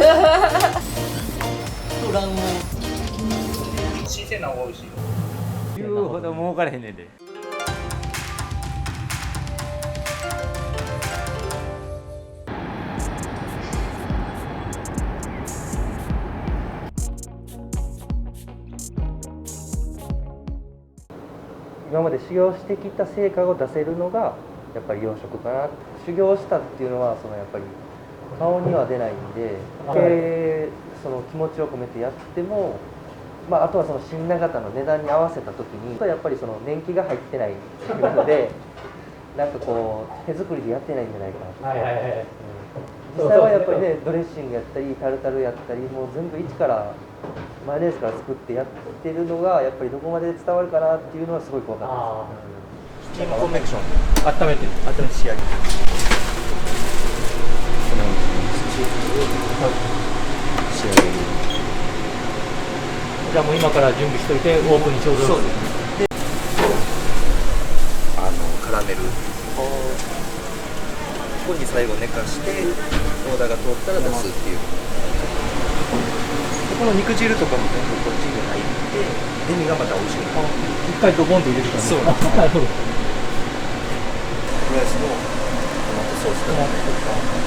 卵黄新鮮な方が美味しい。言うほど儲かれへんねんで。今まで修行してきた成果を出せるのがやっぱり養殖かな。修行したっていうのはそのやっぱり顔には出ないんで、その気持ちを込めてやっても、まあ、あとはその新長型の値段に合わせた時にやっぱりその年季が入ってないっていうのでなんかこう手作りでやってないんじゃないかなと。実際はやっぱりねドレッシングやったりタルタルやったりもう全部一からマヨネーズから作ってやってるのがやっぱりどこまで伝わるかなっていうのはすごい怖かったです。スチームコンベクション温めて仕上げこのようにスチームを仕上げる。じゃあもう今から準備しといてオープンにちょうど。そうですね。でカラメルここに最後寝かしてソーダが通ったら出すっていう。この肉汁とかも全部こっちに入ってデミがまた美味しい。一回ドボンと入れてからね。そうなるほど。プラスのトマトソースとか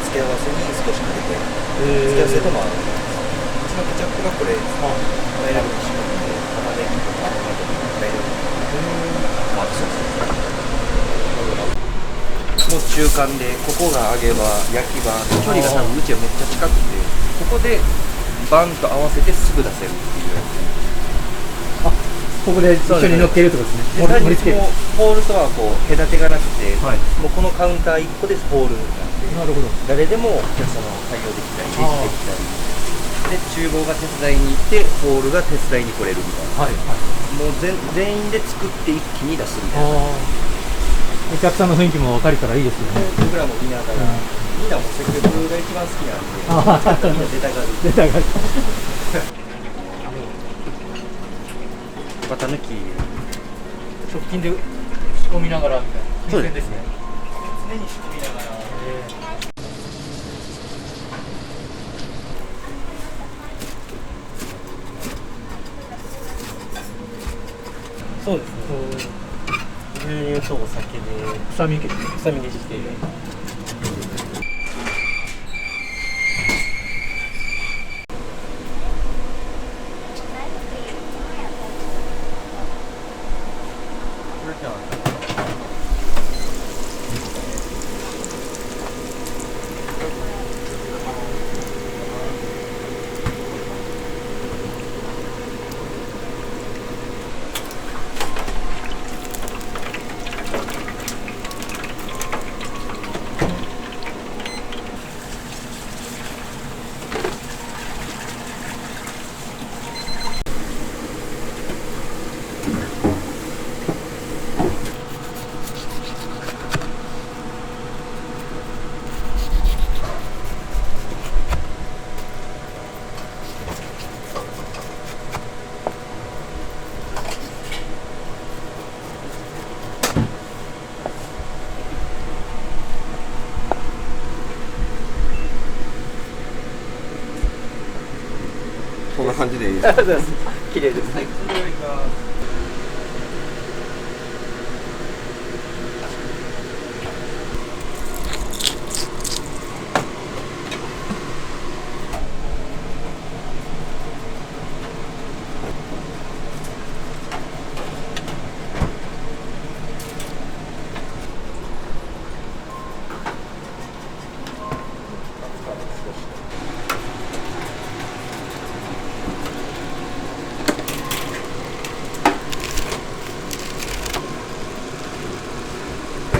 付け合わせに少しかけて付け合わせともうちのケチャップがこれ大量に仕込んで玉ねぎとかトマトとか大量にトマトソースもう中間でここが揚げ場焼き場距離が多分うちはめっちゃ近くてここでバンと合わせてすぐ出せるっていうやつ。ここで一緒に乗っけるってことですね。盛り付ける。ホールとはこう隔てがなくて、はい、もうこのカウンター1個でホールなんで、なるほど。誰でもお客様を対応できたりレジできたりで厨房が手伝いに行ってホールが手伝いに来れるみたいな、はいはい、もう全員で作って一気に出すみたいな。お客さんの雰囲気も分かるからいいですよね。僕らも見ながら、みんなも接客が一番好きなんでみんな出たがる出たがるバタ抜き直近で仕込みながらみたいな。新鮮ですね。常に仕込みながら。そうですね。牛乳とお酒で臭み消ししてこんな感じでいいですか？綺麗です。はい。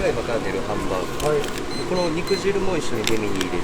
が今から出るハンバーグ、はい、この肉汁も一緒にデミに入れる。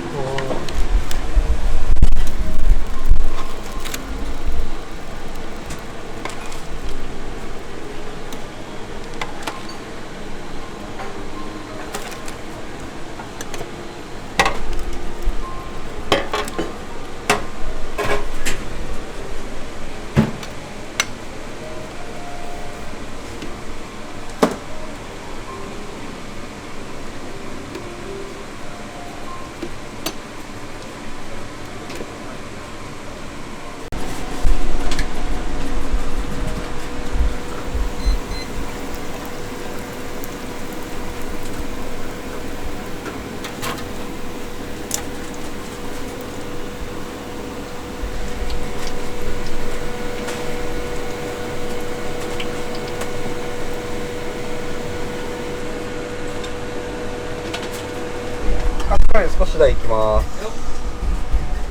はい、少し台いきます。は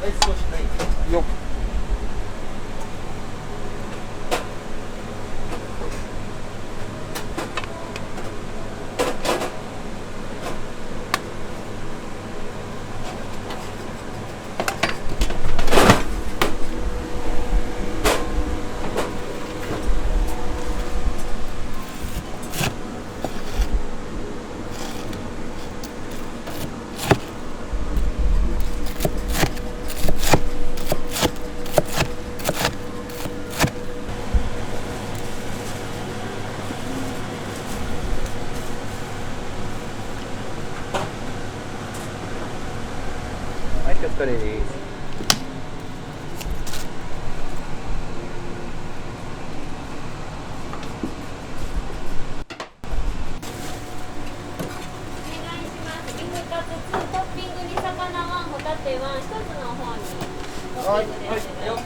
い、少しないよっ。はい、お疲れです。リフカツ2トッピングに魚ワン、ホタテワン、一つの方にトッピングでお願いしま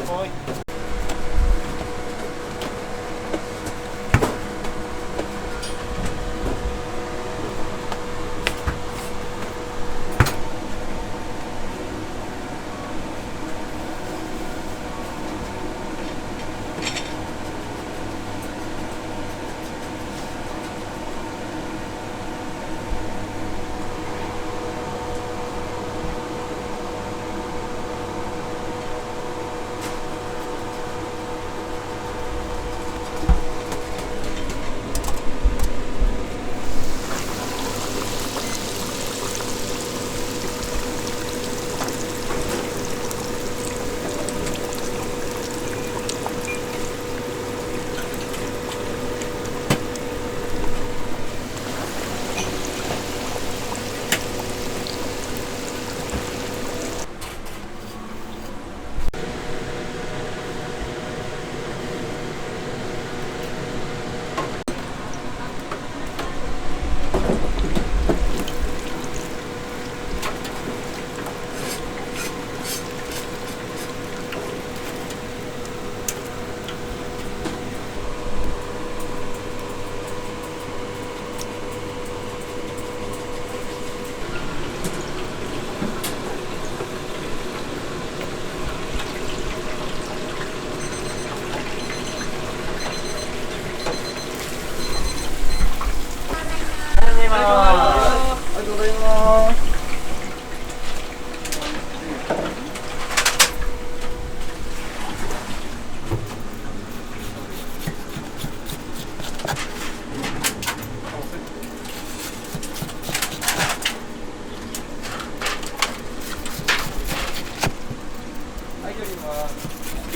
す。はい。ありがとうございます。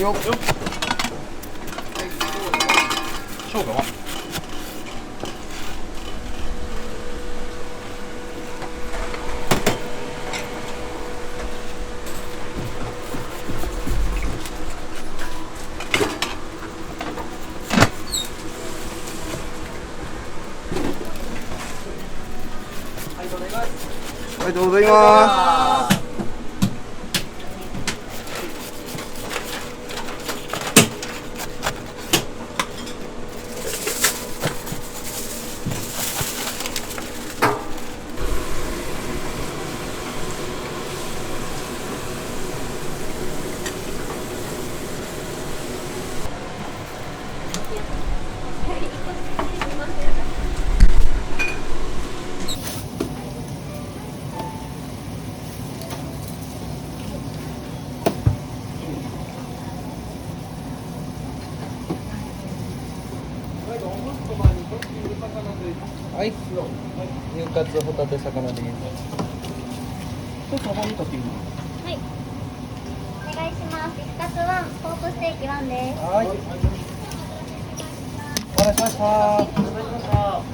よっ。生姜はありがとうございます。はい、牛カツホタテ魚です。そこにトッピング。はい。お願いします。リフカツワン、ポークステーキワンです。はい。お待たせしました。お待たせしました。はい、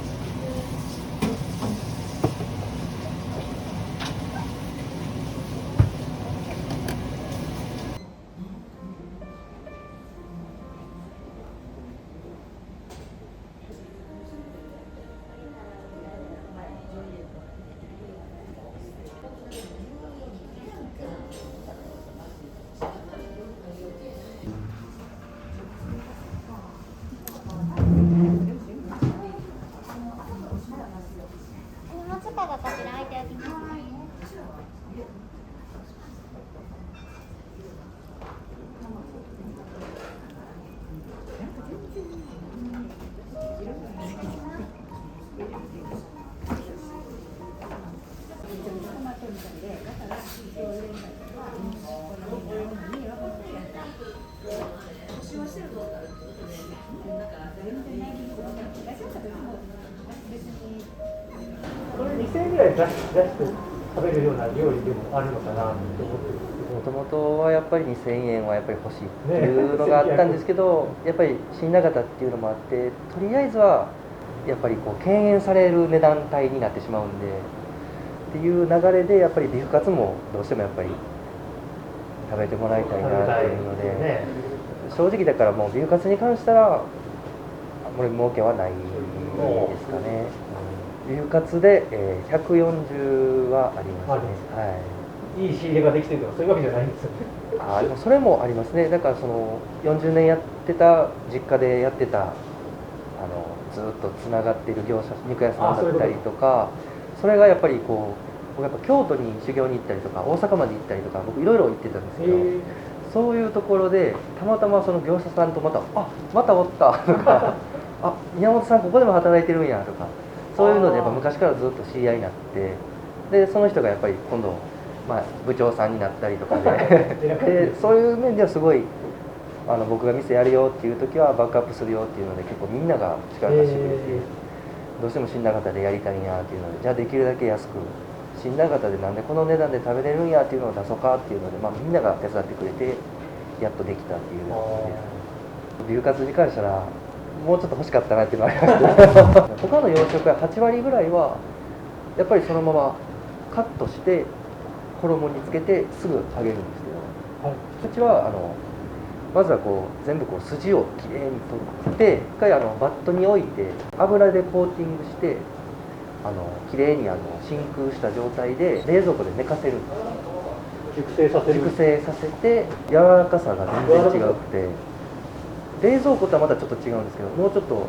これ2000円ぐらい出して食べるような料理でもあるのかなと思ってるんですけど。もともとはやっぱり2000円はやっぱり欲しいっていうのがあったんですけど、やっぱり新長田っていうのもあって、とりあえずはやっぱりこう敬遠される値段帯になってしまうんでっていう流れで、やっぱりビーフカツもどうしてもやっぱり食べてもらいたいなっていうので、正直だからもうビーフカツに関したらこれ儲けはないですかね。ビーフカツで140はありますね。はい。いい仕入れができてるとかそういうわけじゃないんですよね。でもそれもありますね。だからその40年やってた実家でやってたずっとつながっている業者肉屋さんだったりとか、それがやっぱりこう僕やっぱ京都に修行に行ったりとか大阪まで行ったりとか僕いろいろ行ってたんですけど、そういうところでたまたまその業者さんとまたおったとか宮本さんここでも働いてるんやとか、そういうのでやっぱ昔からずっと知り合いになって、でその人がやっぱり今度部長さんになったりとかでそういう面ではすごい僕が店やるよっていう時はバックアップするよっていうので結構みんなが力貸してくれて、どうしても新長田でやりたいなっていうので、じゃあできるだけ安く新長田でなんでこの値段で食べれるんやっていうのを出そうかっていうので、みんなが手伝ってくれてやっとできたっていうので、ビューカツに関したらもうちょっと欲しかったなっていうのはありますけど他の洋食は8割ぐらいはやっぱりそのままカットして衣につけてすぐ揚げるんですけど、うちはまずはこう全部こう筋をきれいに取って一回バットに置いて油でコーティングしてきれいに真空した状態で冷蔵庫で寝かせるんです。熟成させて柔らかさが全然違くて、冷蔵庫とはまたちょっと違うんですけど、もうちょっと、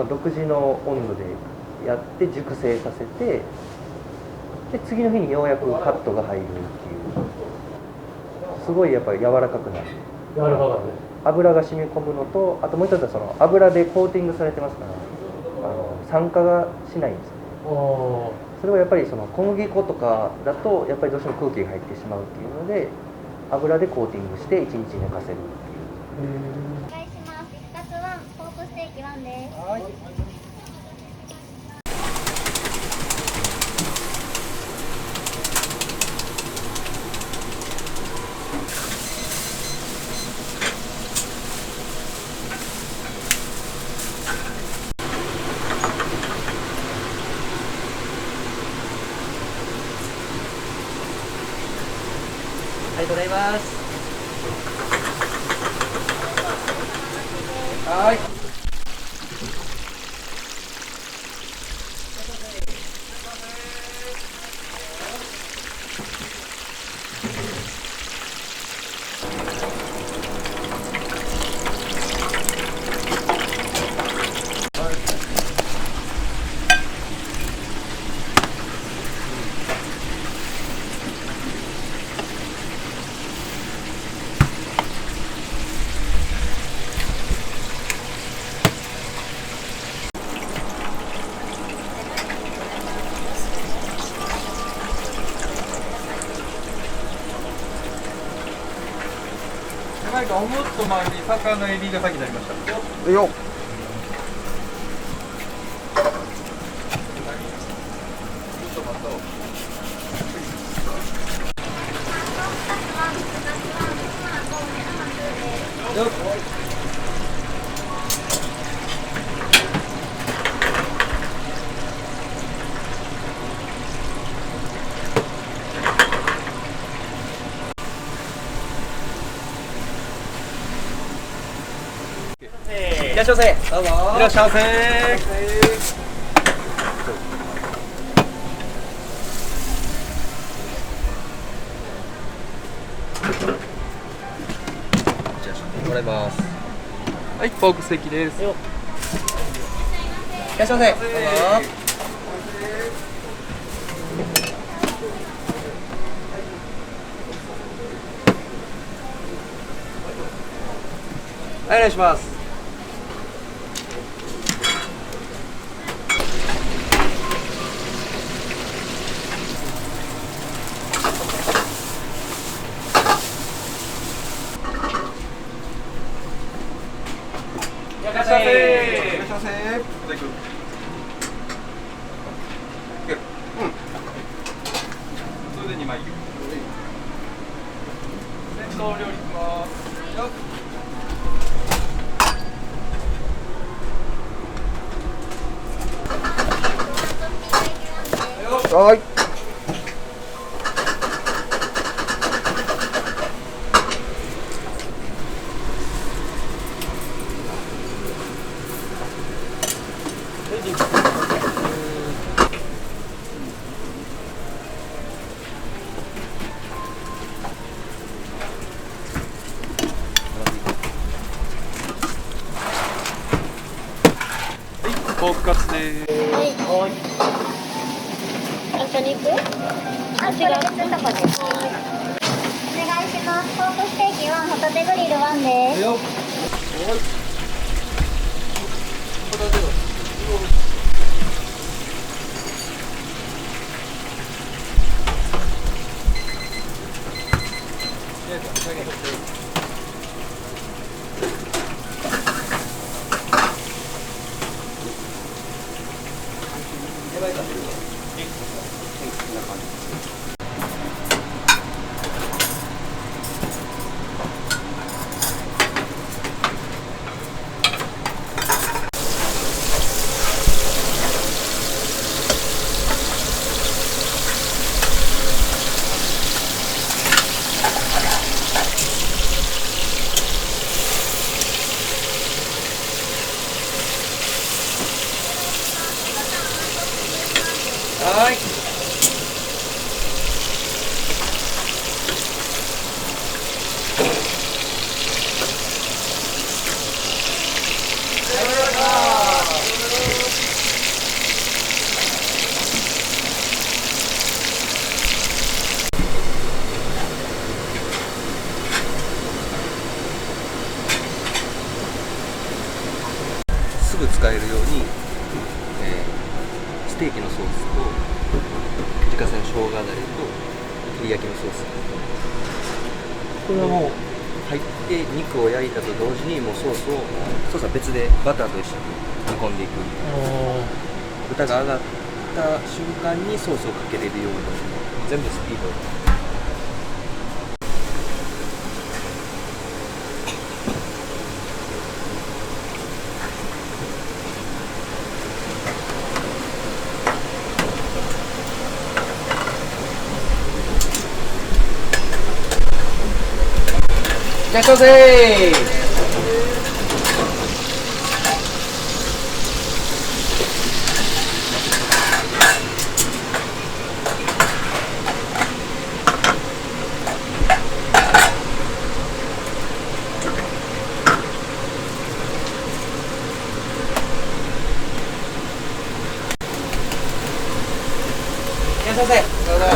独自の温度でやって熟成させて、で次の日にようやくカットが入るっていう、すごいやっぱり柔らかくなる。油が染み込むのと、あともう一つはその油でコーティングされてますから酸化がしないんですよね。それはやっぱりその小麦粉とかだとやっぱりどうしても空気が入ってしまうっていうので、油でコーティングして1日寝かせるっていう。お願いします。ビフカツ1、ポークステーキ1です。はい。ありがとうございます。はい。オムッと前に魚エビが先になりました。よっ。いらっしゃいませ。どうぞ。いらっしゃいませ。もらいます。はい、ポークステーキです。いらっしゃいませ。どうぞ。はい、お願いします。しゃいませ。いらっしゃいませ。それで2枚。弁当料理いきますよ。はい。ポークカツです。はい。あと肉？あ、違う。別のとこです。お願いします。ポークステーキ1、ホタテグリル1です。はい。すぐ使えるように、ステーキのソースと自家製の生姜だれと照り焼きのソース、これはもう入って肉を焼いたと同時にもうソースは別でバターと一緒に煮込んでいく。豚が揚がった瞬間にソースをかけれるように全部スピードで。いらっしゃいませ。いらっしゃいませ。どうぞ。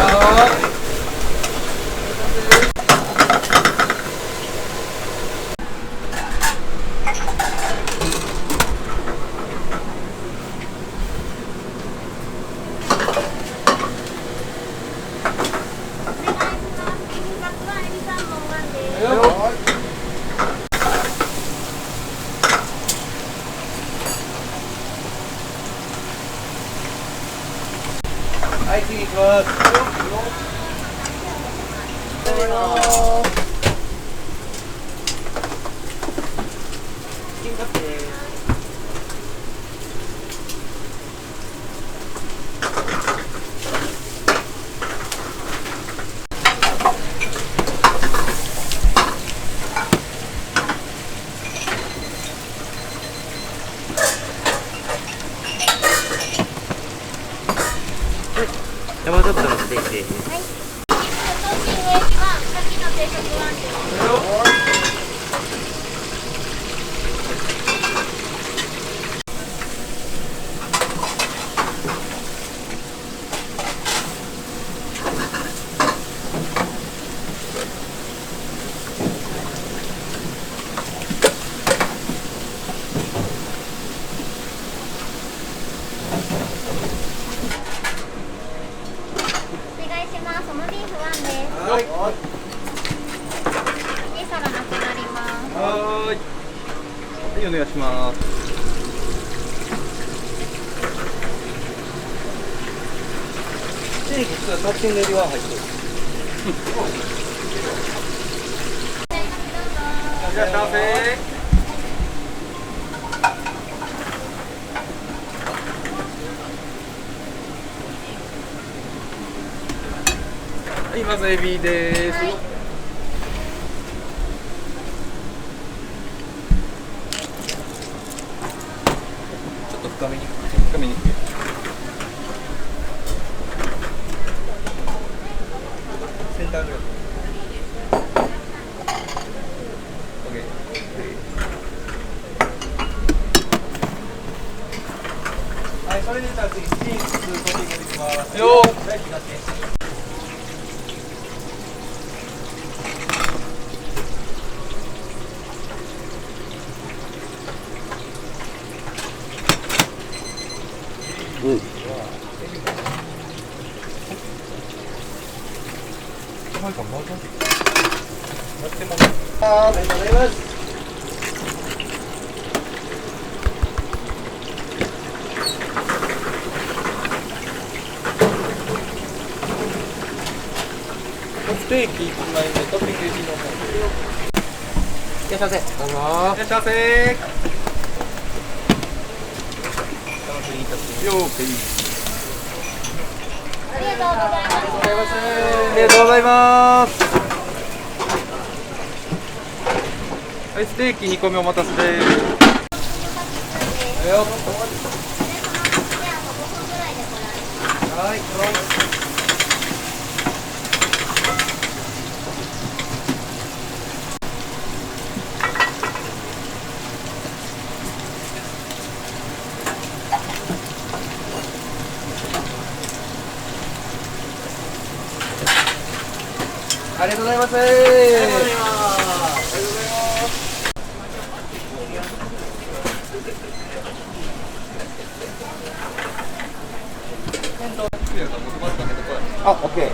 はい、次行きます。チキンカツです。山里のステーキです。はい。トッピング1、さっきの定食1です。お願いします。そのビーフ1です。はい。で、皿なくなります。はい、お願いします。テーキちょっとトッピング入りは入ってる。いらっしゃいませ。はい、まずエビです。ちょっと深めに。深めに。センターぐらい。オッケー。はい、それでしたら次、チーズトッピングできます。よー。大好きだって。うん。ありがとうございます。ステーキ1枚目、トッピングエビの方で。いらっしゃいませ。どうぞ。いらっしゃいませ。よーくいい。ありがとうございます。ありがとうございます。はい、ステーキ2個目お待たせです。はい。ありがとうございます。ありがとうございます。あ、オッケー。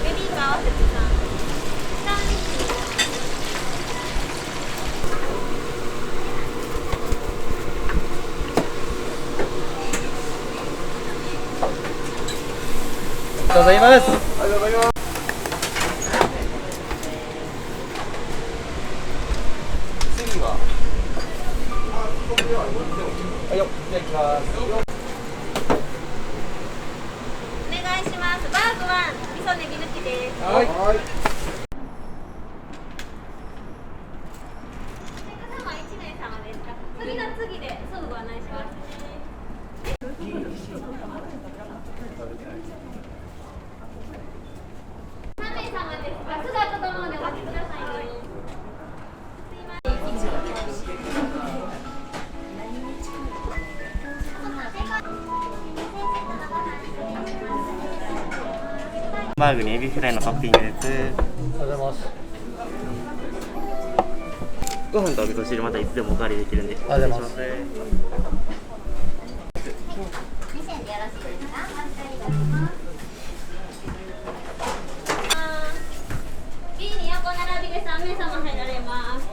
ベビーカー合わせてさ。ありがとうございます。次は。はいよ、じゃあ行きます。お願いします。バーグワン、味噌ネギ抜きです。はい。お客様1名様ですか。次の次ですぐご案内しますね。3名様ですか。すぐ後と思うのでお待ちくださいね。すいません。バーグにエビフライのトッピングです。ありがとうございます。ご飯とお味噌汁またいつでもおかわりできるんで。ありがとうございます。目線でよろしいですか。お預かりいたします。B に横並びで3名様入られます。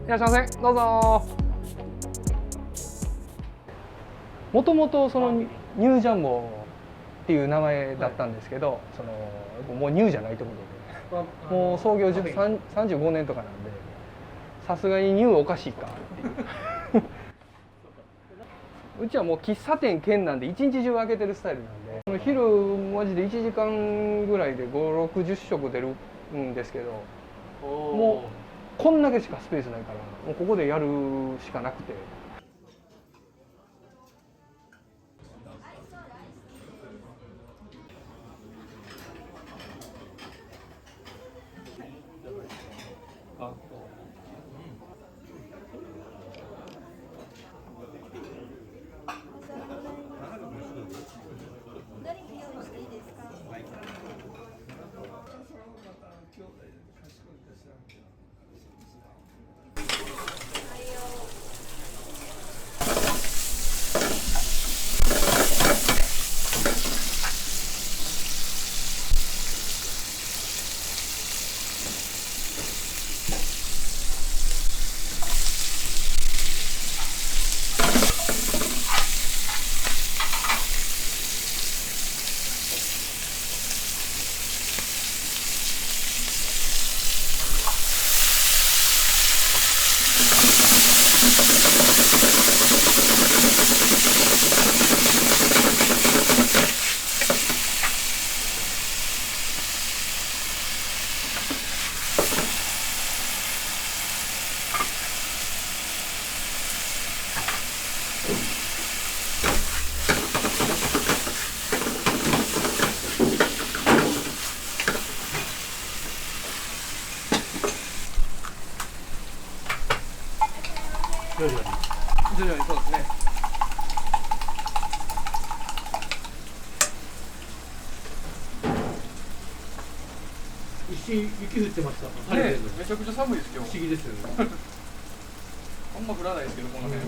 いらっしゃいませ、どうぞ。もともとそのニュージャンボっていう名前だったんですけど、そのもうニューじゃないということで、もう創業35年とかなんで、さすがにニューおかしいかっていううちはもう喫茶店兼なんで一日中開けてるスタイルなんで、昼マジで1時間ぐらいで5、60食出るんですけど、もうこんだけしかスペースないから、もうここでやるしかなくて。徐々にそうですね。石雪降ってました。ね、めちゃくちゃ寒いです今日。不思議ですよね。あんま降らないですけどこの辺。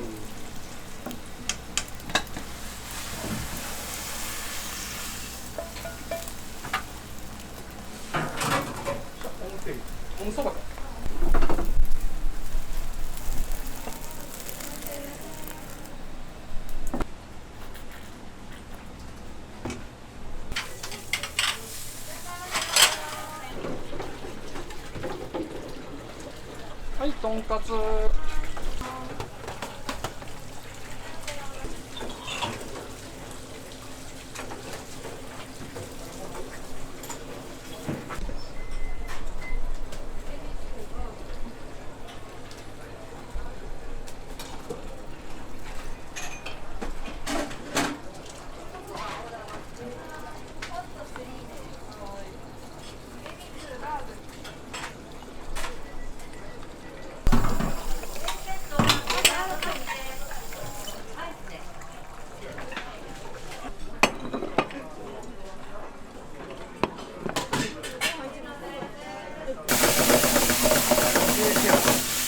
このそばか。はい、とんかつ。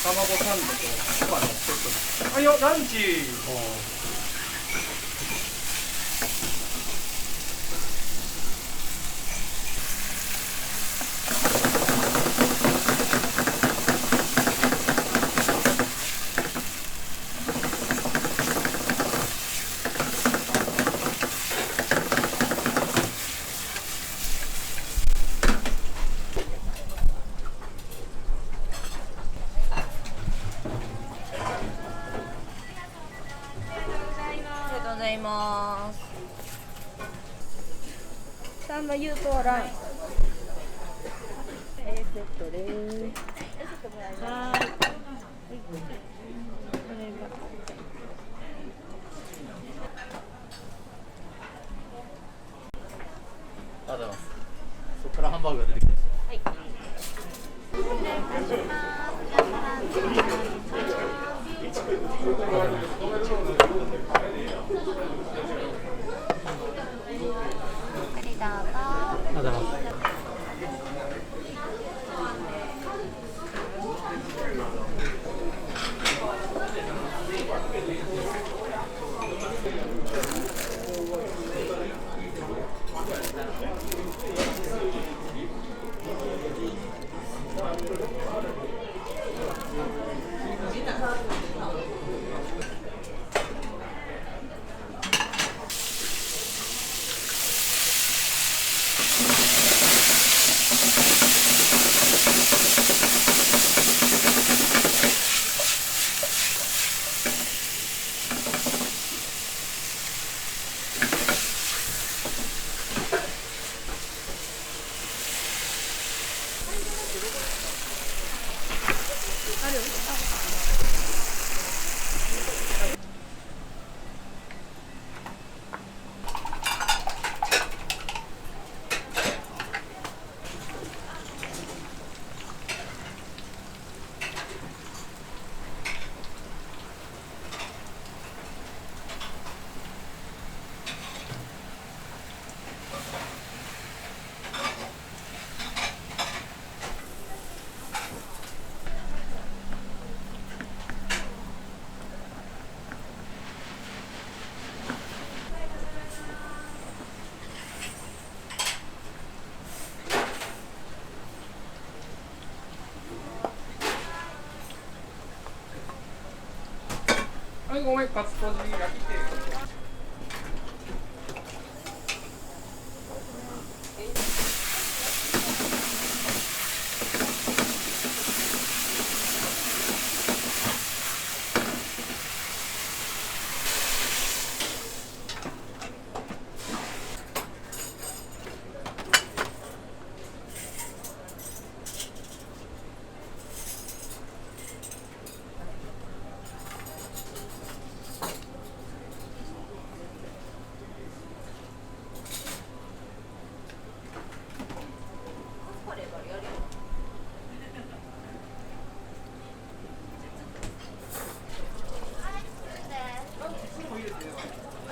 卵サンドとそばのセットです。はいよ、ランチ。ございます。サンマ有効ライン。セットです。はい。ありがとうございます。そこからハンバーグが出てきました。はい。はいごめんカツとじ焼きて。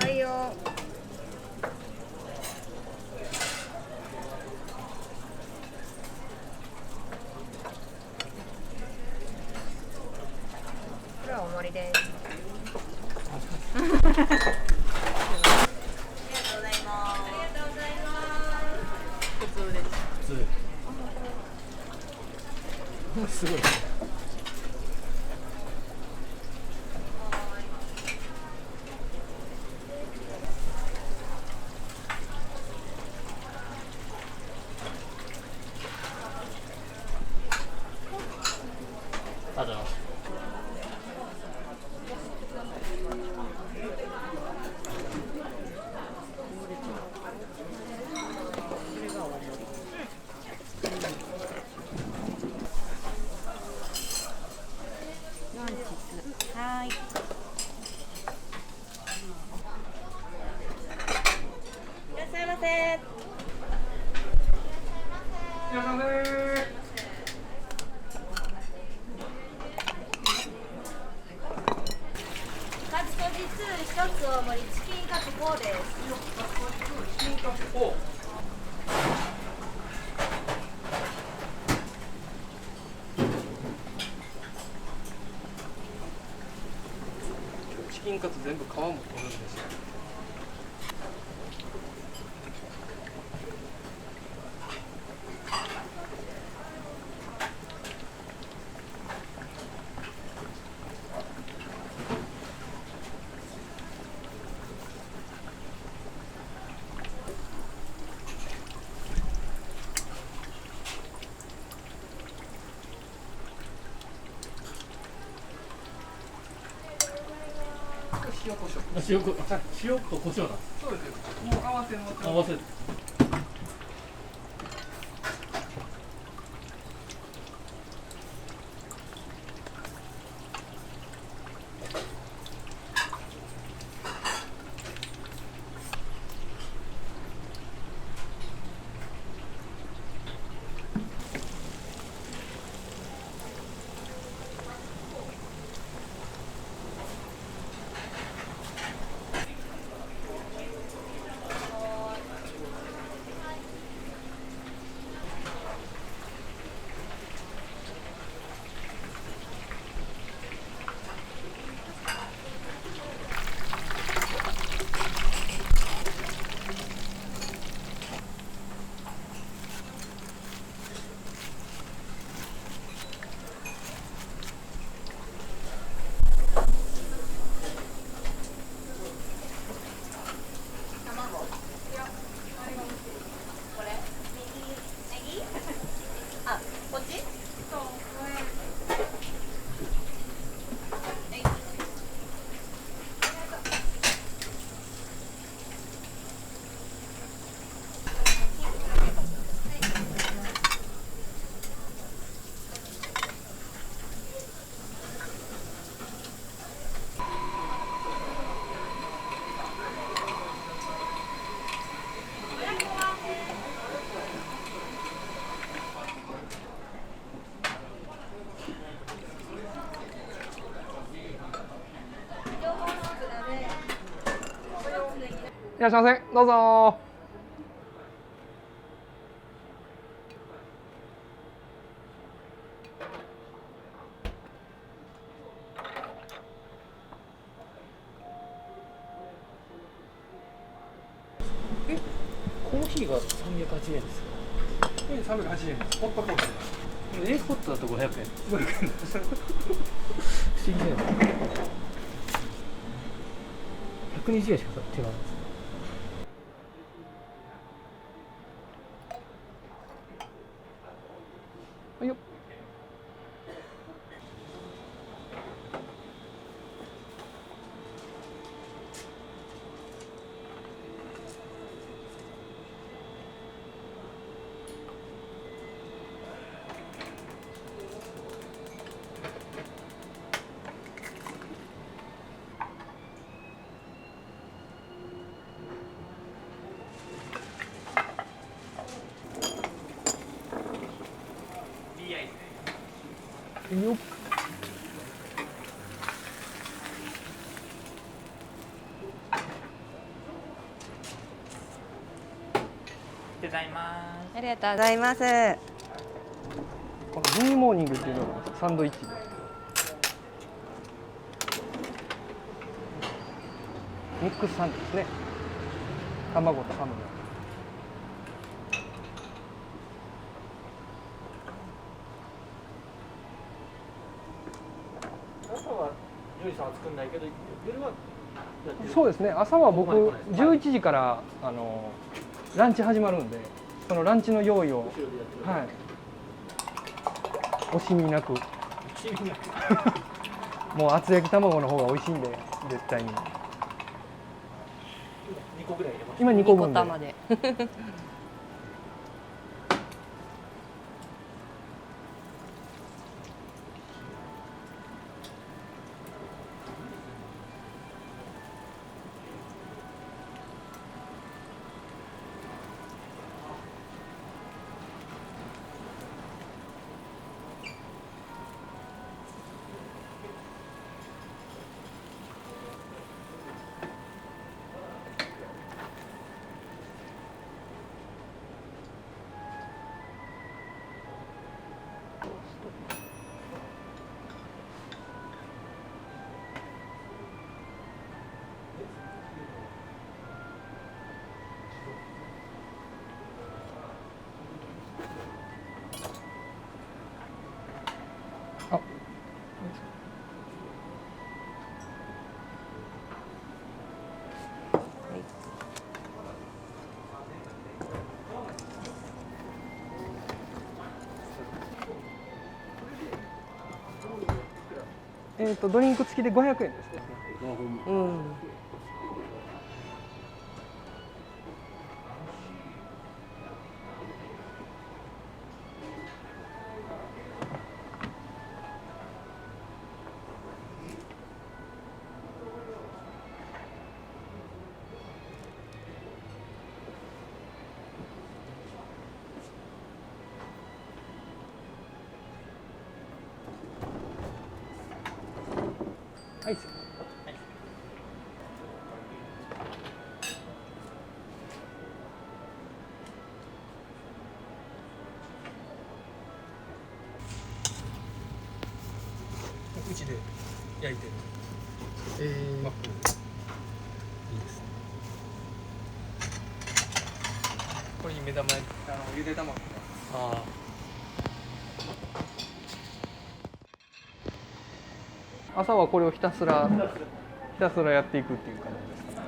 はいよ。これはおもりです。ありがとうございます。ありがとうございます。普通です。普通。すごい。あと。はい。いらっしゃいませ。いらっしゃいませ。カツとじ2、1つ大盛り、チキンカツ4です。チキンカツ4。チキンカツ全部皮も取るんですよ。塩コショウ。塩と胡椒だ。そうですよ。もう合わせの。合わせ。いらっしゃいませ。どうぞ。コーヒーが380円ですよ。380円です。ホットコーヒー。ホットだと500円。500円。不思議だよね。120円しか違うんです。はいよ。よっ。ありがとうございます。このミニモーニングっていうのがサンドイッチでミックスサンドですね。卵とハムの。朝はジョイさんは作んないけど夜はやってる。そうですね。朝は僕11時からランチ始まるんで、そのランチの用意を、はい、惜しみなく。もう厚焼き卵の方が美味しいんで絶対に。2個ぐらい入れました。今2個分2個玉で。ドリンク付きで500円ですね。うん。はい。うちで焼いてる。ワッフル。いいですね。これに目玉焼き、ゆで卵。ああ。朝はこれをひたすらやっていくっていう感じですかね。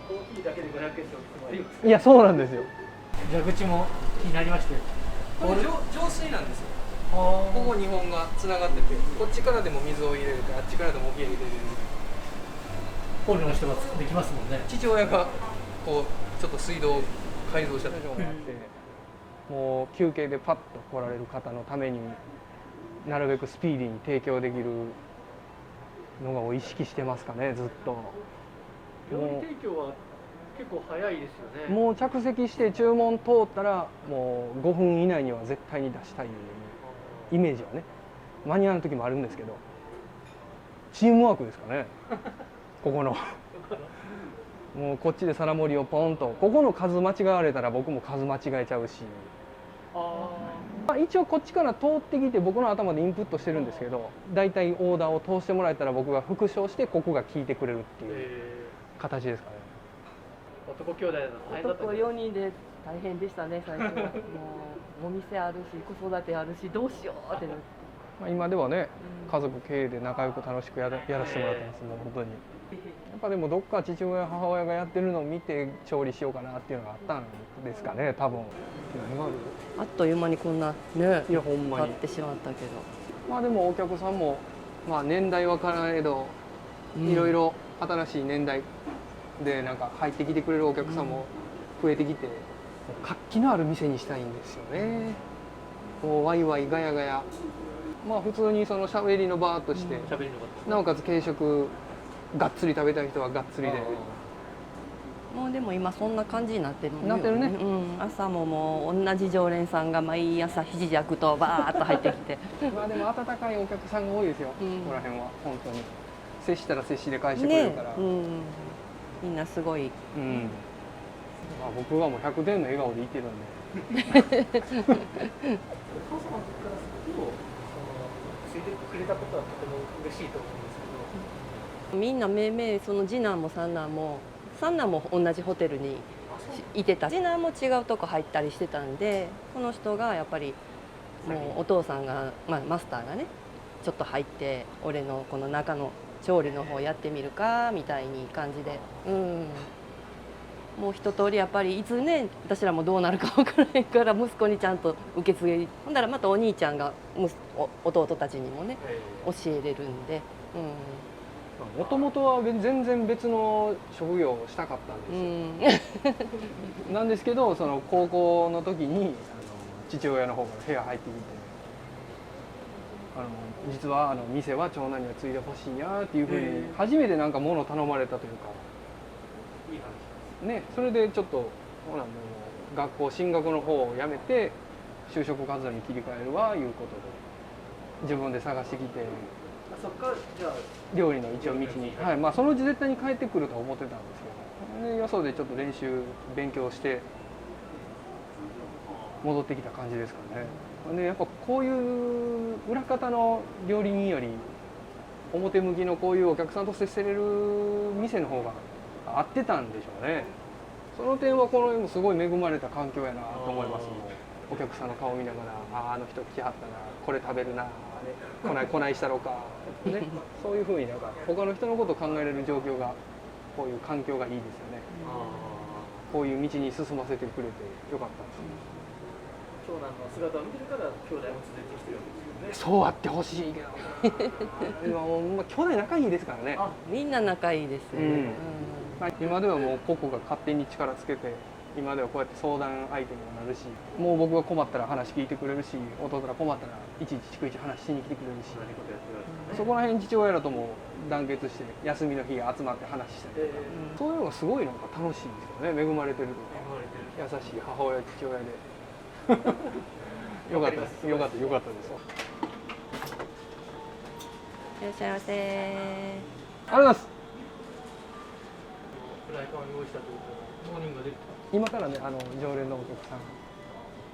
コーヒーだけで500円ってあります。いや、そうなんですよ。蛇口も気になりまして。これ浄水なんですよ。ここ2本がつながってて、こっちからでも水を入れるか、あっちからでもお湯入れれる。ホールの人ができますもんね。父親がこうちょっと水道を改造したところがあって、もう休憩でパッと来られる方のためになるべくスピーディーに提供できるのを意識してますかね、ずっと。料理提供は結構早いですよね。もう着席して注文通ったらもう5分以内には絶対に出したいイメージはね、間に合う時もあるんですけど、チームワークですかねここのもうこっちで皿盛りをポンと、ここの数間違われたら僕も数間違えちゃうし、一応こっちから通ってきて僕の頭でインプットしてるんですけど、だいたいオーダーを通してもらえたら僕が復唱してここが聞いてくれるっていう形ですかね。男兄弟だと大変だった男4人で大変でしたね、最初は。もうお店あるし子育てあるしどうしようってなって。まあ、今ではね家族経営で仲良く楽しくやらせてもらってますもう本当に。やっぱでもどっか父親母親がやってるのを見て調理しようかなっていうのがあったんですかね多分。あっという間にこんなねいやほんまに経ってしまったけど、まあでもお客さんもまあ年代は変わられど、いろいろ新しい年代でなんか入ってきてくれるお客さんも増えてきて、活気のある店にしたいんですよね。もうワイワイガヤガヤ、まあ普通にそのしゃべりのバーとして、なおかつ軽食がっつり食べたい人はがっつりで。もうでも今そんな感じになってるなってるね、うん、朝ももう同じ常連さんが毎朝7時開くとバーッと入ってきてまあでも温かいお客さんが多いですよ、ここら辺は本当に接したら接しで返してくれるから、ね、みんなすごい、まあ、僕はもう100点の笑顔でいてるんでついてくれたことはとても嬉しいと思うんですけど、みんなめいめいその次男も三男も同じホテルにいてた、次男も違うとこ入ったりしてたんで、この人がやっぱりもうお父さんが、まあ、マスターがねちょっと入って俺のこの中の調理の方やってみるかみたいに感じで、もう一通りやっぱりいつね私らもどうなるか分からへんから息子にちゃんと受け継げ、ほんだらまたお兄ちゃんが弟たちにもね教えれるんで。もともとは全然別の職業をしたかったんですよ、なんですけどその高校の時に父親の方から部屋入ってきて実は店は長男には継いでほしいやっていうふうに初めてなんか物を頼まれたというか、ね、それでちょっとほらもう学校進学の方をやめて就職活動に切り替えるわいうことで自分で探してきて。そっからじゃあ料理の一応道に、はい、まあそのうち絶対に帰ってくるとは思ってたんですけど、よそでちょっと練習勉強して戻ってきた感じですかね。でやっぱこういう裏方の料理人より表向きのこういうお客さんと接せれる店の方が合ってたんでしょうね。その点はこのすごい恵まれた環境やなと思います。お客さんの顔見ながら、あの人来はったな、これ食べるな、こないしたろか、ね、そういうふうになんか他の人のことを考えれる状況がこういう環境がいいですよね。こういう道に進ませてくれてよかったです。長男の姿を見てるから兄弟も連れてきてるわけですよね。そうあってほしいけど今もう兄弟仲いいですからね。みんな仲いいですね、今ではもうココが勝手に力つけて今ではこうやって相談相手にもなるし、もう僕が困ったら話聞いてくれるし、弟が困ったらいちいち逐一話しに来てくれるし、そこら辺父親らとも団結して休みの日集まって話したりとか、そういうのがすごいなんか楽しいんですよね。恵まれてるというか優しい母親父親でよかったですよかったです。いらっしゃいませ。ありがとうございます。フライパンを用意したというか、モーニングが出てた。今からね常連のお客さん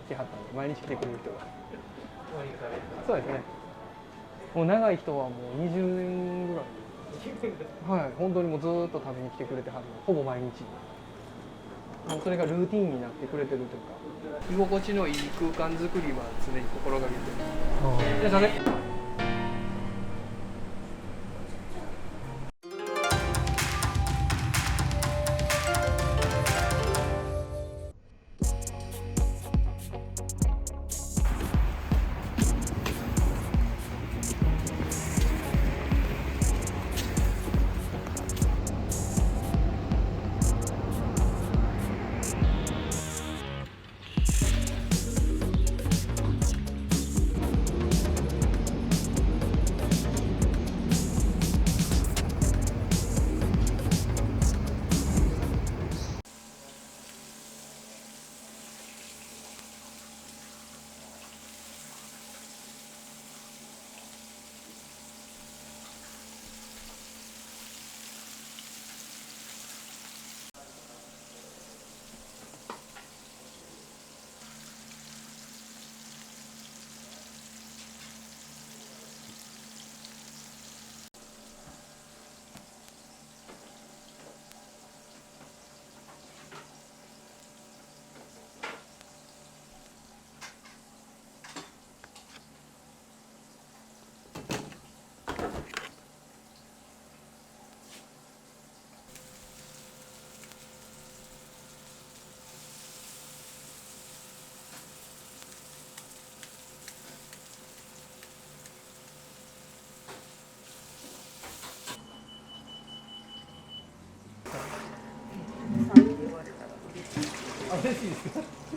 来はったんで毎日来てくれる人が。そうですね。もう長い人はもう20年ぐらい。はい、本当にもうずーっと食べに来てくれてはる。ほぼ毎日。もうそれがルーティンになってくれてるというか。居心地のいい空間作りは常に心がけてる。皆さんね。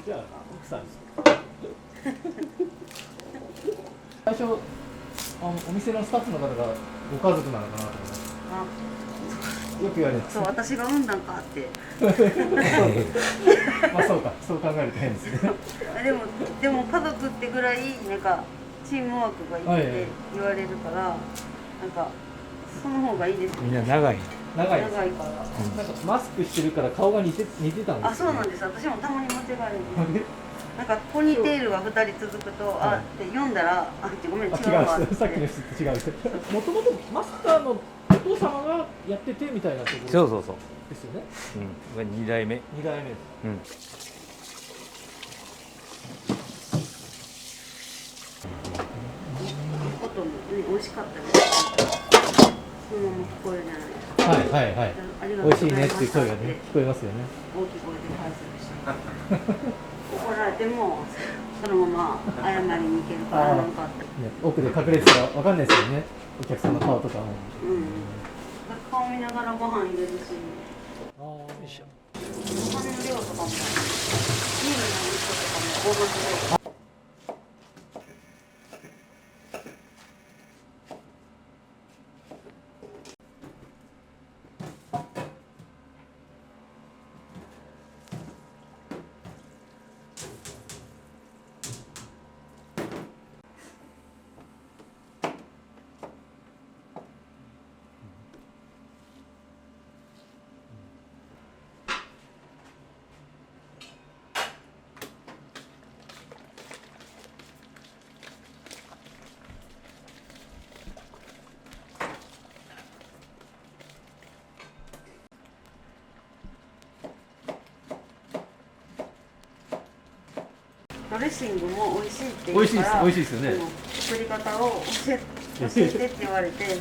じゃあ奥さん最初お店のスタッフの方がご家族なのかなと思います。よく言われます。そう、私が産んだんかってまあそうか、そう考えると変ですね。でも家族ってぐらいなんかチームワークがいいって言われるから、なんかその方がいいですよね。みんな長いから、長いから、なんかマスクしてるから顔が似てたんですよね。あ、そうなんです。私もたまに間違える。なんかポニーテールが2人続くと、あって読んだら、あ、ごめん違うわって。さっきの人と違う。もともとマスターのお父様がやっててみたいなところ。そうそうそう。ですよね。うん。2代目。2代目です。うん。音もね、美味しかったです。そのまま聞こえるじゃないですか。はいはいはい。美味しいねっていう声がね、聞こえますよね。大きい声で返すでしょ。怒られてもそのまま謝りに行けるからなんかって、奥で隠れてたら分かんないですよね、お客さんの顔とかも。顔見ながらご飯入れるし、よいしょ。お金の量とかもビールの人とかも大盛りで。ドレッシングも美味しいって言うから、美味しいですよね。作り方を教えてって言われて、作る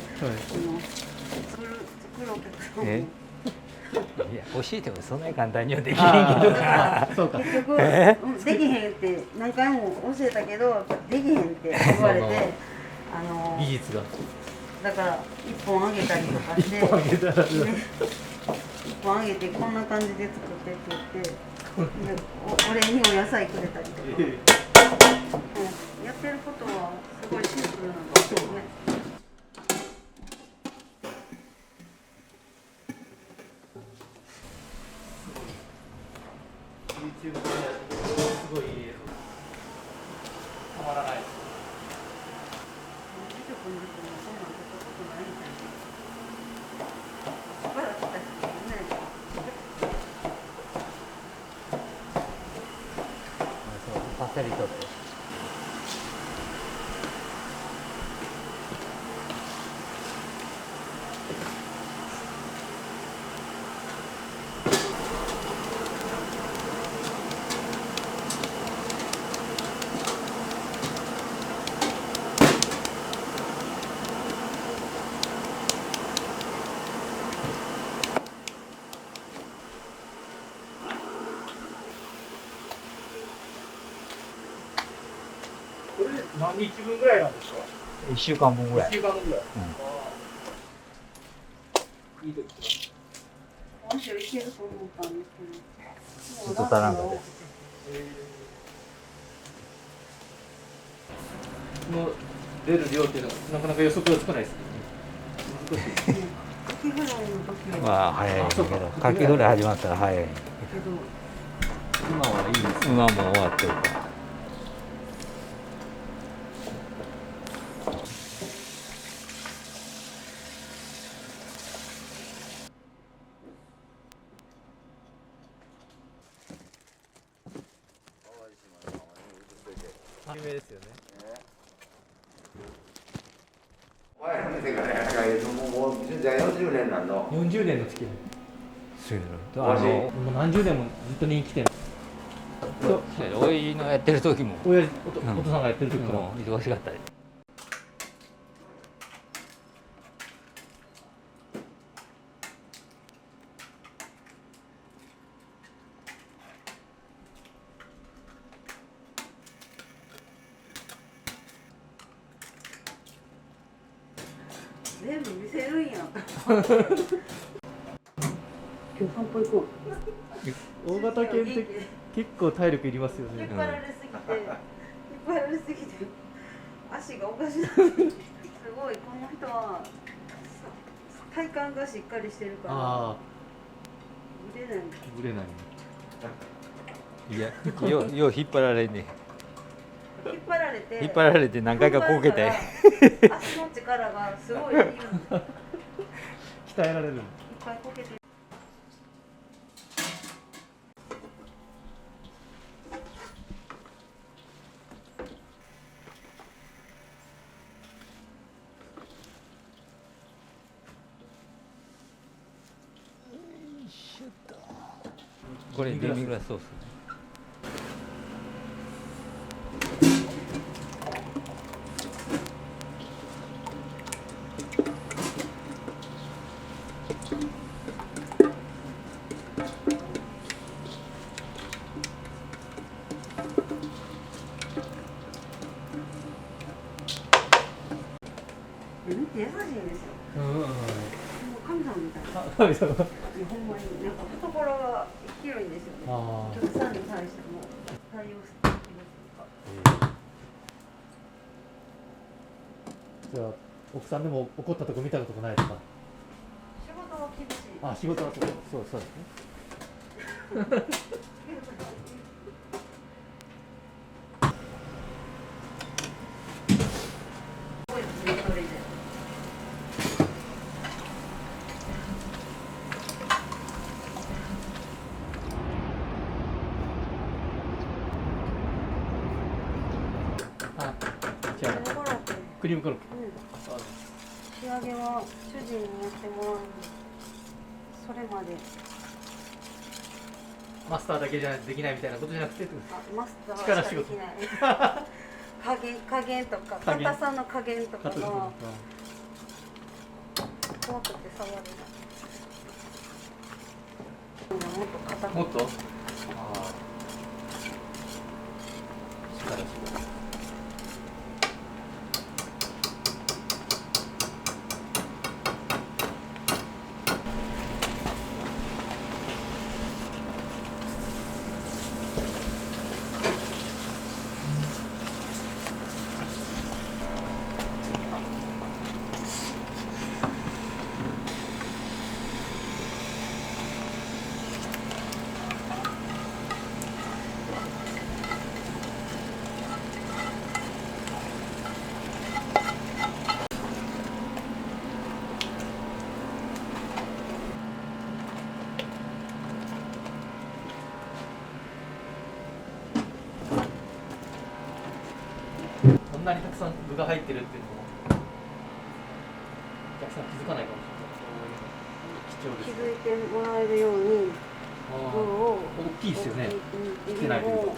お客さんも。いや、教えてもそんなに簡単にはできへんけどな。結局できへんって何回も教えたけどできへんって言われて、技術が。だから1本あげたりとかして、1本あげてこんな感じで作ってって言って。お礼にお野菜くれたりとか、やってることはすごいシンプルなんですよね。YouTube すごいいい映像。たまらない。パセリとって。これ何日分ぐらいなんですか？1週間分ぐらい。1週間分ぐらい。いいとき。今週いけると思ったんですけど。ちょっと足らんかった。の出る量っていうのはなかなか予測がつかないですけどね。難しい。秋ぐらいの時は。まあ早いけど、夏季ぐらい始まったら早い。今はいいです。今もう終わってるから。有名ですよね。前の店からやらないともうじゃあ40年なんの。40年の付き合い。そうやろ。もう何十年もずっと人気店。親父のやってる時も。お父さんがやってる時から。忙しかったり。全部見せるんや。今日散歩行こう。大型犬的。結構体力いりますよね。引っ張られすぎて、足がおかしい。すごい、この人は体幹がしっかりしてるから。ぶれない。ぶれない。いや、よう引っ張られんね。引っ張られて何回かこけて。足の力がすごいいる。鍛えられる。いっぱいこけて。これデミグラスソース。優しいんですよ。もう神様みたいな。神様。ほんまになんか懐が広いんですよね。お客さんに対しても対応していきます。じゃあ奥さんでも怒ったとこ見たことないですか？仕事は厳しい。あ、仕事はそうですね。クリームコロッケ。仕上げは主人にやってもらうので、それまで。マスターだけじゃできないみたいなことじゃなくて、マスター力仕事。加減とか、硬さの加減とかが怖くて触れない。もっと硬く。もっと？力仕事。こんなにたくさん具が入ってるっていうのもお客さん気づかないかもしれない。貴重です。気づいてもらえるように具を大きいですよね。入れないと。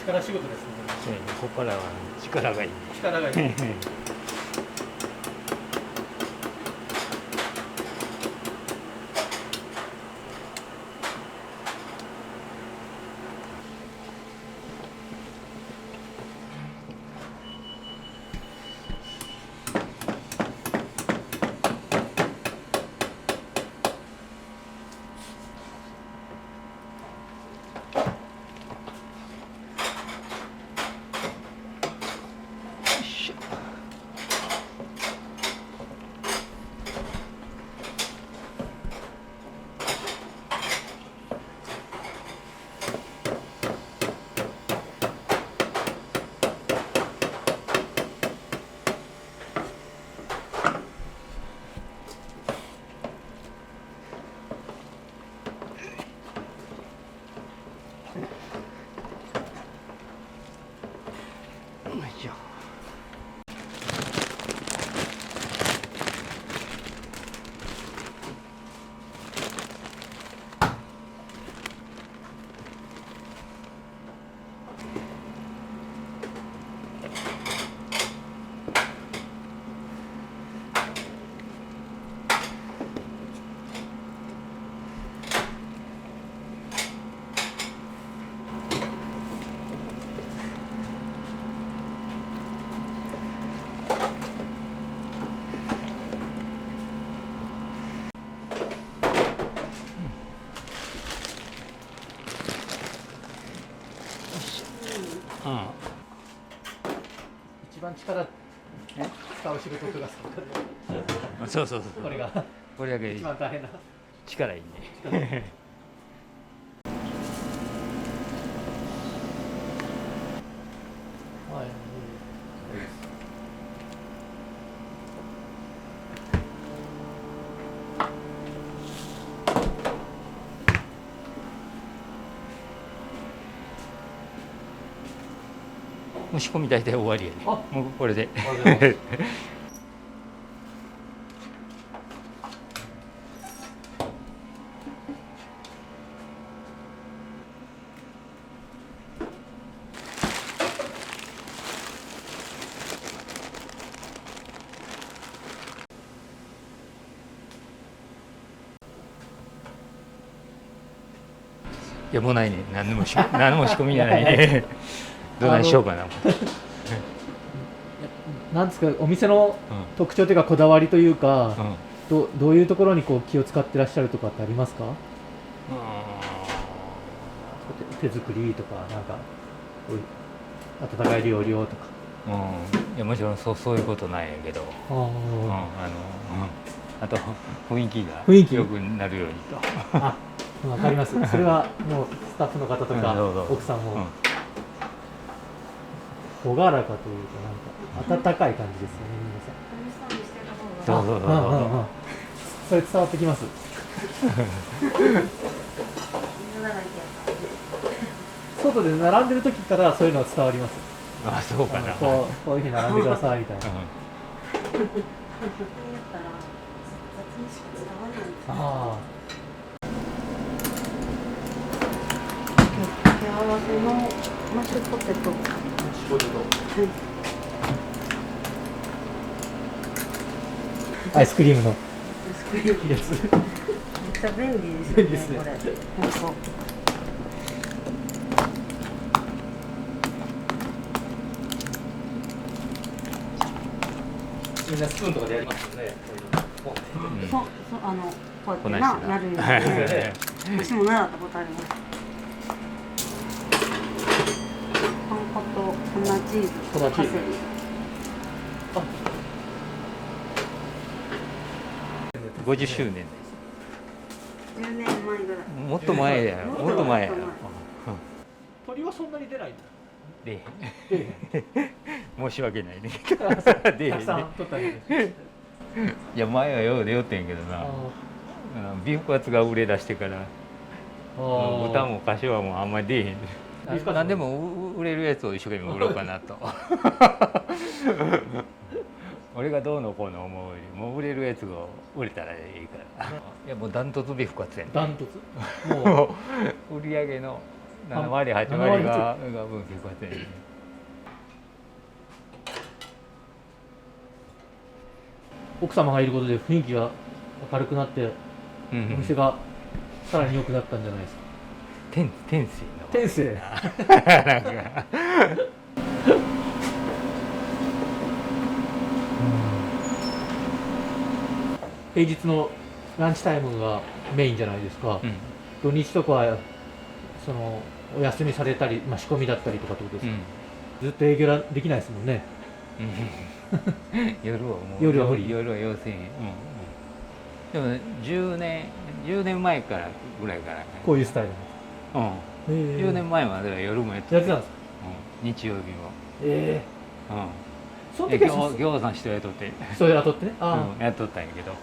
力仕事ですね。ここからは力がいい。力がいい。番力使う仕事とかそうそうそう。これがこれだけ一番大変な力いいね。はい。もう仕込み大体終わりやね。もうこれで。いやもうないね。何も仕込みじゃないね。どうなんしようかな。なんですか、お店の特徴というかこだわりというか、どういうところにこう気を使ってらっしゃるとかってありますか？手作りとかなんか温かい料理をとか。いやもちろんそういうことなんやけど、あと雰囲気が良くなるようにと。わかります。それはもうスタッフの方とか奥さんも朗らかというかなんか温かい感じですよね、皆さん。そう。それ伝わってきます。外で並んでる時からそういうのは伝わります。あ、そうかな。こういうふうに並んでくださいみたいな。合わせのマッシュポテト。アイスクリームの。めっちゃ便利ですよね。これ。みんなスプーンとかでやりますよね。こうやってなやるよね。私も習ったことあります。パン粉と粉チーズとパセリ。50周年です。10年前ぐらい。もっと前や。もっと前や。鳥はそんなに出ないんだ。で申し訳ないね。たくさん取ったり。いや前はよう出よってんけどな。ビーフカツが売れ出してから豚も柏もあんまり出えへん。何でも売れるやつを一生懸命売ろうかなと。俺がどうのこうの思うよりもう売れるやつが売れたらいいから。いやもうダントツビーフカツやね。ダントツ。もう売り上げの7割8割がビーフカツやね。奥様がいることで雰囲気が明るくなってお店がさらに良くなったんじゃないですか。天性の。なんか平日のランチタイムがメインじゃないですか。土日とかはそのお休みされたり、仕込みだったりとかってことですか。ずっと営業できないですもんね。夜はもう夜は無理。夜は要請。でも10年前からぐらいからこういうスタイル。10年前までは夜もやってたんですか。日曜日も。その時は餃子の人雇って。人雇ってね。雇ったんやけど。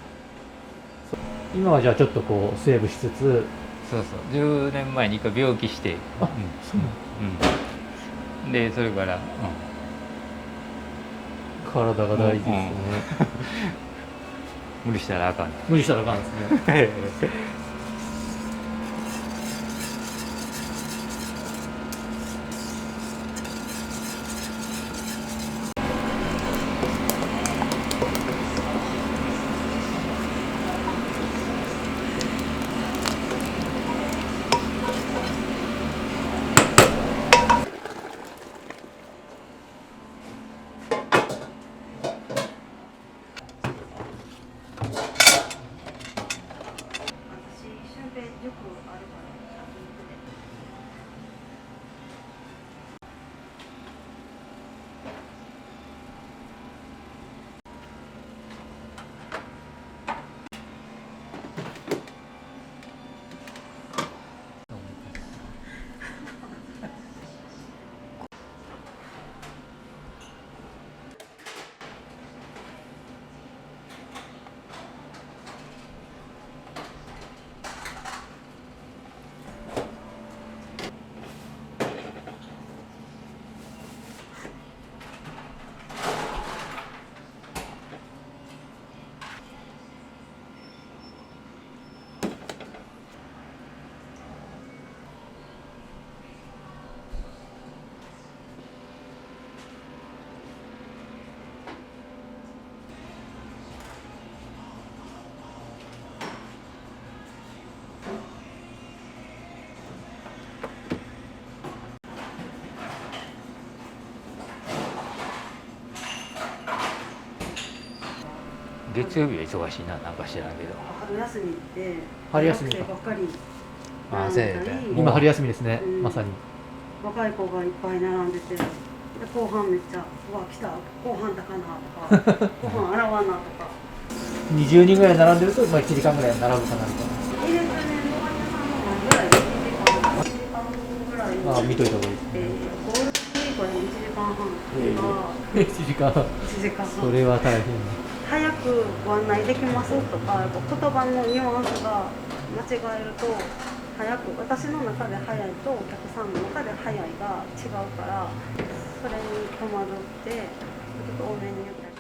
今はじゃあちょっとこうセーブしつつ。そう10年前に1回病気して。でそれから。体が大事ですね。無理したらあかん。無理したらあかんですね。月曜日は忙しいな、なんか知らんけど。春休みって春休み大学生ばっかりああ、そうやね。今春休みですね、うんまさに。若い子がいっぱい並んでて、で後半めっちゃ「うわ来た後半だかな」とか「後半洗わな」とか20人ぐらい並んでると、まあ、1時間ぐらい並ぶかなみたい入れてね、ご飯屋さんの前ぐらいで1時間ぐらいな。ああ、見といた方がいいですね。ゴールデンウィークは1時間半1時間半。 1時間半それは大変。早くご案内できますとか、やっぱ言葉のニュアンスが間違えると早く、私の中で早いとお客さんの中で早いが違うから、それに戸惑ってちょっと多めに言ったり。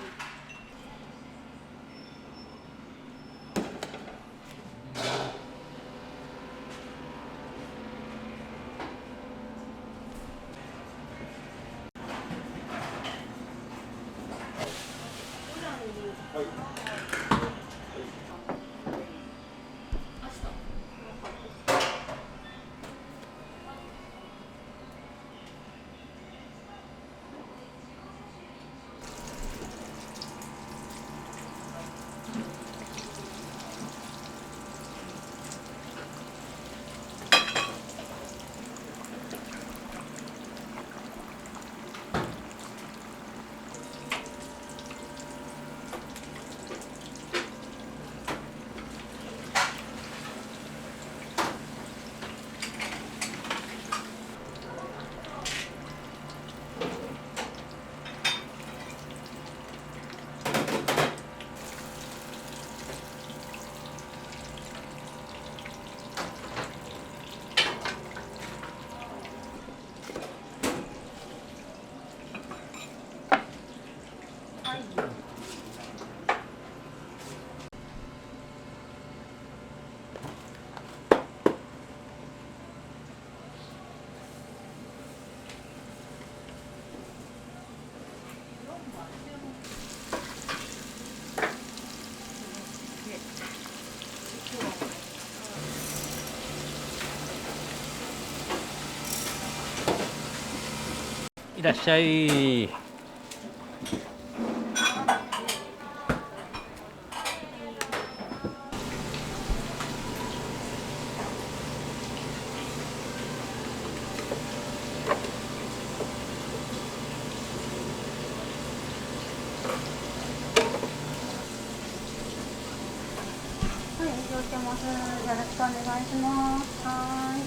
いらっしゃい。はい、営業してます。よろしくお願いします。はい。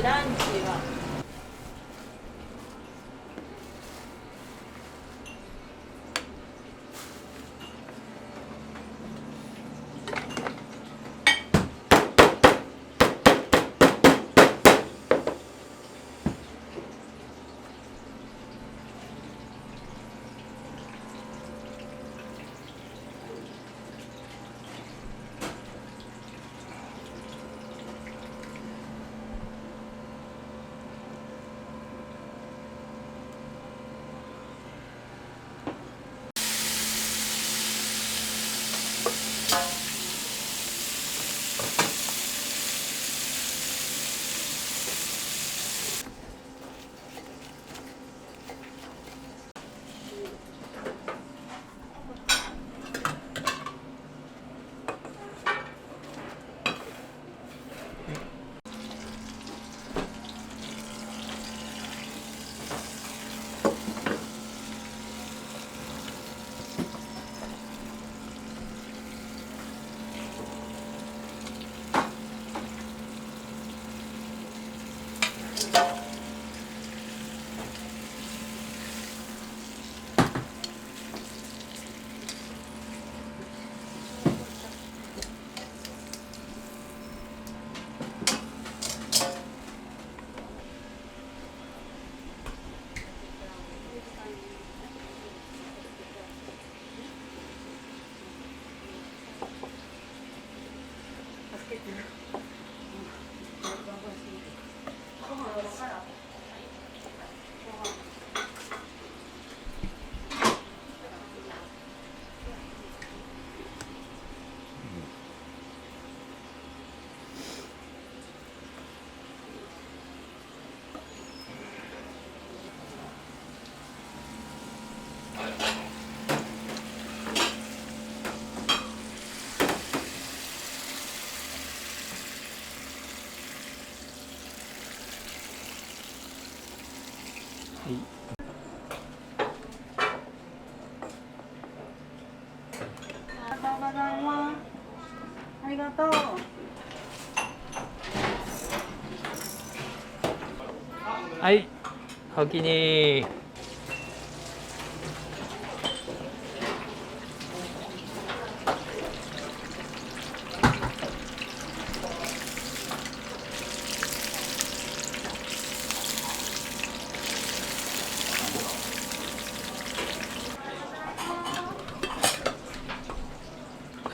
ランチはありがとうございます。ありがとう。はいおきに。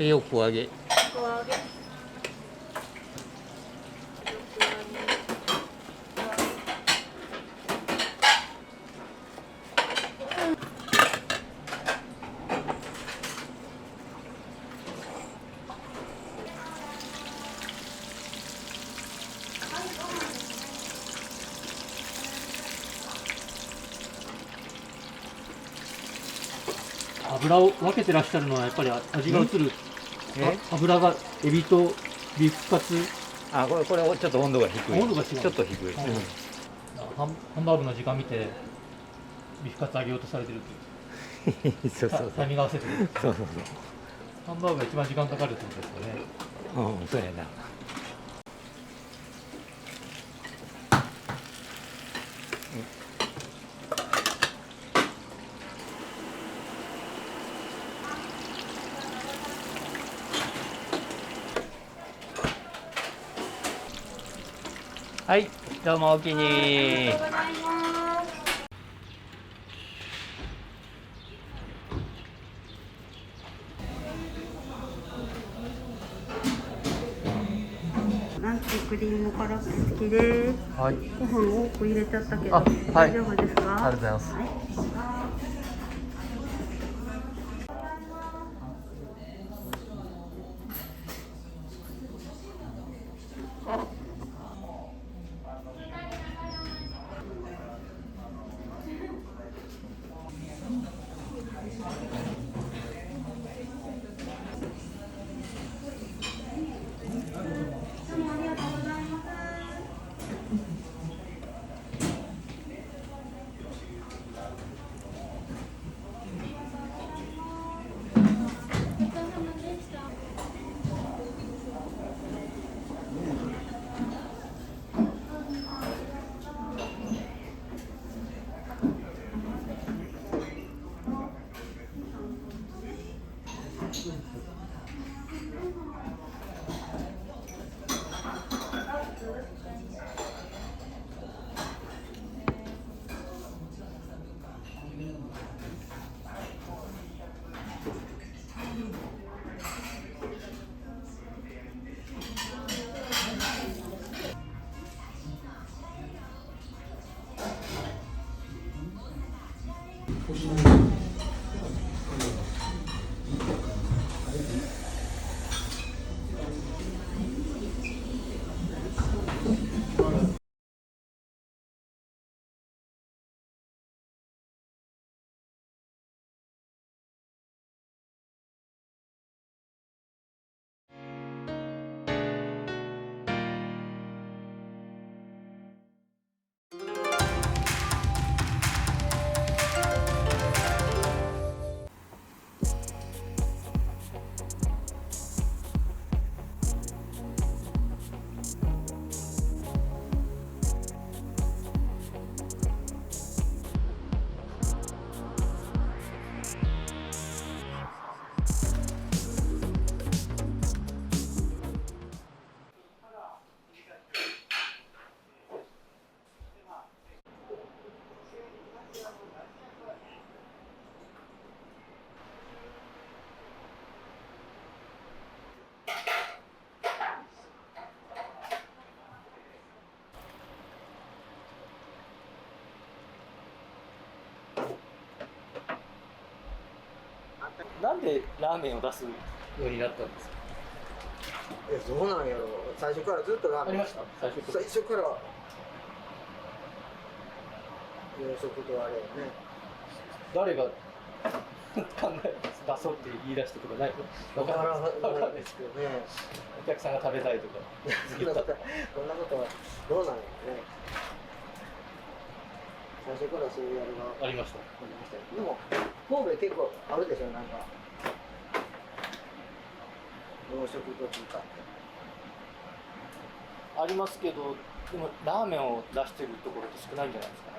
横上げ。油を分けてらっしゃるのはやっぱり味が移る。油がエビとビーフカツ。あ、これちょっと温度が低い。温度が違う。ちょっと低い。ハンバーグの時間見てビーフカツ揚げようとされてるっていう。そうそうそう。タイミング合わせてる。そうそうそう。ハンバーグが一番時間かかるってことですよね。うん、そうやな。はい、どうもおきに。ありがとうございます。ランチクリームコロッケ好きです。はい。ご飯多く入れちゃったけど、はい大丈夫ですか？ありがとうございます。はい。なんでラーメンを出すようになったんですか。どうなんやろう。最初からずっとラーメン。ありました。最初から洋食とあれよね。誰が考え出そうって言い出したとかないの？わからないですけどね。お客さんが食べたいとかそんなことはどうなんやろうね。最初からそういうあれがありました。ありましたよ。でも神戸結構あるでしょ、なんか洋食と中華ってありますけど、でもラーメンを出してるところって少ないんじゃないですかね。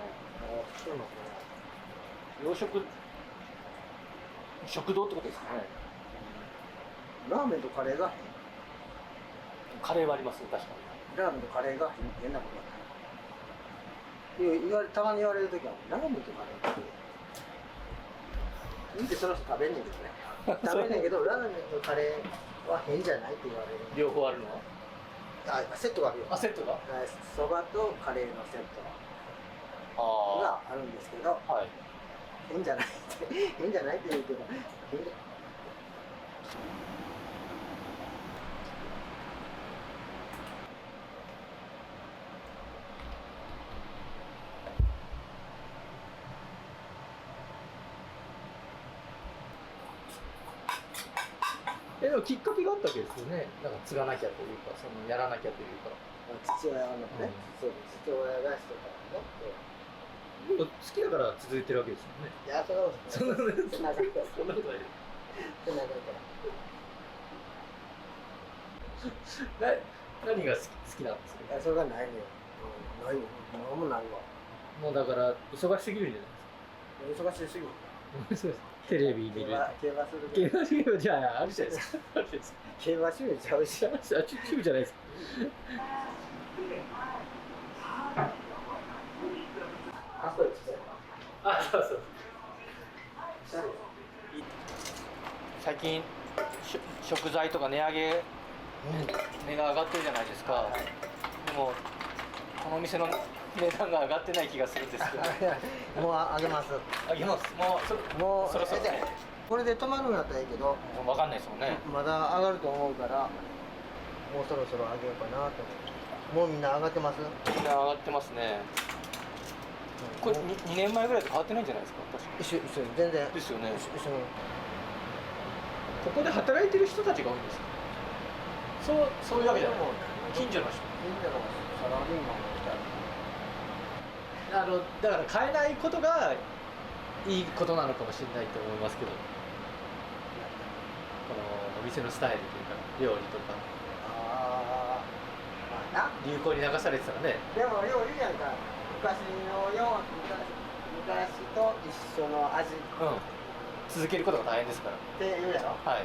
そうなのか洋食、食堂ってことですかね。な。ラーメンとカレーがカレーはありますね、確かに。ラーメンとカレーが変なことだった。たまに言われるときはラーメンとカレーって言ってその人食べんねんけどね食べんねんけどラーメンとカレーは変じゃないって言われる。両方あるのはセットがあるよ。セットがそばとカレーのセットがあるんですけど、変じゃないって変じゃないって言うけど変じゃでもきっかけがあったわけですよね。なんか継がなきゃというか、そのやらなきゃというか。父親のね、そう父親がしてたのでも好きだから続いてるわけですよね。いや、そんなことない。そんなことない。そんなことない。何が好きなんですか。いや、それがないのよ。ないよ。何もないわ。もうだから忙しすぎるんじゃないですか。忙しすぎる。そうです。テレビ見る。競馬する。競馬趣味じゃああるじゃないですか。あるじゃないですか。競馬趣味ちゃうし。趣味じゃないですか。あ、そうです。そうそう。最近食材とか値上げ、値が上がってるじゃないですか。でもこのお店の値段が上がってない気がするんですけど。もう上げます。上げます。もうそろそろね。これで止まるんだったらいいけど。わかんないですもんね。まだ上がると思うから、もうそろそろ上げようかなと思って。もうみんな上がってます？みんな上がってますね。これ2年前ぐらいと変わってないんじゃないですか。確か一緒全然。ですよね。一緒。ここで働いてる人たちが多いんですか。そういうわけじゃない。近所の人。近所のサラリーマンの人。だから変えないことがいいことなのかもしれないと思いますけど、このお店のスタイルというか料理とか流行に流されてたらね。でもよう言うやんか、昔と一緒の味、続けることが大変ですからって言うやろ。はい。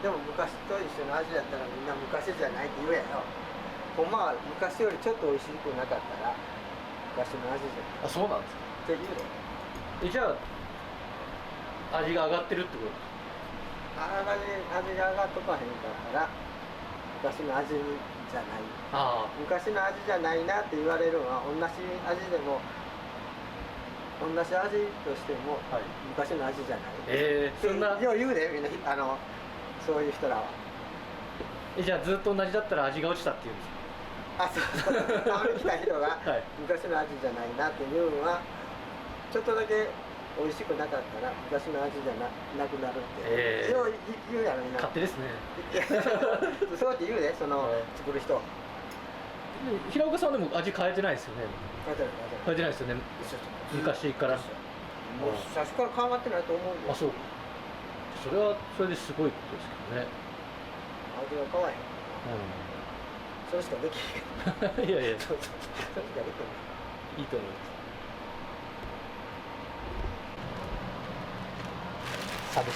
でも昔と一緒の味だったらみんな昔じゃないって言うやろ。ほんまは昔よりちょっと美味しくなかったら昔の味じゃない。そうなんですか。って言うの。じゃあ味が上がってるってこと？味が上がっとかへんかったら昔の味じゃない。昔の味じゃないなって言われるのは同じ味でも同じ味としても昔の味じゃない。そんなよう言うでみんなそういう人らは。じゃあずっと同じだったら味が落ちたっていうんですか。そうたまに来た人が昔の味じゃないなっていうのはちょっとだけ美味しくなかったら昔の味じゃなくなるって、よう言うやろみんな。勝手ですね。そうやって言うで、その作る人。平岡さんでも味変えてないですよね。変えてないですよね。昔から。もう最初から変わってないと思うよ。そう。それはそれですごいことですけどね。味が変わへん。それしかできへん。いやいや。それしかできへん。いいと思います。寂しい。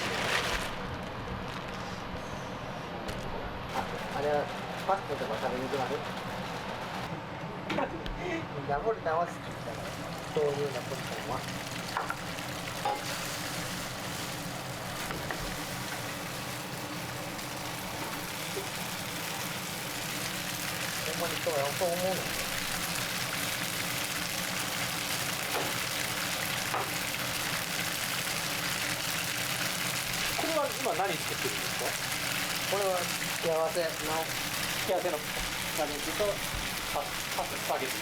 あれはパスタとか食べに行くまで。ナポリタンは好きだから、そういうナポリタンは。ほんまにそうやと思うの。これは今何作ってるんですか？これは幸せのスパゲッティとパスパゲッティ。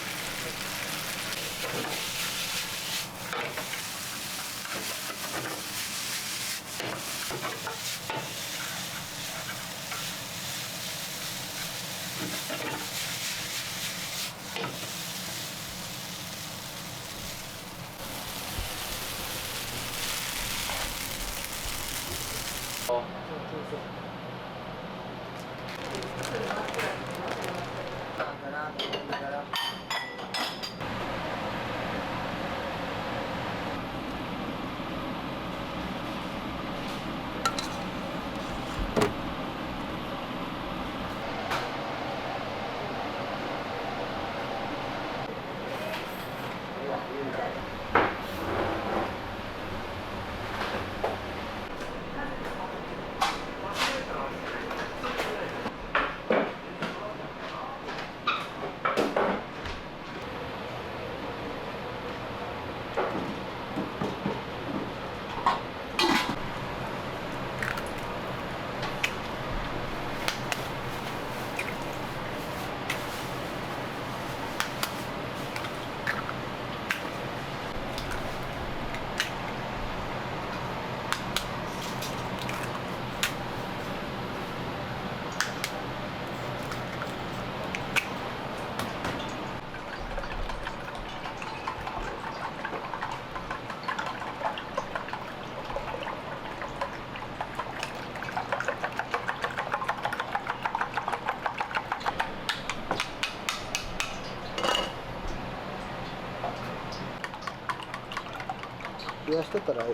冷やしとったらう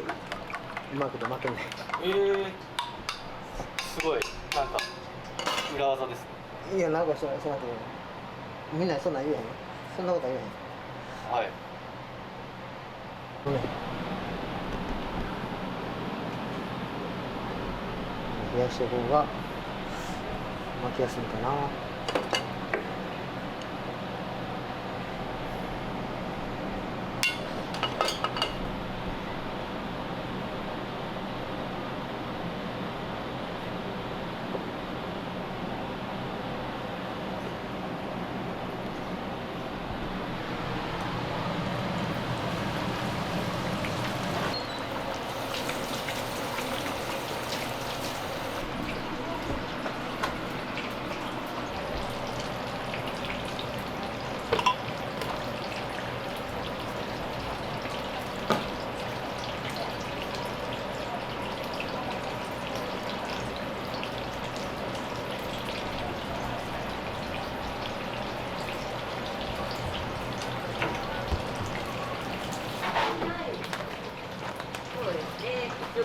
まくで負けない。すごいなんか裏技ですね。いや、なんかそうなってみんなそんなん言えへん。そんなことは言えへん。はい。冷やした方が巻きやすいかな。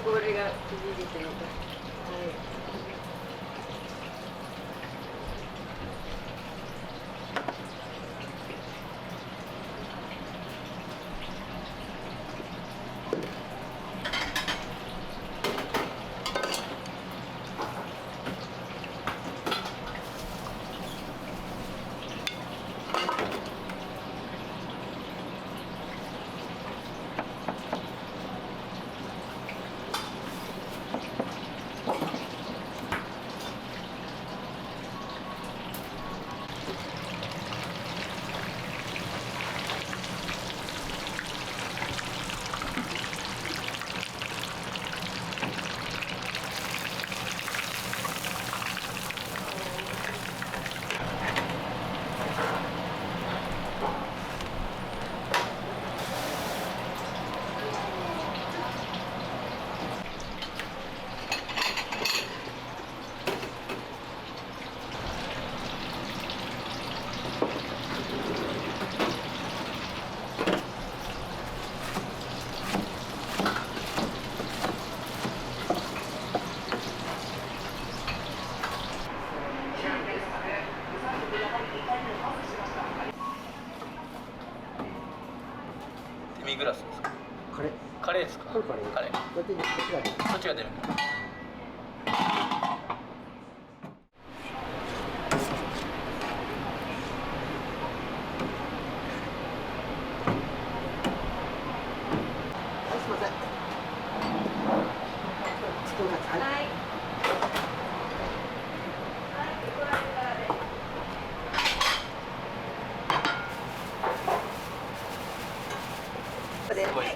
これが縮れてるのか。デミグラスですか？カレー。カレーですか？これカレー。カレー。こっちが出る。こっちが出る。すみません。作ります。はい。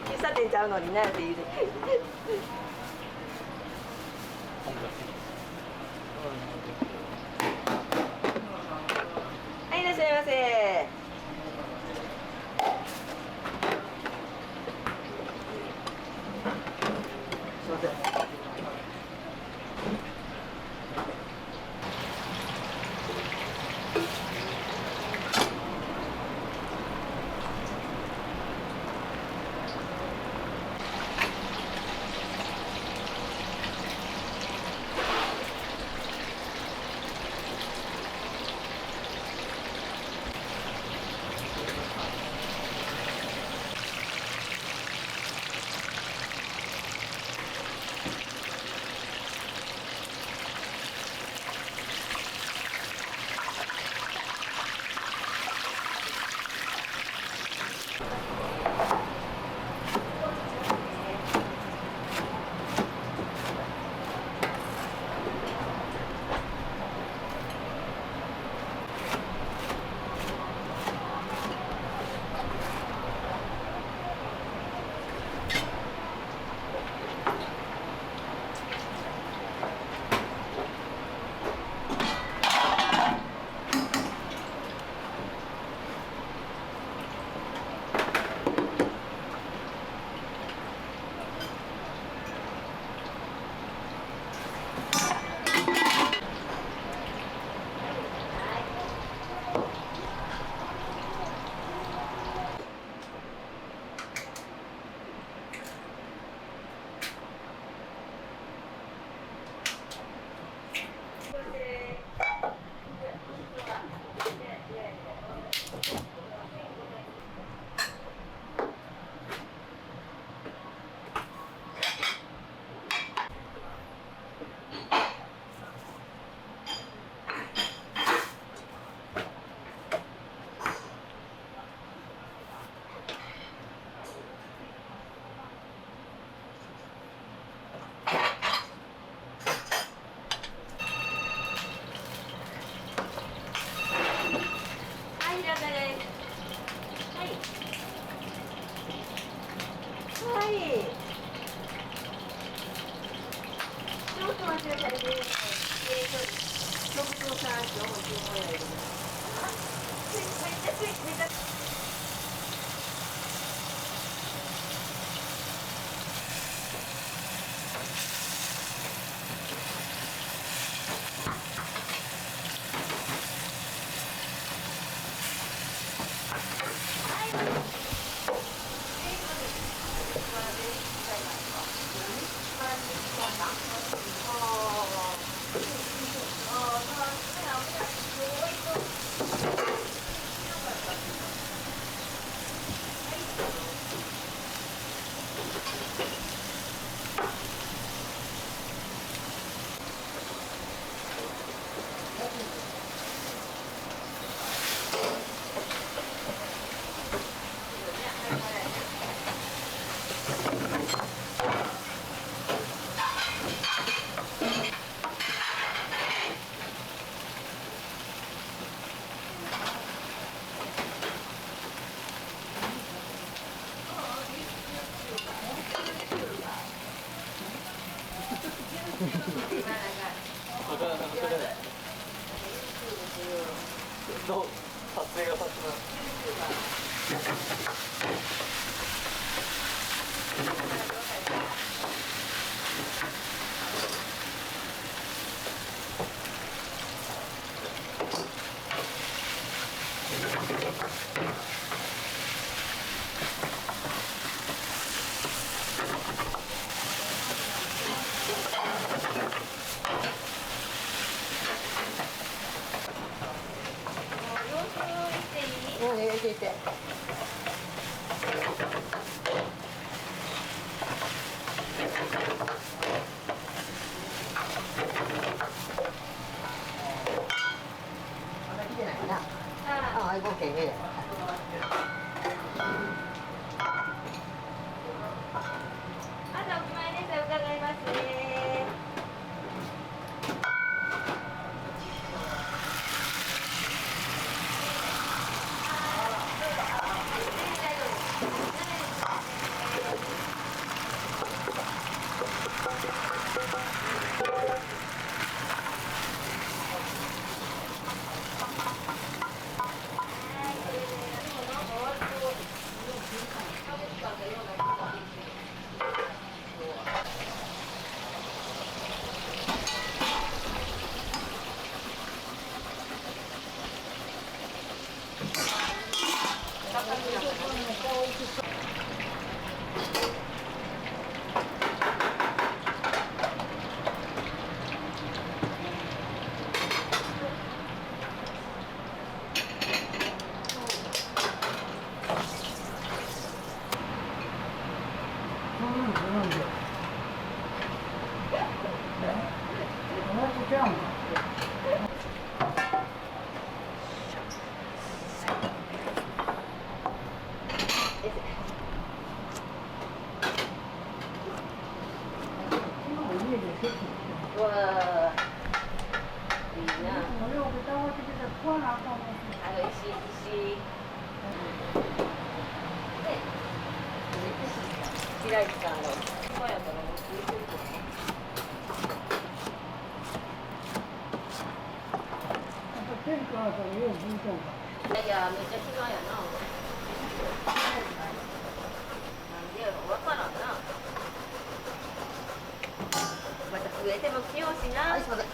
喫茶店ちゃうのにねって言うて。はい、いらっしゃいませ。すみません。どう撮影がさせてもらうん、入れていって。まだ来てないかな。ああ、OK、見える。朝お決まりです。伺いますね。うわいいな。石。開いたの。そうやったらもうついてると思う。いや、めっちゃ暇やな。なんでやろ、わからんな。また増えてもきようしな。すいません。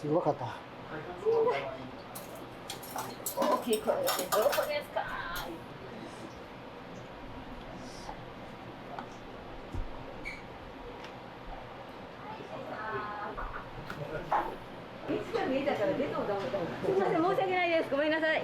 すごかった。大きい声でどこですか。いつか見えたから出てもダメだ。すみません、申し訳ないです。ごめんなさい。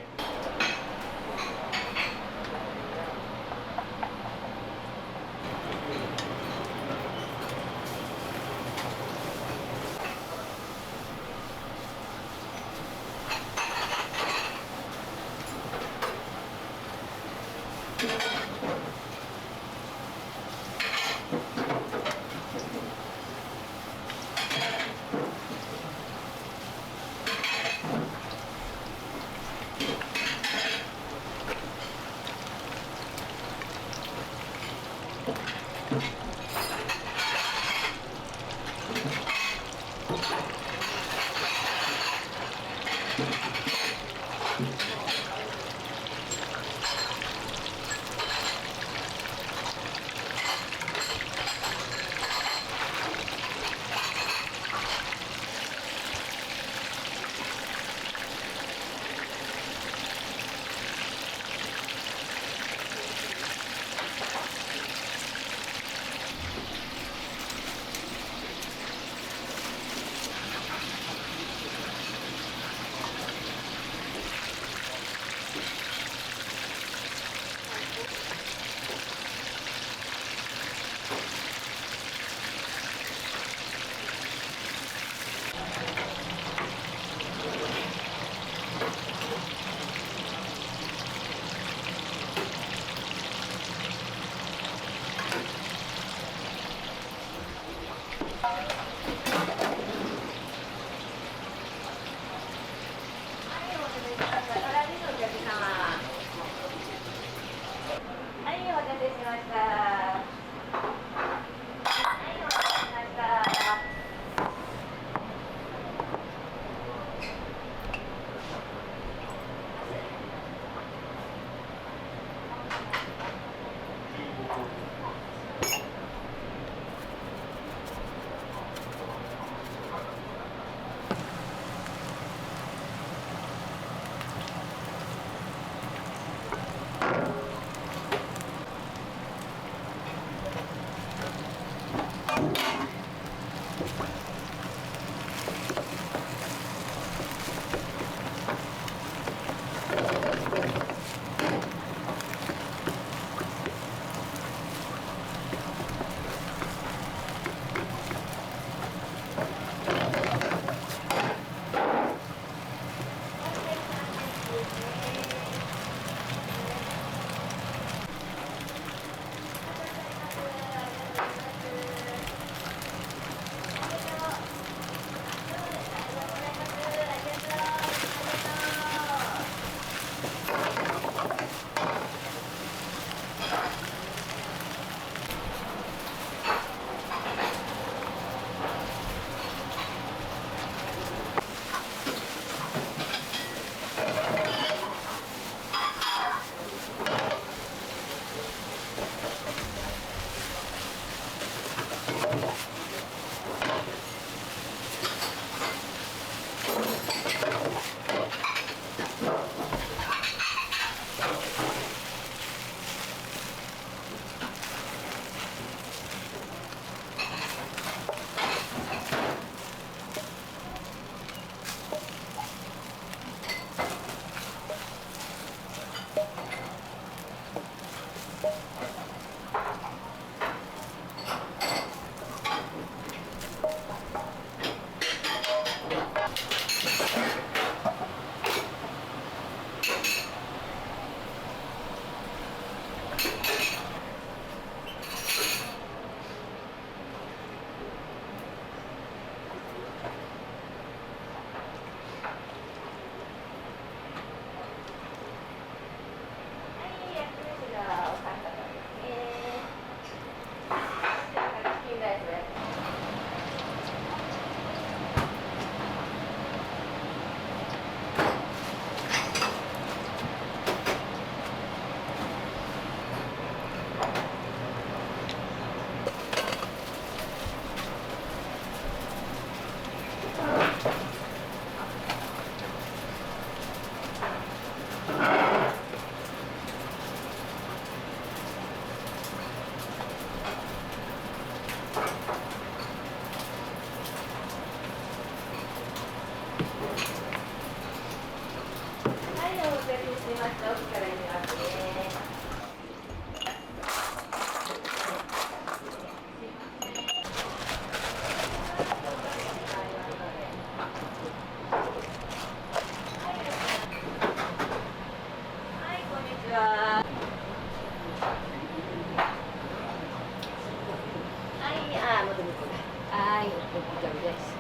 大丈夫です。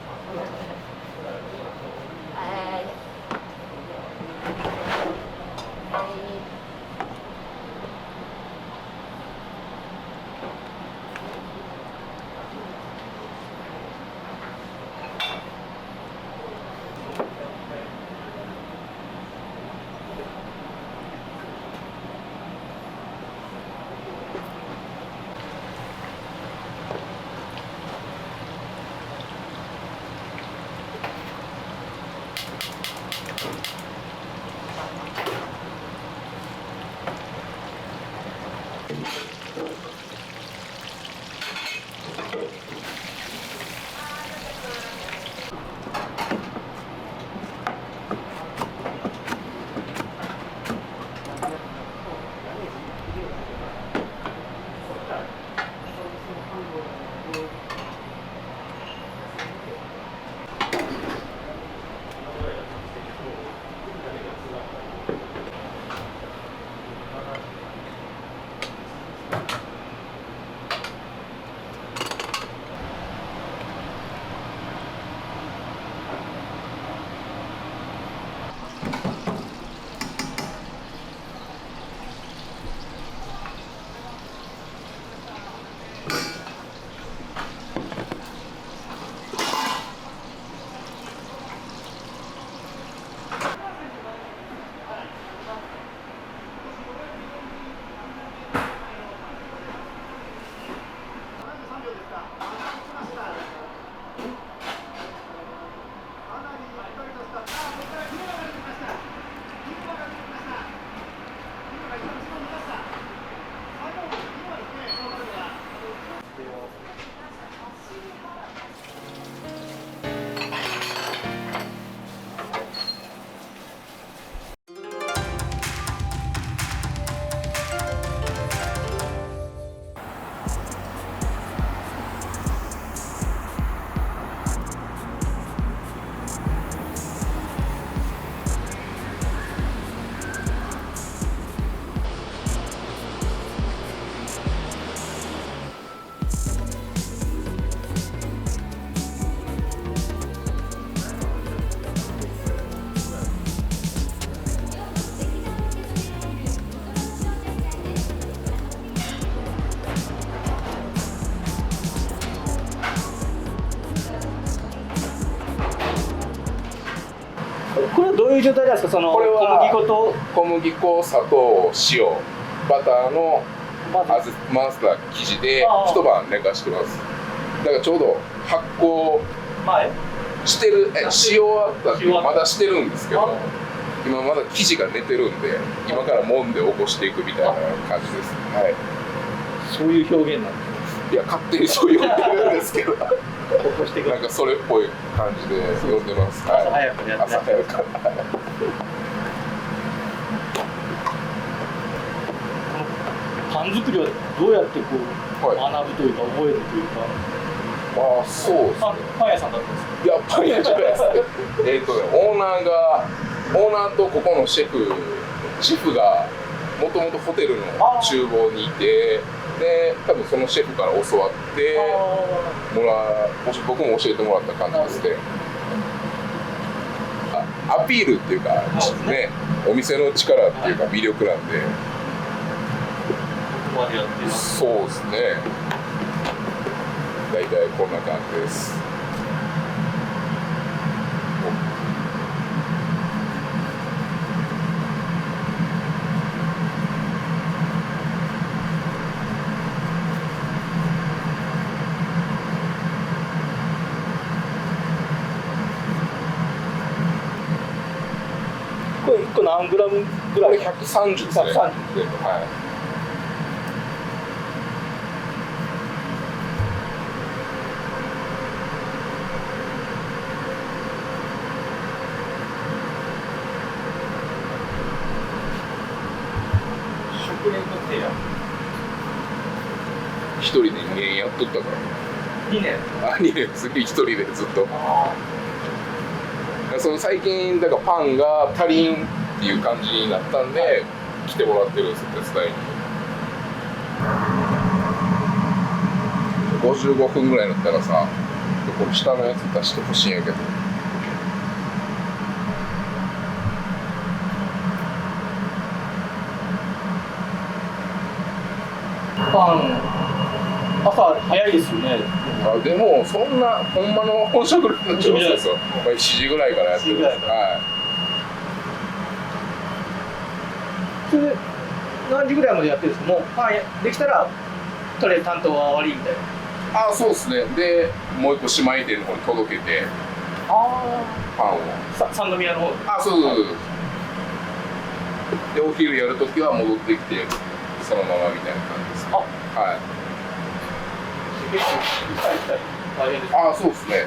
これはどういう状態ですか？そのこれは小麦粉と小麦粉、砂糖、塩、バターの混ぜた生地で一晩寝かしてます。だからちょうど発酵してる、塩あったってまだしてるんですけど、今まだ生地が寝てるんで、今から揉んで起こしていくみたいな感じです。はい。そういう表現なんですか？いや、勝手にそう呼んでるんですけどなんかそれっぽい感じで呼んでます。朝早くやって朝早くパン作りはどうやってこう、学ぶというか覚えるというか。ああ、そうですね。パン屋さんだったんですか？いや、パン屋じゃないですオーナーとここのシェフがもともとホテルの厨房にいて、で多分そのシェフから教わって僕も教えてもらった感じですね。アピールっていうかね、お店の力っていうか魅力なんで、そうですね。大体こんな感じです。これ1個何グラムぐらい？これ130ですね。はい。一人で2年やっとったから。2年2年すげえ一人でずっと。その最近だからパンが足りんっていう感じになったんで来てもらってるんですよ、手伝いに。55分ぐらいになったらさ、この下のやつ出してほしいんやけど。パン朝早いですよね。あでもそんなほんまの本職の調整ですよ。7時ぐらいからやってるんです。はい。それで何時ぐらいまでやってるんですか。もうパンできたらとりあえず担当は終わりみたいな。あそうですね。でもう一個姉妹店の方に届けてパンを三宮の方。あそうそうそう。でお昼やるときは戻ってきてそのままみたいな感じです。はい。あそうですね。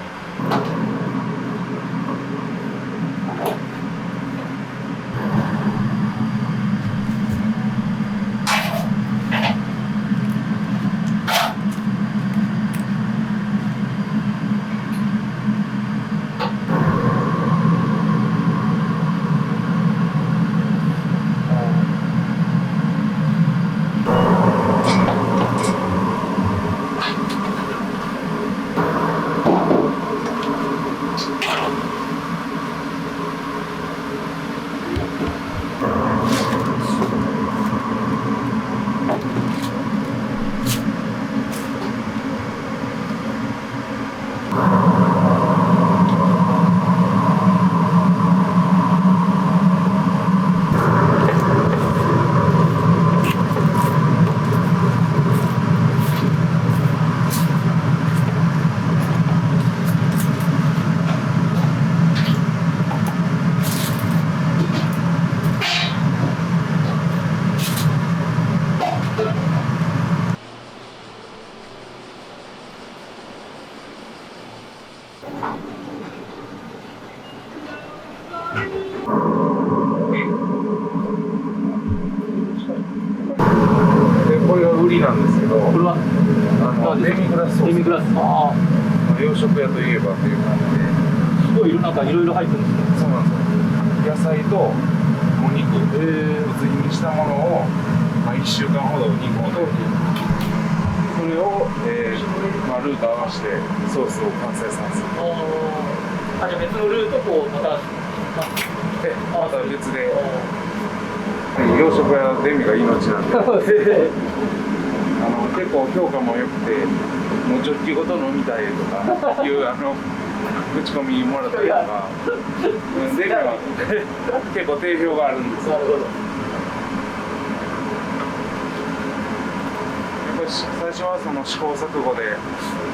これが売りなんですけど、これはデミグラスソース。デミグラス。洋食屋といえばという感じで。すごいなんかいろいろ入ってるんですね。そうなんですよ。野菜とお肉、ぶつ切りしたものを1週間ほど煮込んで、それをルーと合わせてソースを完成させる。じゃあ別のルートこうまた別で。洋食屋デミが命なんで結構評価も良くてもうジョッキごと飲みたいとかいう口コミもらったりとかデミは結構定評があるんですよ。やっぱり最初はその試行錯誤で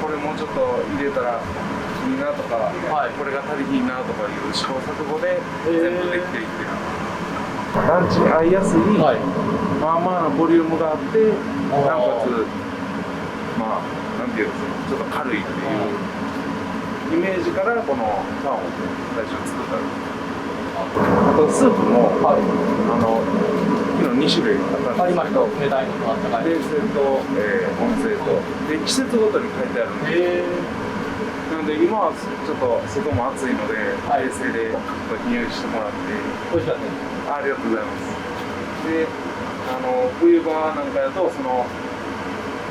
これもうちょっと入れたらいいなとか、これが足りひんなとかいう試行錯誤で全部できていってる。ランチに合いやすい、まあまあなボリュームがあって、なおかつ、なんていうんですか、ちょっと軽いっていうイメージからこのパンを最初作ったんです。あとスープも、昨日2種類あったんですけど、冷製と、温水とで、季節ごとに書いてあるんで、なので今はちょっと外も暑いので、冷製でちょっとひんやりしてもらって、美味しかったです。ありがとうございます。で、冬場なんかだとその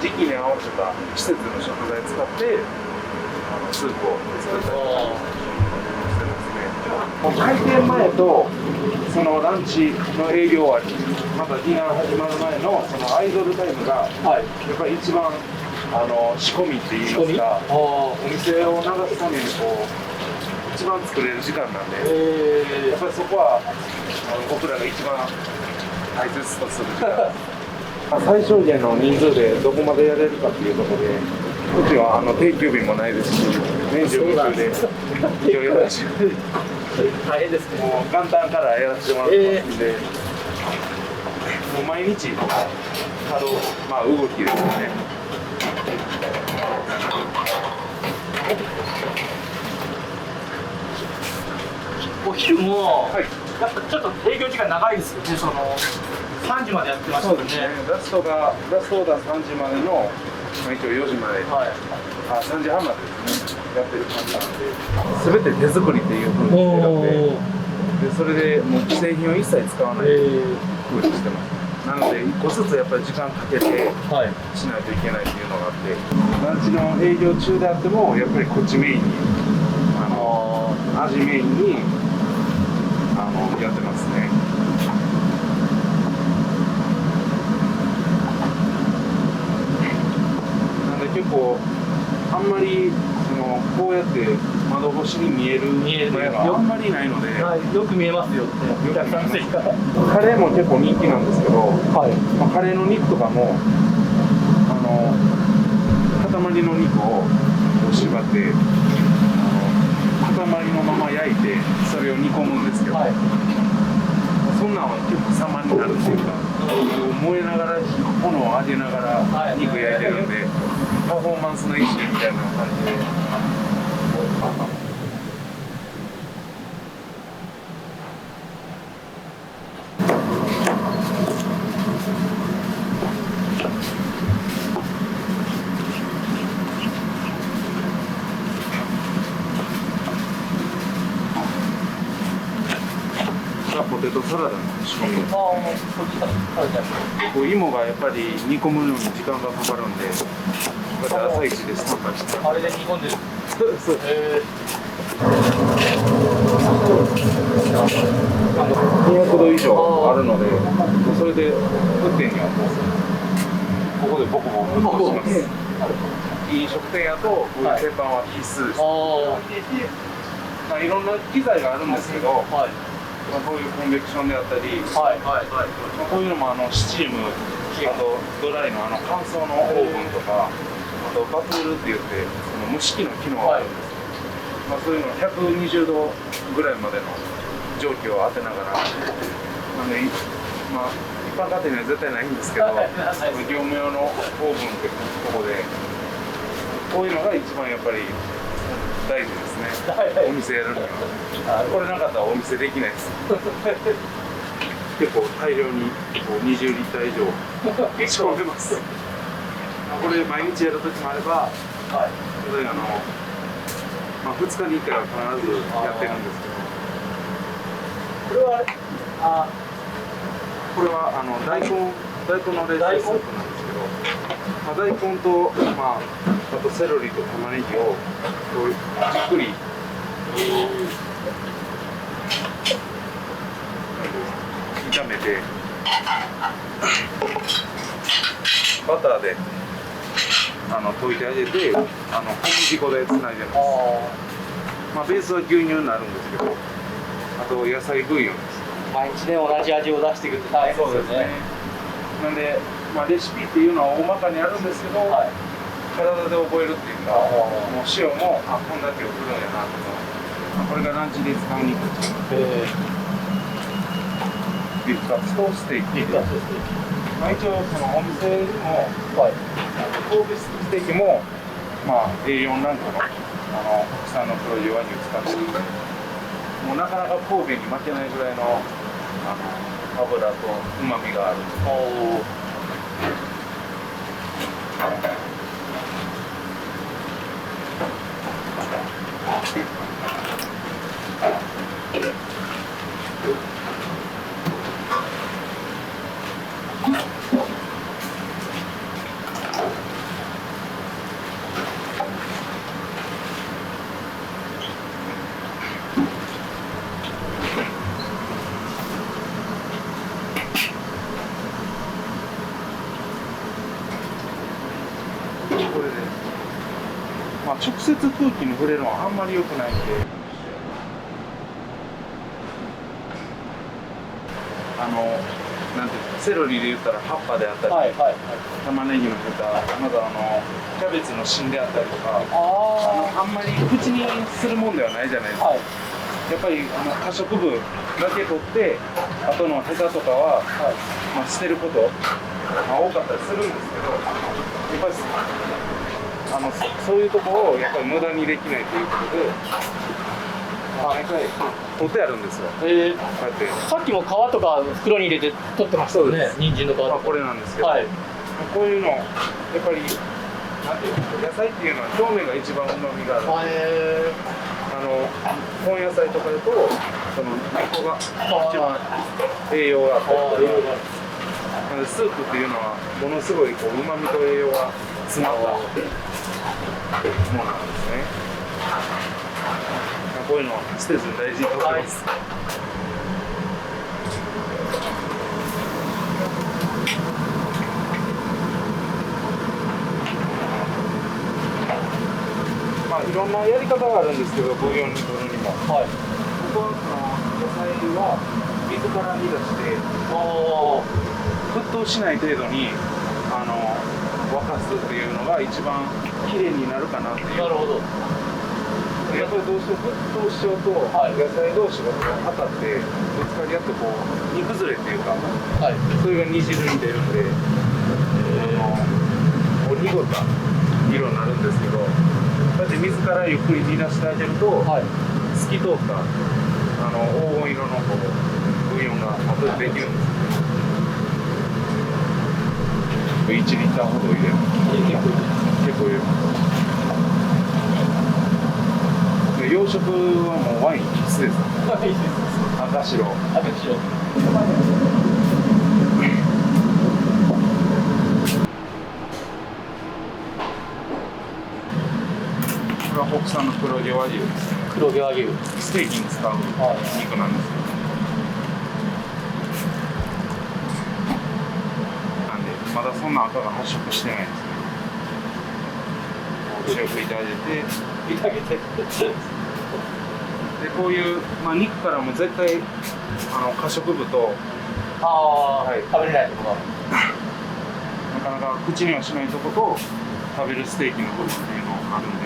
時期に合わせた季節の食材を使ってスープを作ったりしてますね。開店前とそのランチの営業終わり、またディナー始まる前のそのアイドルタイムがやっぱり一番仕込みって言いますか、お店を流すためにこう一番作れる時間なんで、やっぱりそこは僕らが一番大切とする時間最小限の人数でどこまでやれるかっていうところで、うちは定休日もないですし、年中無休で一応やらせて大変ですね。もう元旦からやらせてもらってますんで、もう毎日動きですよね。お昼も、やっぱちょっと営業時間長いですよね。その3時までやってましたよね。そうですね。ラストオーダー3時までの、一応4時まで、3時半までですね、やってる感じなんで、全て手作りっていうふうにしてるので、それでもう既製品を一切使わないふうにしてます。なので1個ずつやっぱり時間かけてしないといけないっていうのがあって、ランチの営業中であってもやっぱりこっちメインに味メインにやってますね。なんで結構あんまりこうやって窓越しに見えるあんまりないので、よく見えますよってお客さんの席から。カレーも結構人気なんですけど、カレーの肉とかも塊の肉を縛って塊のまま焼いてそれを煮込むんですけど、そんなんは結構様になるっていうか、燃えながら炎を上げながら肉焼いてるんで、パフォーマンスの一種みたいな感じで。ポテトサラダの仕込み。芋がやっぱり煮込むのに時間がかかるんで、朝一でスタンバイして。あれで煮込んでる。そう。200度以上あるので、それで沸点にはここでボコボコします。飲食店やとこういう鉄板は必須です。いろんな機材があるんですけど。こういうコンベクションであったり、こういうのもスチーム、あとドライの乾燥のオーブンとか、あとバトルって言って蒸し器の機能があるんです。そういうの120度ぐらいまでの蒸気を当てながら、一般家庭には絶対ないんですけど、業務用のオーブンってここで、こういうのが一番やっぱり大事ですね。お店やるには。これなかったらお店できないです。結構大量に20リッター以上仕込んでます。これ毎日やるときもあれば、例えば2日に1回は必ずやってるんですけど。これは大根の冷製スープなんですけど、大根とあとセロリと玉ねぎをじっくり炒めてバターで溶いてあげて小麦粉でつないでます。ベースは牛乳になるんですけど、あと野菜ブイヨンです。毎日ね同じ味を出していくって大変ですよね。なんで、レシピっていうのは大まかにあるんですけど、体で覚えるっていうか、もう塩もこんだけを振るんやなとか、これがランチで使う肉ビーフカツとステーキ。一応お店でも神戸ステーキもA4 ランクの国産の黒毛和牛使ってるんで、もうなかなか神戸に負けないぐらいの油と旨味がある。これで、直接空気に触れるのはあんまり良くないんで、なんていうか、セロリで言ったら葉っぱであったり、玉ねぎの豚、またキャベツの芯であったりとか、あんまり口にするもんではないじゃないですか。やっぱり可食部だけ取って、あとのヘタとかは、捨てること、多かったりするんですけど、やっぱりそういうところをやっぱり無駄にできないということで、毎回取ってあるんですよ。こうやって。さっきも皮とか袋に入れて取ってましたよね。人参の皮とか。これなんですけど、こういうのやっぱりなんていうの、野菜っていうのは表面が一番旨味がある。根野菜とかだとその根っこが一番栄養があったり。スープっていうのはものすごいこう旨味と栄養が詰まったものなんですね。こういうのは捨てずに大事にとってます。まあいろんなやり方があるんですけど、ブイヨンに取るにも。はい。僕は野菜は水から煮出して沸騰しない程度に沸かすっていうのが一番きれいになるかなっていう。なるほど。やっぱりどうしても沸騰しちゃうと、野菜同士が当たってぶつかり合ってこう煮崩れっていうか、それが煮汁に出るんで、こう濁った色になるんですけど、だって水からゆっくり煮出してあげると、透き通った黄金色のこうブイヨンが後でできるんです。1リッターほど入れる。結構入れます。洋食はもうワイン必須です。赤白。これは国産の黒毛和牛ですね。黒毛和牛。ステーキに使う肉なんです。なんでまだそんな赤が発色してないですね。塩振いてあげて。でこういう、肉からも絶対可食部と食べれないところなかなか口にはしないところと食べるステーキの部分っていうのがあるんで、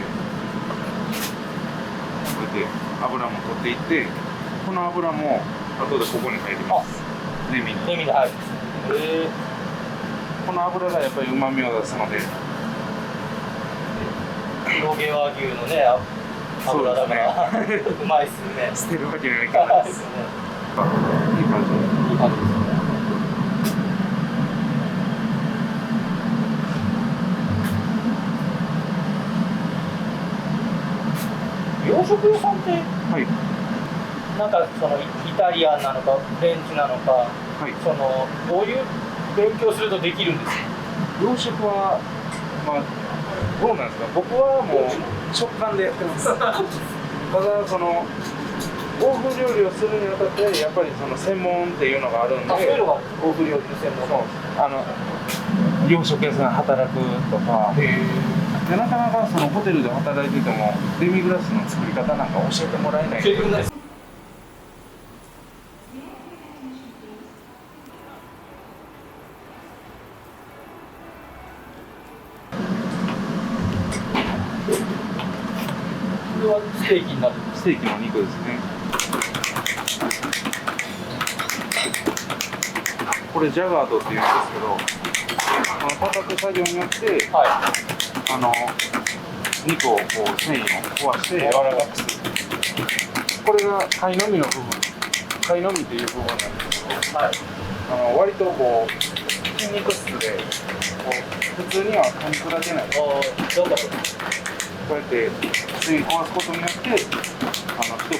こうやって油も取っていって、この油も後でここに入ります。ネミに入るんです。この油がやっぱり旨味を出すので、黒毛和牛のね油だからうまいっすね。捨てるわけにはいかないです。いい感じ。いい感じですね。洋食屋さんって、なんかそのイタリアンなのかフレンチなのか、そのどういう勉強するとできるんですか？洋食はどうなんですか。僕はもう食感でやってます。ただその欧風料理をするにあたってやっぱりその専門っていうのがあるんで、そういうのが欧風料理の専門洋食屋さん働くとかで、なかなかそのホテルで働いててもデミグラスの作り方なんか教えてもらえないんで。これはステーキになる。ステーキの肉ですね。これジャガードっていうんですけど、叩く作業によって、肉をこう繊維を壊して柔らかくする。これが貝のみの部分、貝のみという部分なんですけど、割とこう筋肉質で普通には噛み砕けない。こうやって繊維壊すことによって一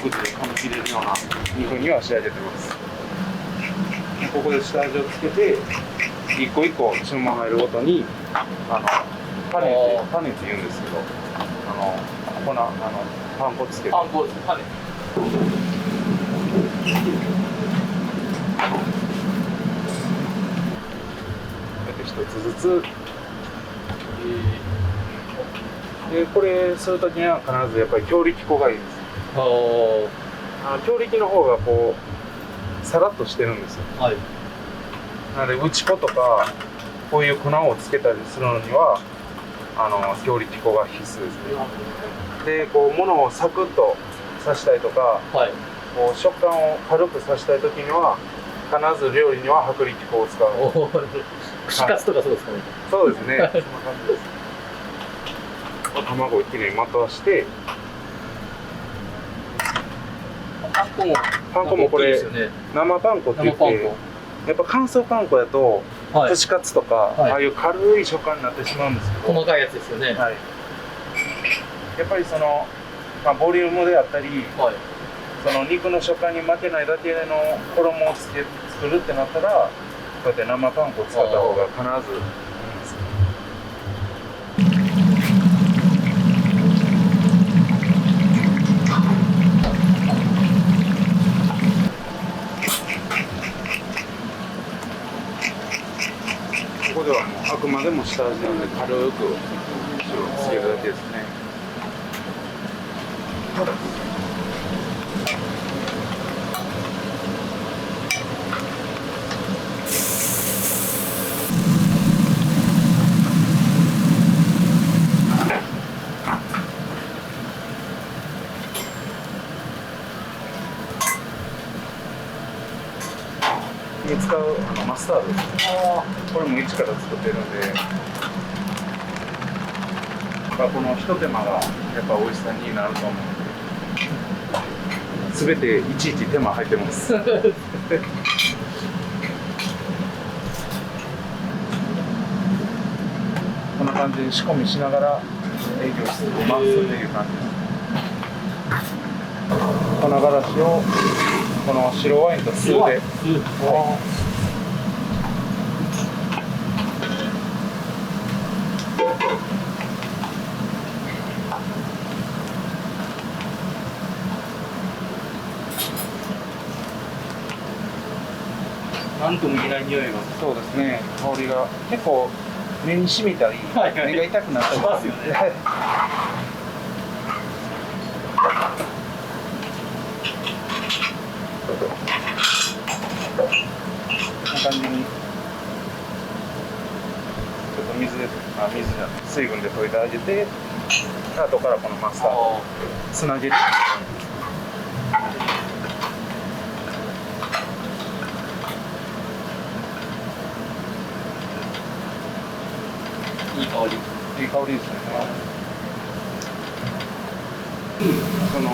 口で噛み切れるような肉には仕上げてます。ここで下味をつけて一個一個注文入るごとにパネって言うんですけど、パン粉つけてパネこうやって一つずつで、これするときには必ずやっぱり強力粉がいいです。強力の方がこうさらっとしてるんですよ。なので打ち粉とかこういう粉をつけたりするのには強力粉が必須ですね。でこう物をサクッと刺したいとか、こう食感を軽く刺したいときには必ず料理には薄力粉を使う。串カツとかそうですかね。そうですね。そんな感じです。卵をきれいにまとわして、パン粉もこれ生パン粉って言って、やっぱ乾燥パン粉だと串カツとかああいう軽い食感になってしまうんですけど、細かいやつですよね。やっぱりそのボリュームであったり、その肉の食感に負けないだけの衣を作るってなったらうやって生パン粉を使った方が必ずいいんです。ここではもうあくまでも下味なので軽く塩をつけるだけですね。使うマスタード、これも一から作ってるんで、このひと手間がやっぱ美味しさになると思うので、全ていちいち手間入ってます。こんな感じに仕込みしながら営業してますっていう感じです。粉辛子をこの白ワインと酢で、なんとも言えない匂いが。そうですね、香りが結構目に染みたり、目が痛くなったりしますよね。こんな感じにちょっと水じゃない水分で溶いてあげて、後からこのマスタードをつなげる。いい香り。いい香りですね。その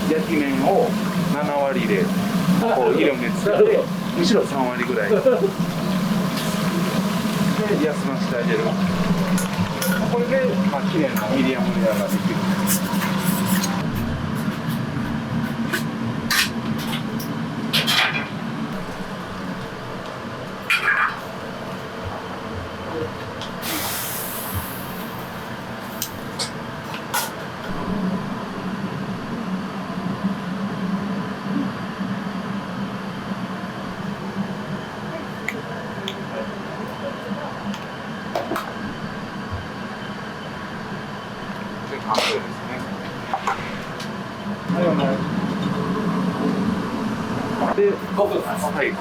焼き面を7割でこう色目つけて、むしろ3割ぐらいで休ませてあげる。これで綺麗なミディアムレアができる。完成ですね。で、はい、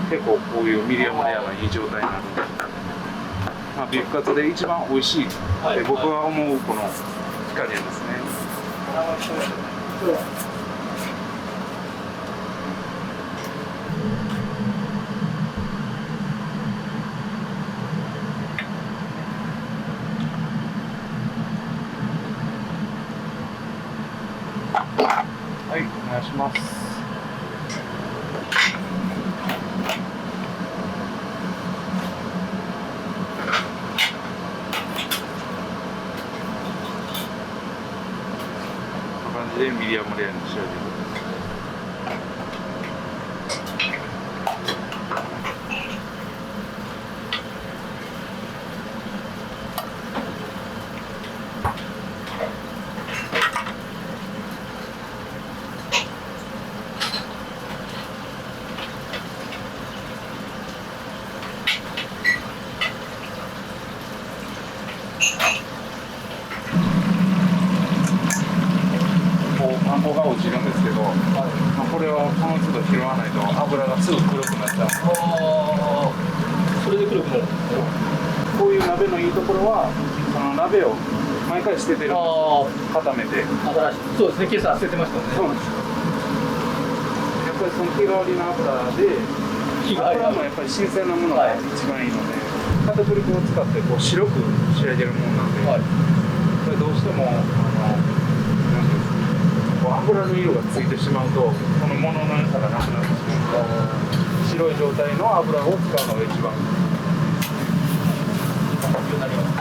結構こういうミディアムレアがいい状態なので、ビーフカツで一番美味しいって僕は思うこの火加減ですね。はい、お願いします。こんな感じでミディアムレアに仕上げてくださパン粉が落ちるんですけど、これはこの都度拾わないと油がすぐ黒くなっちゃう。それで黒くなるんですね。こういう鍋のいいところは、その鍋を毎回捨ててるんですよ。固めて。そうですね、今朝捨ててましたね。そうなんですよ。やっぱりその日替わりの油で、油もやっぱり新鮮なものが一番いいので、片栗粉を使ってこう白く仕上げるものなんで、これどうしても油の色がついてしまうと、そのものの良さがなくなってしまう。白い状態の油を使うのが一番必要になります。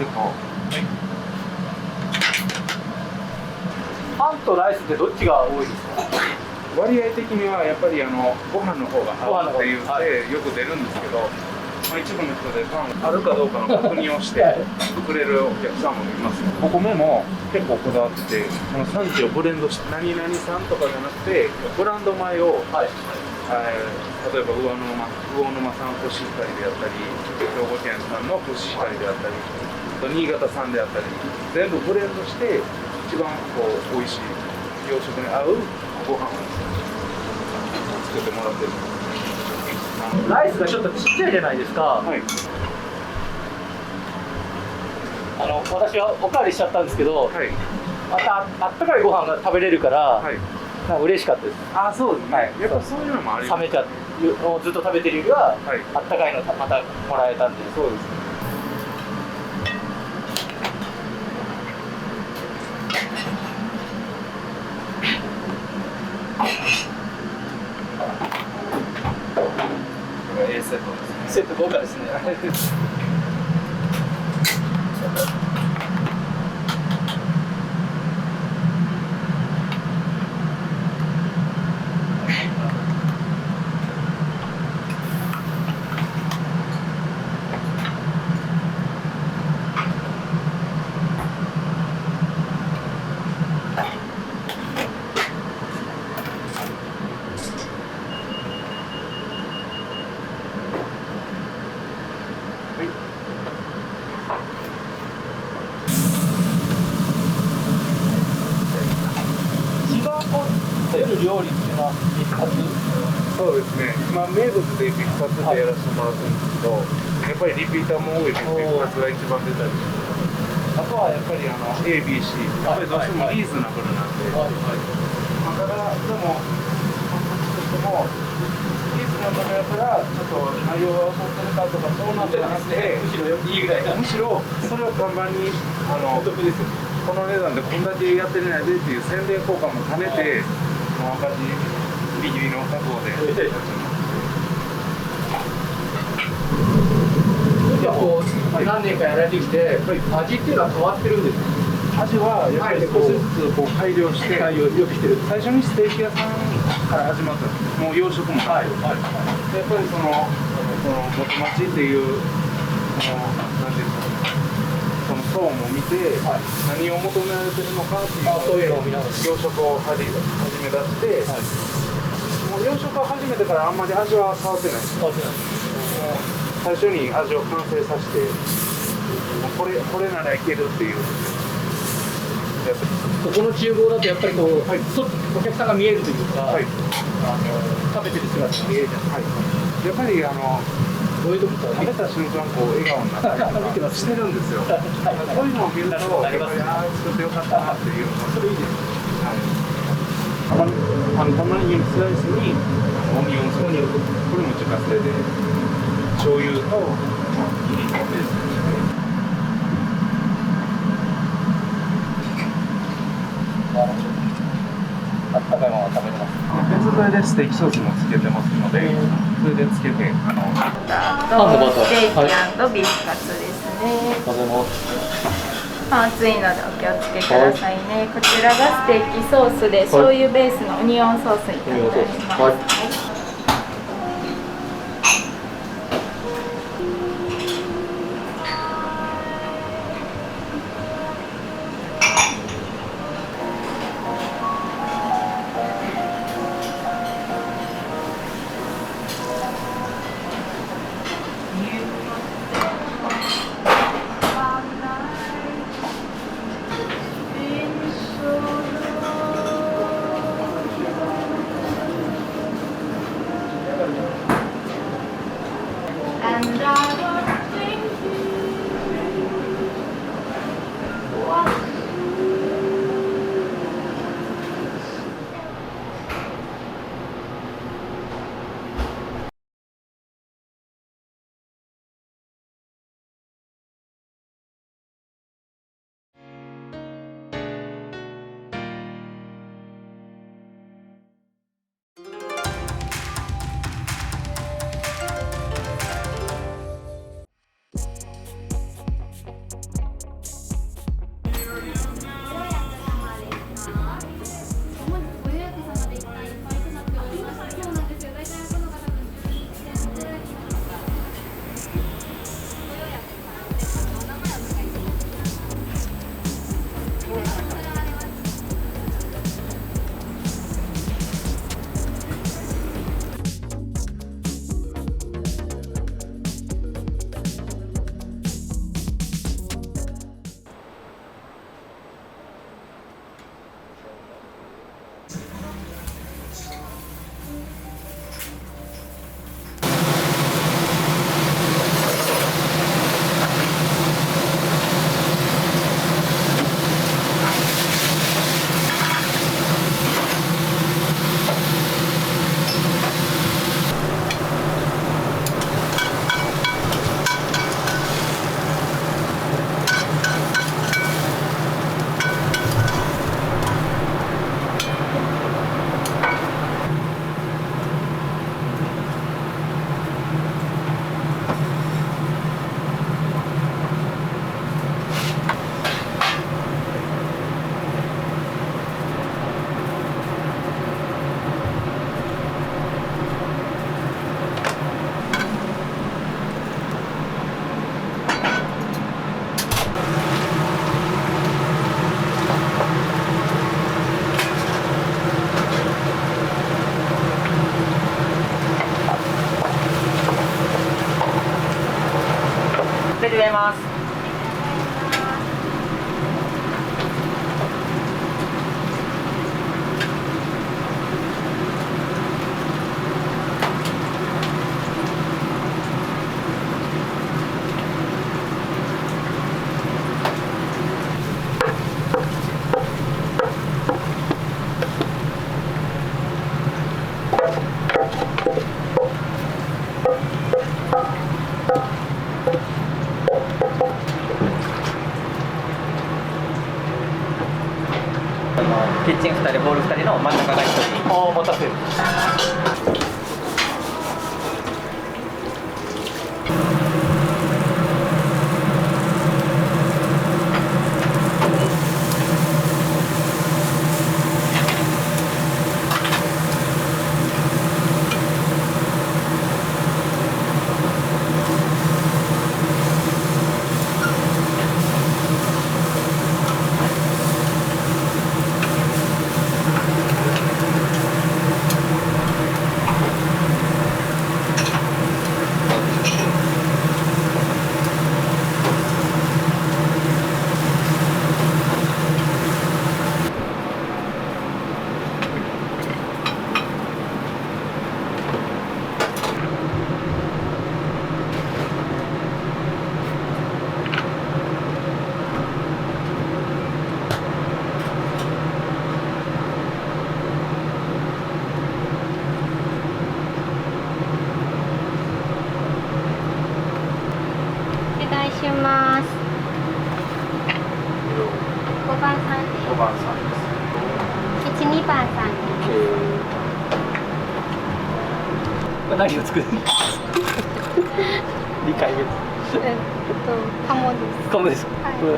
結構。パンとライスってどっちが多いですか？割合的にはやっぱりご飯の方が合うって言ってよく出るんですけど、まあ、一部の人でパンあるかどうかの確認をしてくれるお客さんもいます。お米も結構こだわってて、その産地をブレンドして何々産とかじゃなくてブランド米を、例えば魚沼産コシヒカリであったり、兵庫県産のコシヒカリであったり、新潟産であったり、全部ブレンドして一番美味しい洋食に合うご飯を作ってもらってる。ライスがちょっとちっちゃいじゃないですか。私はおかわりしちゃったんですけど、またあったかいご飯が食べれるから、なんか嬉しかったです。あ、そうですね。やっぱそういうのもあります。冷めちゃってずっと食べてるよりは、あったかいのまたもらえたんで。そうですね。A セットですね。セット豪華ですね。料理っていうのは一発？そうですね。まあ名物で一発でやらせてもらってるんですけど、やっぱりリピーターも多いので一発が一番出たりします。あとはやっぱりA、B、C、やっぱりどうしてもリーズナブルなんで、まあただでもリーズナブルやったらちょっと内容が劣ってるかとかそうなんじゃなくて、むしろいいぐらい。むしろそれを看板にお得ですよ。この値段でこんだけやってるないでっていう宣伝効果も兼ねて。赤字ギリギリの覚悟でやってます。じゃあ何年かやられてきて、味っていうのは変わってるんですか？味はやっぱり少しずつ改良してよくしてる。最初にステーキ屋さんから始まったんです。もう洋食もやっぱりその元町っていうなんていうんですか、その層も見て、何を求められてるのかっていうのを洋食を始め出して、もう洋食を始めてからあんまり味は変わってないです。最初に味を完成させて、これならいけるっていう。ここの厨房だとやっぱりお客さんが見えるというか、食べてる姿が見えるじゃないですか。やっぱりどういう時食べた瞬間笑顔になったりとかしてるんですよ。そういうのを見るとやっぱり作ってよかったなっていうのがそれいいです。玉ねぎのスライスにオニオンソース、これも自家製で醤油とみりんのベースにして。あったかいまま食べれます。別添えでステーキソースもつけてますので、それでつけてステーキ&ビーフカツですね。熱いのでお気をつけくださいね。こちらがステーキソースで醤油ベースのオニオンソースになります。ございます。キッチン2人、ボール2人の真ん中が1人。お待たせる。お願いします。5番さんです。5番さんです。12番さんです。これ何を作るの？理解です。鴨です。鴨ですか。はいこれ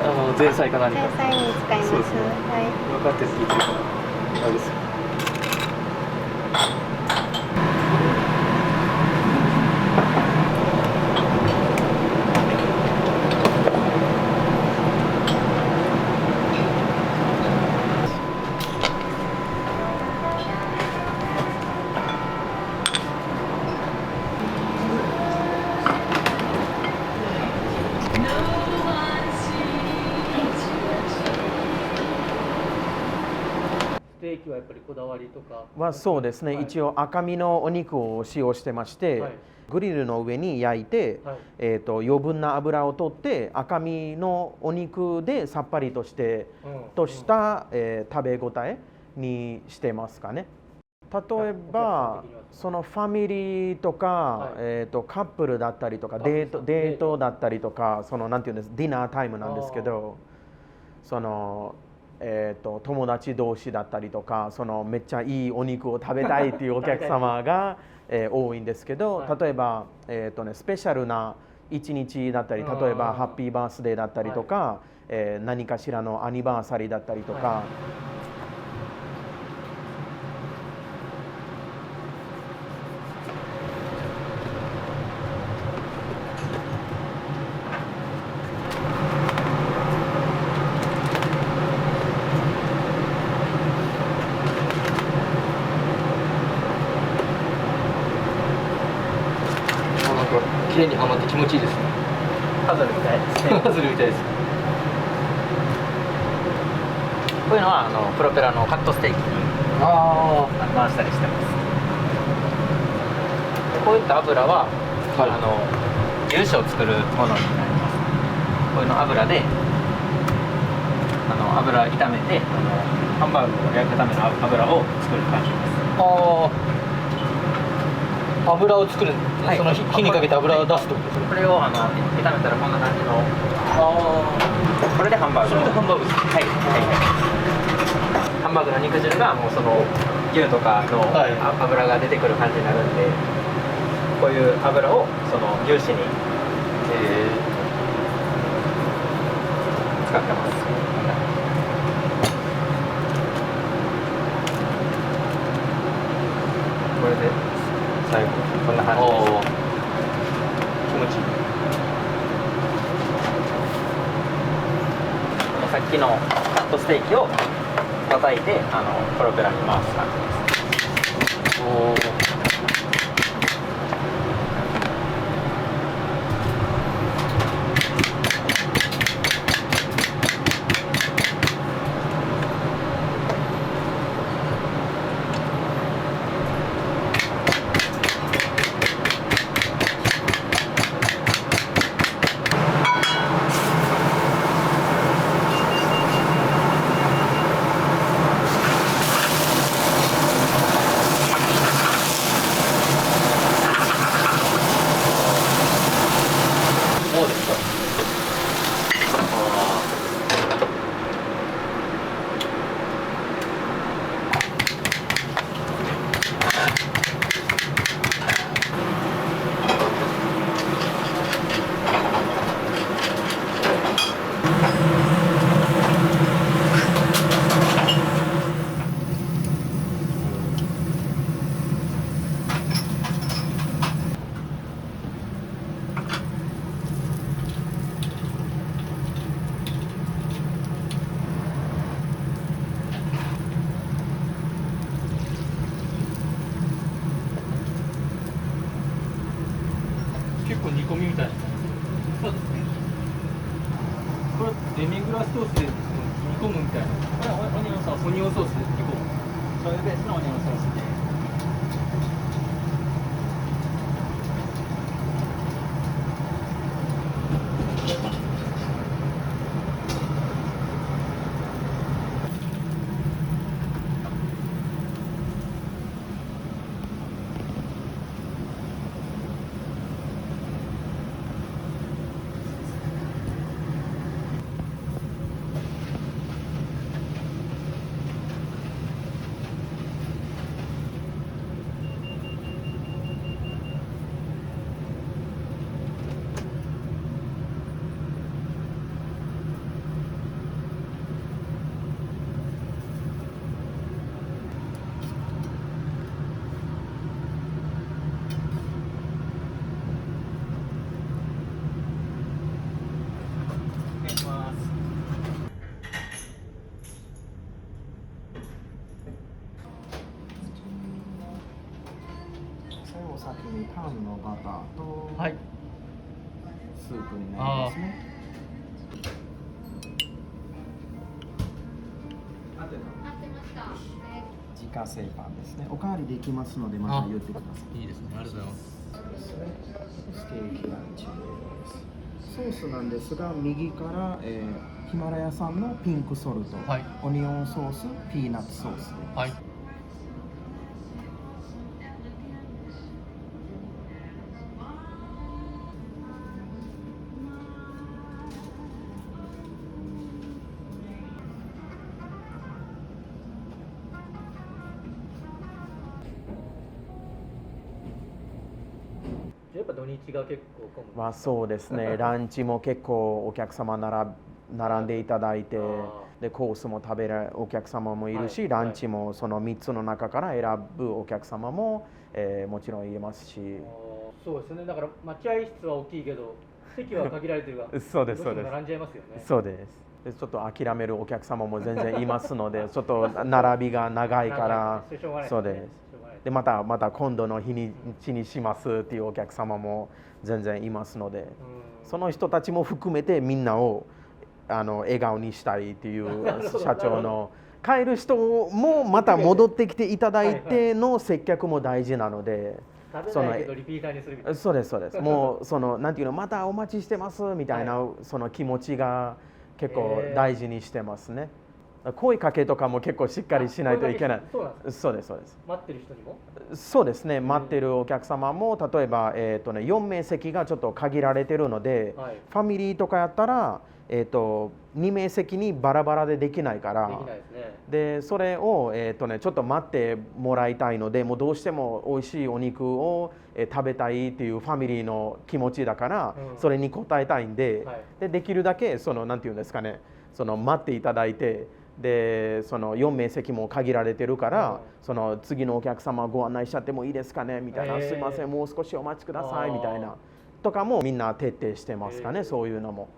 前菜か何か。前菜に使います。そうですね。はい。分かって聞いてるからあれですよ。ステーキはやっぱりこだわりとかはそうですね、一応赤身のお肉を使用してまして、グリルの上に焼いて、余分な油を取って赤身のお肉でさっぱりとして、とした、食べ応えにしてますかね。例えばそのファミリーとか、カップルだったりとかデートだったりとか、そのなんていうんです、ディナータイムなんですけど、その友達同士だったりとか、そのめっちゃいいお肉を食べたいっていうお客様が、多いんですけど、例えば、スペシャルな一日だったり、例えばハッピーバースデーだったりとか、何かしらのアニバーサリーだったりとか、綺麗にはまって気持ちいいですね。パズルみたいですね。パズルみたいです。こういうのはプロペラのカットステーキに回したりしてます。こういった油は、牛脂を作るものになります。こういうの油で油炒めてハンバーグを焼くための油を作る感じです。油を作る、その火にかけて油を出すってことですか。これを炒めたらこんな感じの。これでハンバーグ。それでハンバーグです。はい。ハンバーグの肉汁がもうその牛とかの油が出てくる感じになるんで、こういう油をその牛脂に使ってます。これで最後こんな感じです。気持ちいい。さっきのカットステーキを叩いてプロペラに回す感じです。構煮込みみたいな。そうですね。これデミグラスソースで煮込むみたいな。これはオニオンソース。オニオンソースで煮込む。醤油ベースのオニオンソースで。先にタンのバターとはいスープになりますね。自家製パンですね。おかわりできますのでまた言ってください。いいですね。ありがとうございます。ステーキランチです。ソースなんですが右から、ヒマラヤ産のピンクソルト、オニオンソース、ピーナッツソースです。はいやっぱ土日が結構混む。まあそうですね。ランチも結構お客様並んでいただいて、でコースも食べるお客様もいるし、ランチもその3つの中から選ぶお客様も、もちろんいますし。そうですね。だから待合室は大きいけど席は限られてるが、そうですそうです。並んじゃいますよね。そうです。でちょっと諦めるお客様も全然いますので、ちょっと並びが長いから、そうです。でまた今度の日にちにしますっていうお客様も全然いますので、その人たちも含めてみんなを笑顔にしたいっていう社長の帰る人もまた戻ってきていただいての接客も大事なので。食べないけどリピーターにするみたいな。そうですそうです。もうそのなんていうのまたお待ちしてますみたいな、その気持ちが結構大事にしてますね。声かけとかも結構しっかりしないといけない。そうですそうです。待ってる人にも？そうですね。待ってるお客様も例えば4名席がちょっと限られてるので、ファミリーとかやったら2名席にバラバラでできないから。できないですね。でそれをちょっと待ってもらいたいので、もうどうしても美味しいお肉を食べたいっていうファミリーの気持ちだから、それに応えたいんで、できるだけそのなんていうんですかね、その待っていただいて。でその4名席も限られてるから、その次のお客様ご案内しちゃってもいいですかねみたいな、すいませんもう少しお待ちくださいみたいなとかもみんな徹底してますかね、そういうのも。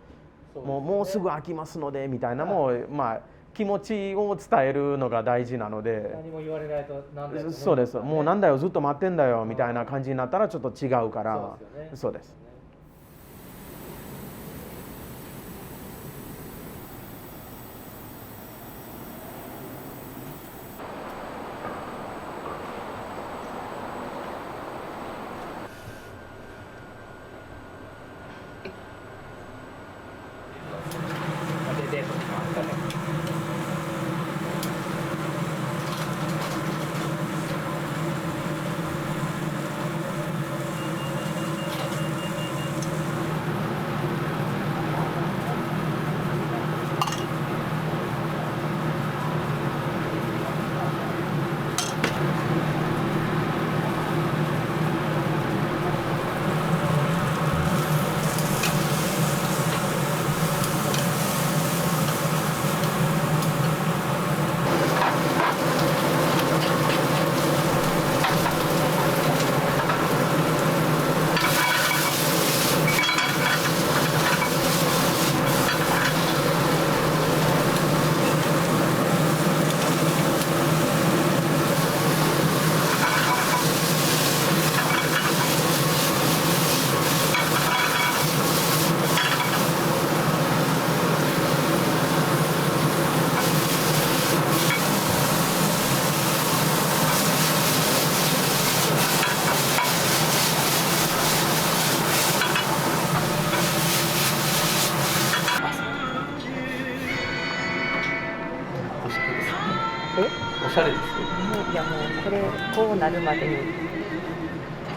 もうすぐ開きますのでみたいなもまあ気持ちを伝えるのが大事なので。何も言われないとなんだよ。そうです。もうなんだよずっと待ってんだよみたいな感じになったらちょっと違うから。そうです。しゃれですよ。いやもうこれこうなるまでにだ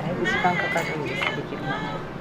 いぶ時間かかるんです、できるまで。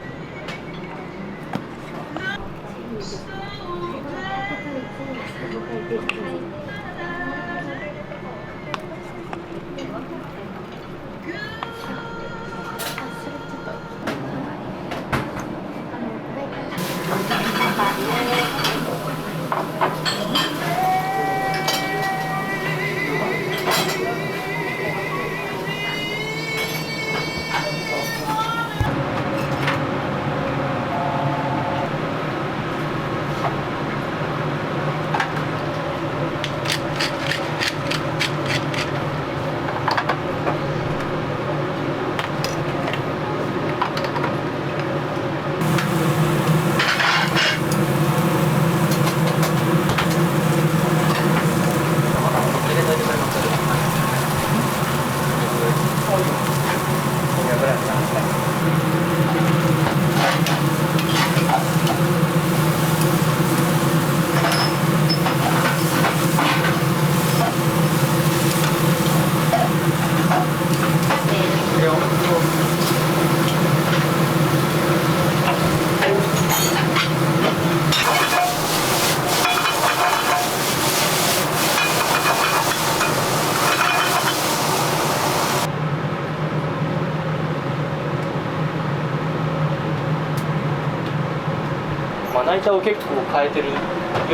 まな板を結構変えてるよ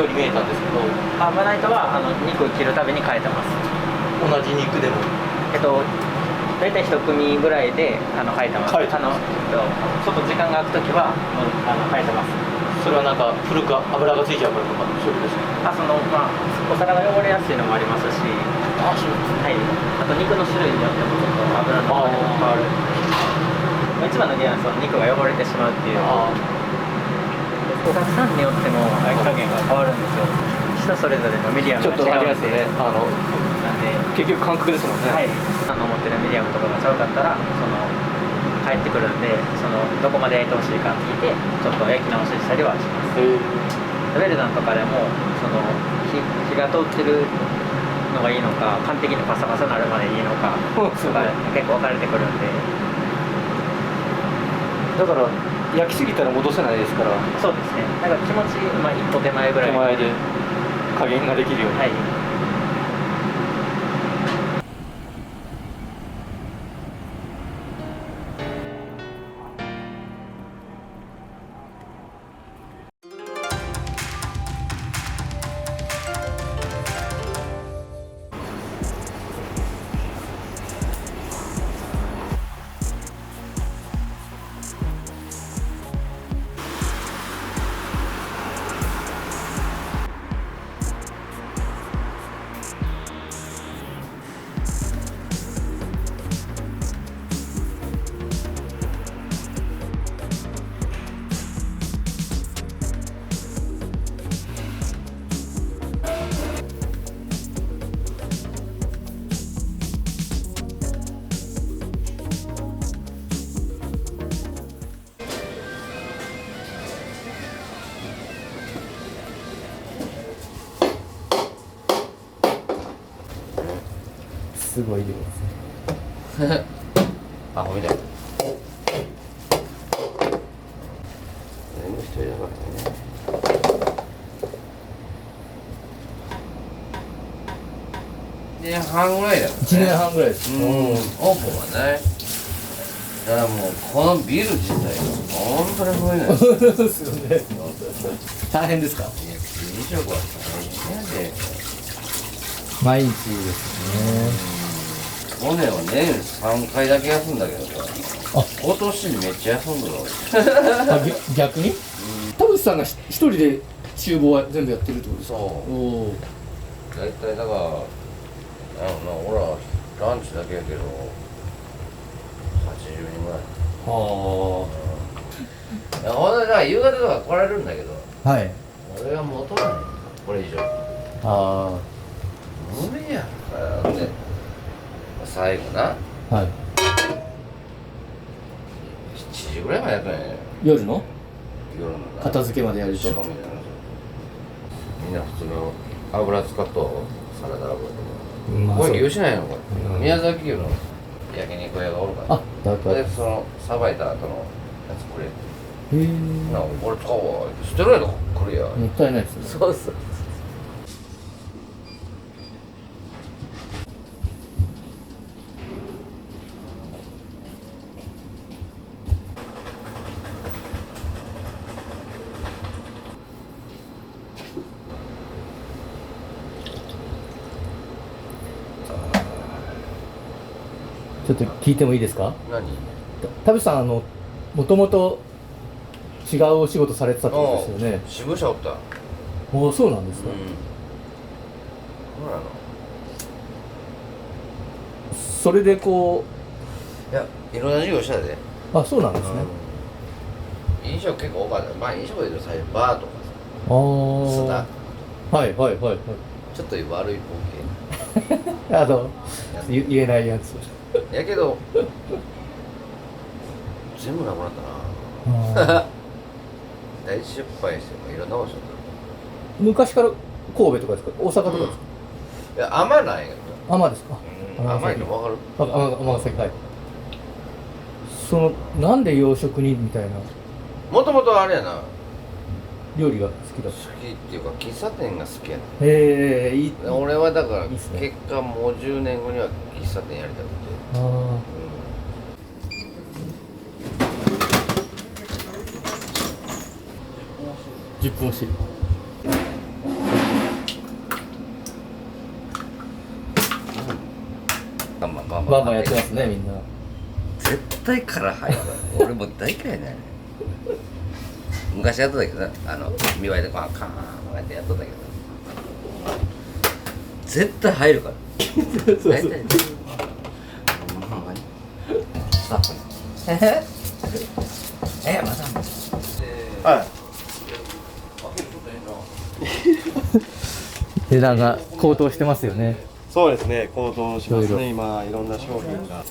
うに見えたんですけど、まな板は肉を切るたびに変えてます。同じ肉でも大体1組ぐらいで変えてます。ちょっと時間が空くときは変えてます。それはなんか古く油がついちゃうからとかそういうことですか？お皿が汚れやすいのもありますし、あと肉の種類によってもちょっと油の変わる。一番の原因は肉が汚れてしまうっていう。お客さんによっても加減が変わるんですよ。人それぞれのミディアムが違うんで、なんで結局感覚ですもんね。はい。持ってるミディアムとかがちゃうかったら帰ってくるんで、どこまで焼いてほしいか聞いてちょっと焼き直ししたりはします。ウェルダンとかでも火が通ってるのがいいのか、完璧にパサパサになるまでいいのかとか結構分かれてくるんで。だから焼きすぎたら戻せないですから。そうですね。だから気持ち一歩手前ぐらい。手前で加減ができるように。はい。すごい量ですね。アホみたい。全部一人だからね。1年半ぐらいだよね。1年半ぐらいです。オープンはね。だからもうこのビル自体本当に増えない。そうですよね。大変ですか？いや、飲食は大変やで。毎日ですね。去年は年3回だけ休んだけどさ、今年めっちゃ休んだろ。逆に？田淵さんが一人で厨房は全部やってるってことですか？そう。大体だから、俺らランチだけやけど、80人ぐらい。はあ。いや、ほんとだから夕方とか来られるんだけど、はい。俺は求めない。これ以上。ああ。無理やん。で、最後な。はい。7時ぐらいまでやったんやね。夜のな片付けまでやると。しかもみんな普通の油使っとサラダ油とか。これ牛ないのこれ、宮崎牛の焼肉屋がおるから、でそのさばいた後のやつくれへえ。なあ俺使うわ捨てろやろこれやもったいないですね。そうそうちょっと聞いてもいいですか？何？田淵さんもともと違うお仕事されてたってことですよね。支部者おった。おお、そうなんですか。そうなの。それでこいやいろんな授業したで。あ、そうなんですね。飲食結構多かった。まあ飲食で言うと最初バーとかあさ、あ。はいはいはいはい。ちょっと悪い光言えないやつ。景。やけど全部なくなったな。大失敗してもいろんなことしとった。昔から神戸とかですか？大阪とかですか？いや甘ないよ。甘ですか？甘いの分かる？尼崎、はい。なんで洋食にみたいな。もともとあれやな。料理が好きだった。好きっていうか喫茶店が好きやな。いい。俺はだから結果もう10年後には喫茶店やりたくて。10分押し。バンバンやってますねみんな。絶対殻入るわ。俺も大嫌いね。昔やっとったけどな、見栄えでカーンカーンってやっとったけど絶対入るから大体ほんまにスタッフにまたはい値段が高騰してますよね。そうですね、高騰しますね。今いろんな商品が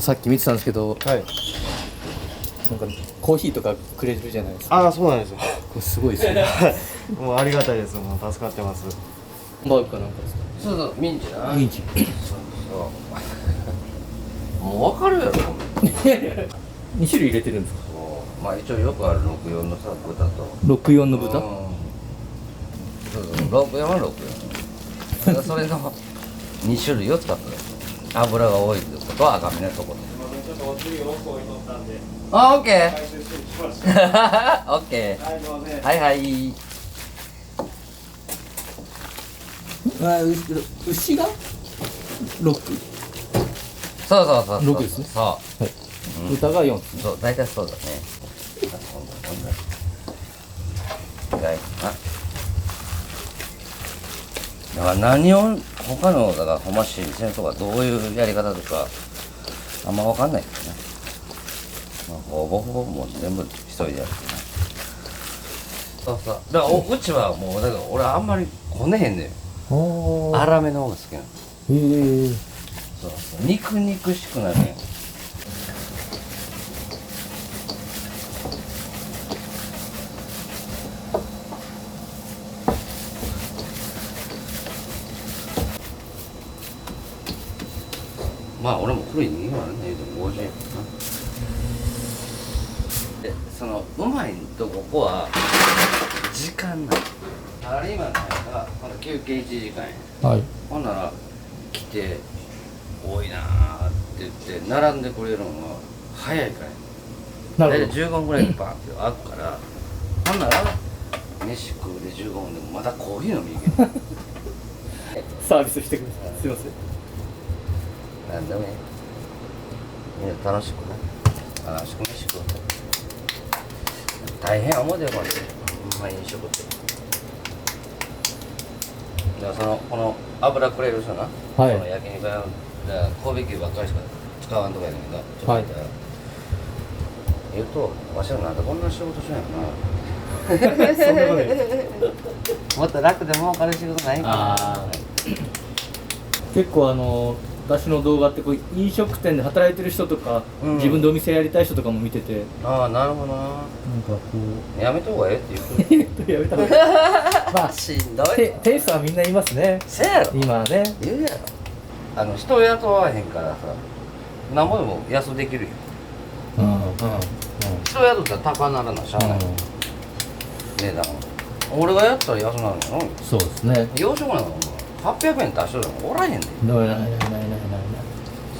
さっき見てたんですけど、なんかコーヒーとかくれるじゃないですか。ああ、そうなんですよ。これすごいですね。もうありがたいです。もう助かってます。マークかなんかですか？そうそう、ミンチな。ミンチ。もう分かるやろ。2種類入れてるんですか？まあ一応よくある64のさ豚と。64の豚？そうそう、64は64。それの2種類を使ってる。油が多いってことは赤身のところ。あ、オッケー。オッケー。はいはい。牛が6。そうそうそう。6ですね。そう。豚が4。そう、大体そうだね。意外な。だから何を他のだからほまし先生がどういうやり方とかあんま分かんないけどね。まあ、ほぼほぼもう全部一人でやるね。そうそう。だからうちはもうだから俺あんまりこねへんねん。粗めの方が好きなの。そうそう。肉肉しくなるねん。まあ俺も古い人間はね、50円かな。で、そのうまいとここは時間ない。サラリーマンの間がまだ休憩1時間や。はい。ほんなら来て多いなーって言って並んでくれるのが早いからや。大体15分ぐらいでバーンって開くから、ほんなら飯食うで15分でもまたコーヒー飲みに行ける。サービスしてください。すいません。なんでもいい。みんな楽しくな。楽しく飯食う。大変思うでよ、これ。ほんまに飲食って。だからこの油くれる人な。この焼肉屋の神戸牛ばっかりしか使わんとかやねんけど、ちょっと見たら。言うと、わしらなんでこんな仕事しないのな。そんなことない。もっと楽で儲かる仕事ないんかな。結構私の動画ってこう飲食店で働いてる人とか、自分でお店やりたい人とかも見てて、ああなるほどな。なんかこうやめた方がええって言うやめた方がいいまあしんどいペースはみんな言いますね。せやろ今はね言うやろ。人を雇わへんからさ、なんぼでも安できるよ。人雇ったら高ならなしゃあない値段。俺がやったら安なるんやろ。そうですね。洋食なんか800円足しとるのおらへんで。ない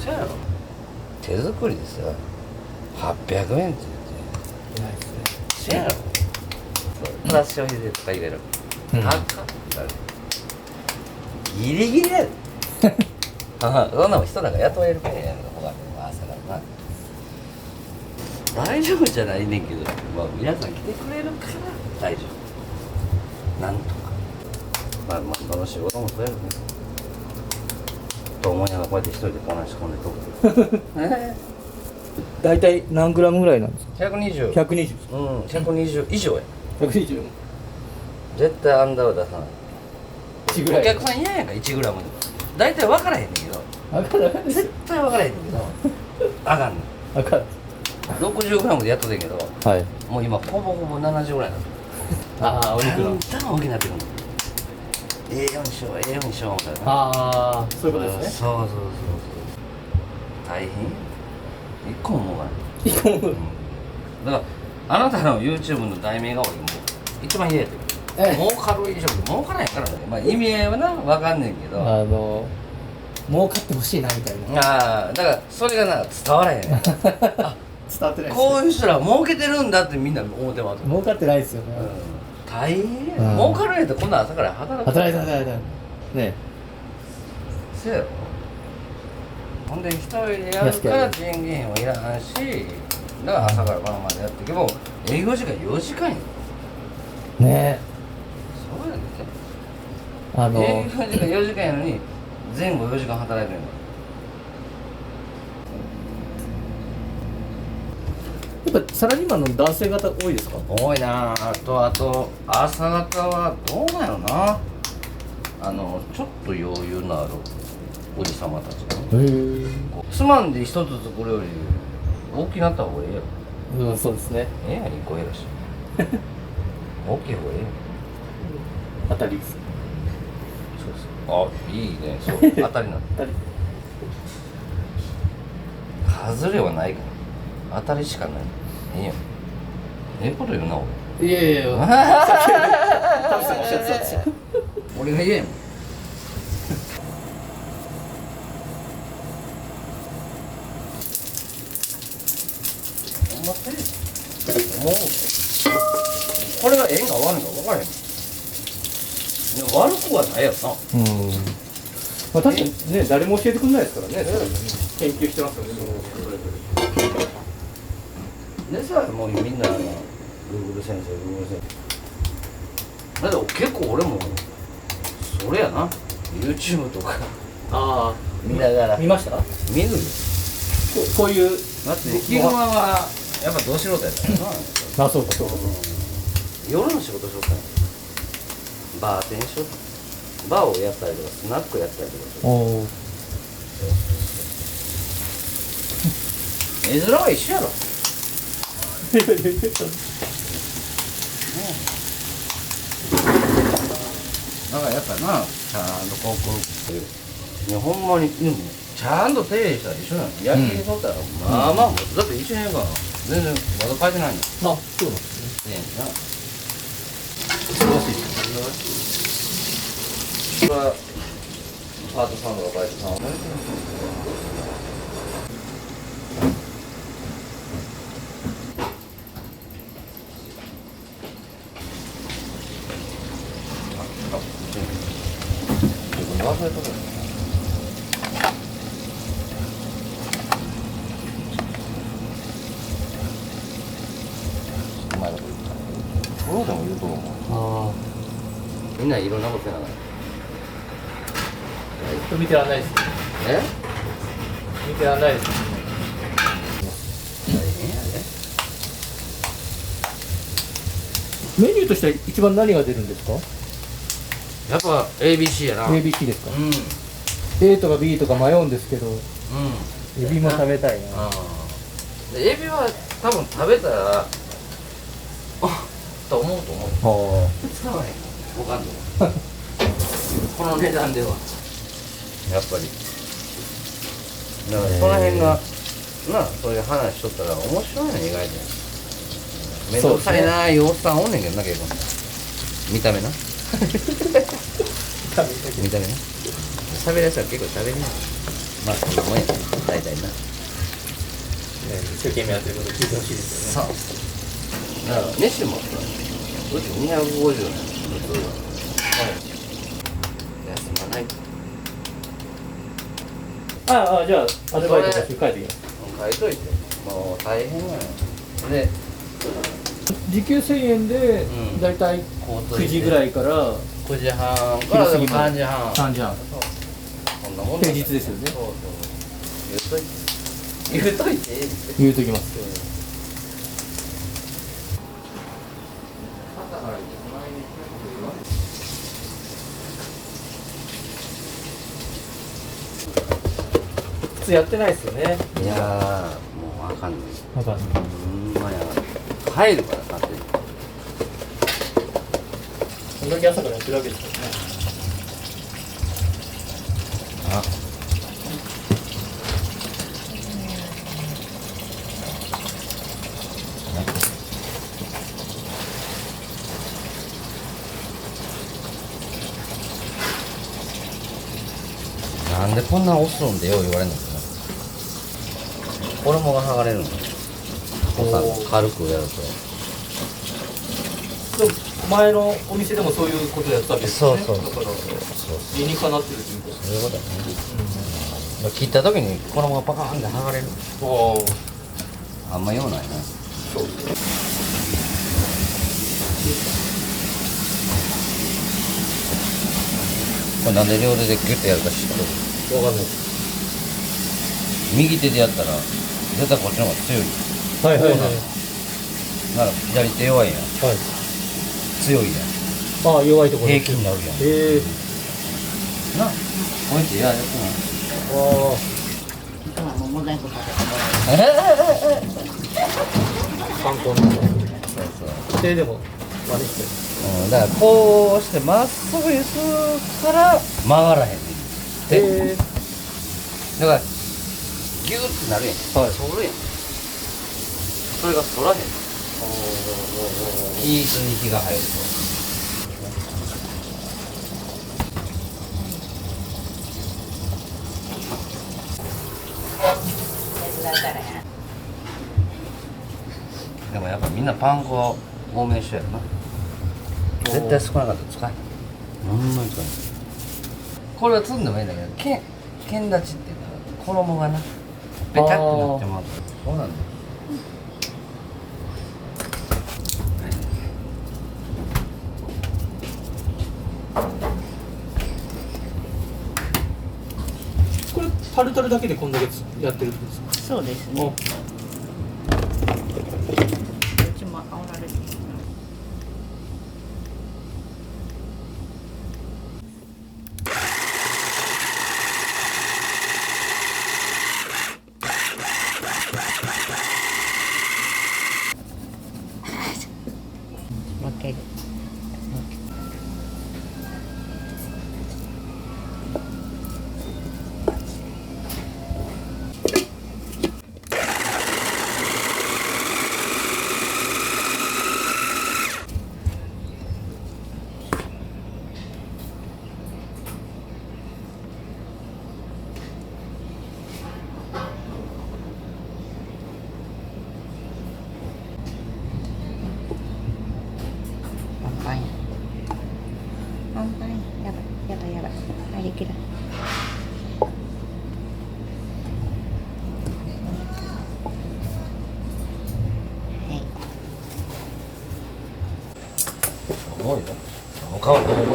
そやろ。手作りでさ800円って言ってせやろ。プラス消費税とか入れる。高っギリギリやでそんなもん人なんか雇えるかやんか他に朝からな。大丈夫じゃないねんけど、まあ皆さん来てくれるから大丈夫なんとか。まあその仕事もそうやろねと思いながらこうやって一人でこんな仕込んでとく大体何グラムぐらいなんですか。120 120うん120以上や。120絶対アンダーは出さない。1ぐらいお客さん嫌やんか1グラムでも大体分からへんねんけど絶対分からへんねんけどあかんねん。あかん60グラムでやっとんねんけど、はい、もう今ほぼほぼ70ぐらいになってる。ああお肉のだんだん大きくなってくるの。ええようにしようええようにしようみたいな。ああそういうことですね。そう大変一個も思わない。一個も思わない。だからあなたの YouTube の題名が俺もう一番嫌やってる。儲かる以上で儲からへんからね。まあ意味合いはな分かんねんけど、儲かってほしいなみたいな。ああだからそれがな伝わらへんねんあ伝わってないですね。こういう人ら儲けてるんだってみんな思ってます。儲かってないですよね。大変や。儲かるんやったらこんな朝から働いてね。せやろ。ほんで一人でやるから人件費もいらんし、だから朝から晩までやってけど営業時間4時間や。ねそうやねん。営業時間4時間やのに前後4時間働いてるの。やっぱサラリーマンの男性方多いですか。多いな。あと朝方はどうなんやろな。ちょっと余裕のあるおじさまたちがつまんで一つ作るより大きなった方がええよ。そうですね。ええやん1個減らし大きい方がええよ。当たりです。そうあいいね。そう当たりなの。外れはないから当たりしかない。いいよ。ええこと言うな俺。いやいやいや俺が言えんもん。もうこれがええんか悪いんか分からへん。悪くはないやろな。まあ確かにね誰も教えてくれないですからね。研究してますよね。でさもうみんなGoogle 先生だって結構俺もそれやな YouTube とか見ながら見ました。見るよ。こういうだって昼間はやっぱど素人やったよな。あそうかそうか。夜の仕事しよったんや。バーテンしよった。バーをやったりとかスナックやったりとか。絵面は一緒やろ。だからやっぱなちゃんとこういやほんまにでもちゃんと手入れしたら一緒なの。焼きとったらまあまあだって1年間全然まだ変えてないの。あそうなんですね。素晴らしい。これはパートさんとかバイトさんはね。自分で忘れとくよ。うまいこと言った。プロでも言うと思う。みんないろんなことせながら。見てらんないです。見てらんないです。大変やで。メニューとしては一番何が出るんですか。やっぱ ABC やな。 ABC ですか。A とか B とか迷うんですけど、エビも食べたいな。でエビは多分食べたらと思うと思う。使わへんわかんないこの値段ではやっぱりだからその辺がなそういう話しとったら面白いの意外と面倒くさいなーいうおっさんおんねんけどな結構見た目な見た目な喋るやつは結構喋るなまあそんなもんや大体な一生懸命やってること聞いてほしいですよね。そうだから飯もさうち250円普通は休まないじゃあアルバイトとして書いてきます。書いといてもう大変やで時給1000円でだいたい9時ぐらいから9時半からでも3時半3時半そんなもん平日ですよね。そうそう言うといて言うときます普通やってないですよね。いやーもうわかんないわかんないまや入るから勝手にこんだけ朝からやってるわけですからね。あなんでこんな押すんでよう言われるのかな衣が剥がれるの軽くやると前のお店でもそういうことやったわけですよね。そうだから理にかなってるというか。そういうことだね、切った時に衣がパカーンって剥がれるあんま用ないなそうこれなんで両手でギュッてやるか知ってる？わかんない。右手でやったら絶対こっちの方が強い。はいはいはい。なら左手弱いやん。はい。強いやん。ああ弱いところ。平気になるやん。な、こうやってやるあ今もモザイクかけ参考になる。そうそう。手でも真似してる。だからこうしてまっすぐゆすから曲がらへんねんで、だからギューってなるやん、はい、反るやんそれが反らへん均一に火が入るとでもやっぱみんなパン粉多めにしようやろな絶対少なかったら使えほんまに使えこれは積んでもいいんだけど剣立ちっていうか衣がなベタッとなってまうそうなんだよこれタルタルだけでこんだけやってるんですか？そうですね。うちも煽られてる。負ける。やばい入りきらないすごいよお顔どう思う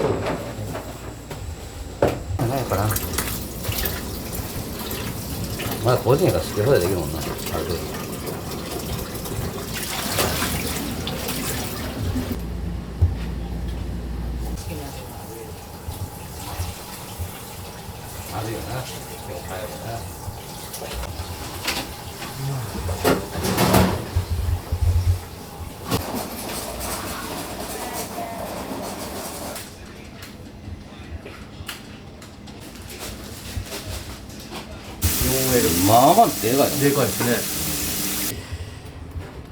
何やかなまだ個人が好き放題できるもんなある程度あるよなまあまあでかいでかいですね。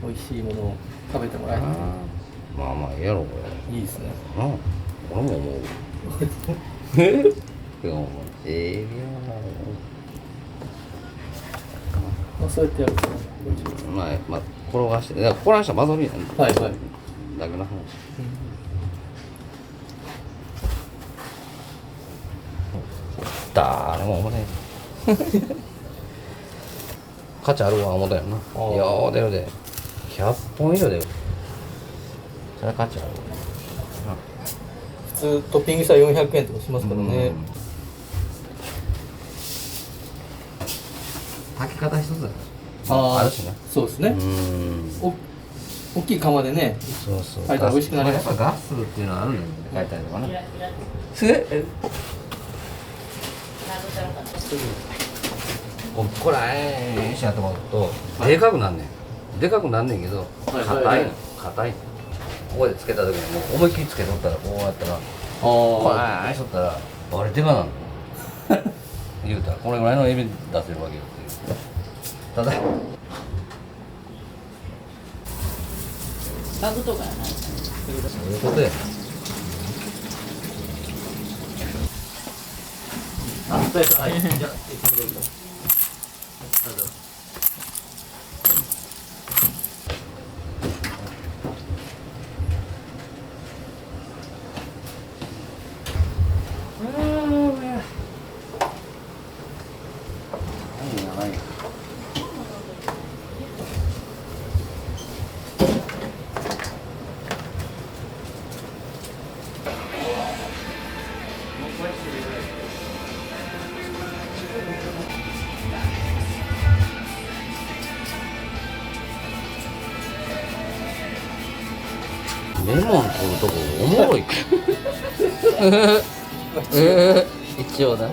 美味しいものを食べてもらえたらまあまあええやろこれ。いいですね。俺も思う。でもええやまあそうやってやるとまあ転がして転がしたら混ざるやん。はいはい。だけの話。誰も思わねえ。価値あるわ思ったよな。よう出るで。100本以上出る。それは価値あるわ。普通トッピングしたら400円とかしますからね。炊き方一つだよ。あるしね。そうですね。大きい釜でね、そうそう。炊いたら美味しくなります。やっぱガスっていうのはあるんだよね。炊いたりとかね。これしやってもらうとでかくなんねん。でかくなんねんけど硬いの。硬い。ここでつけた時にもう思いっきりつけとったらこうやったらこうしとったらあれでかなんの。言うたらこれぐらいのエビ出せるわけよっていう。ただバグとかやない。そういうことや。そうやった。はい。じゃあ、いつもどおりだ。レモン取るとこおもろいか。一応な。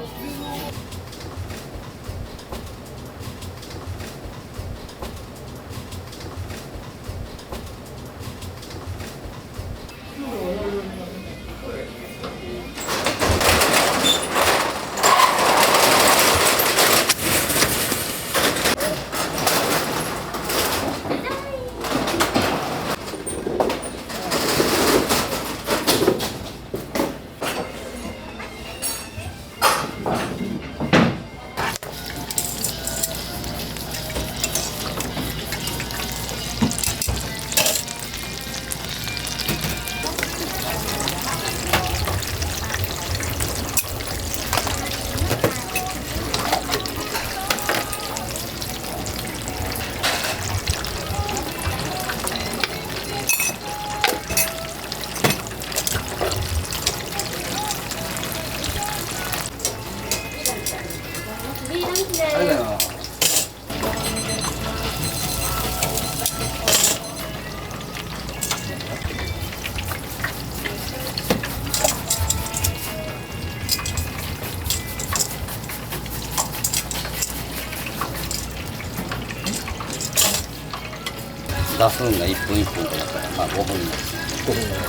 出すんが1分1分とかだったらまあ5分になる。5分になる。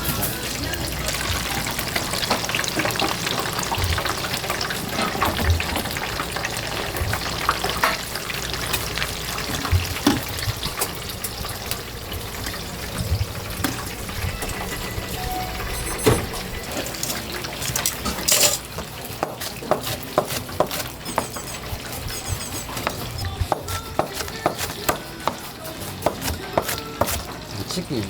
チキン。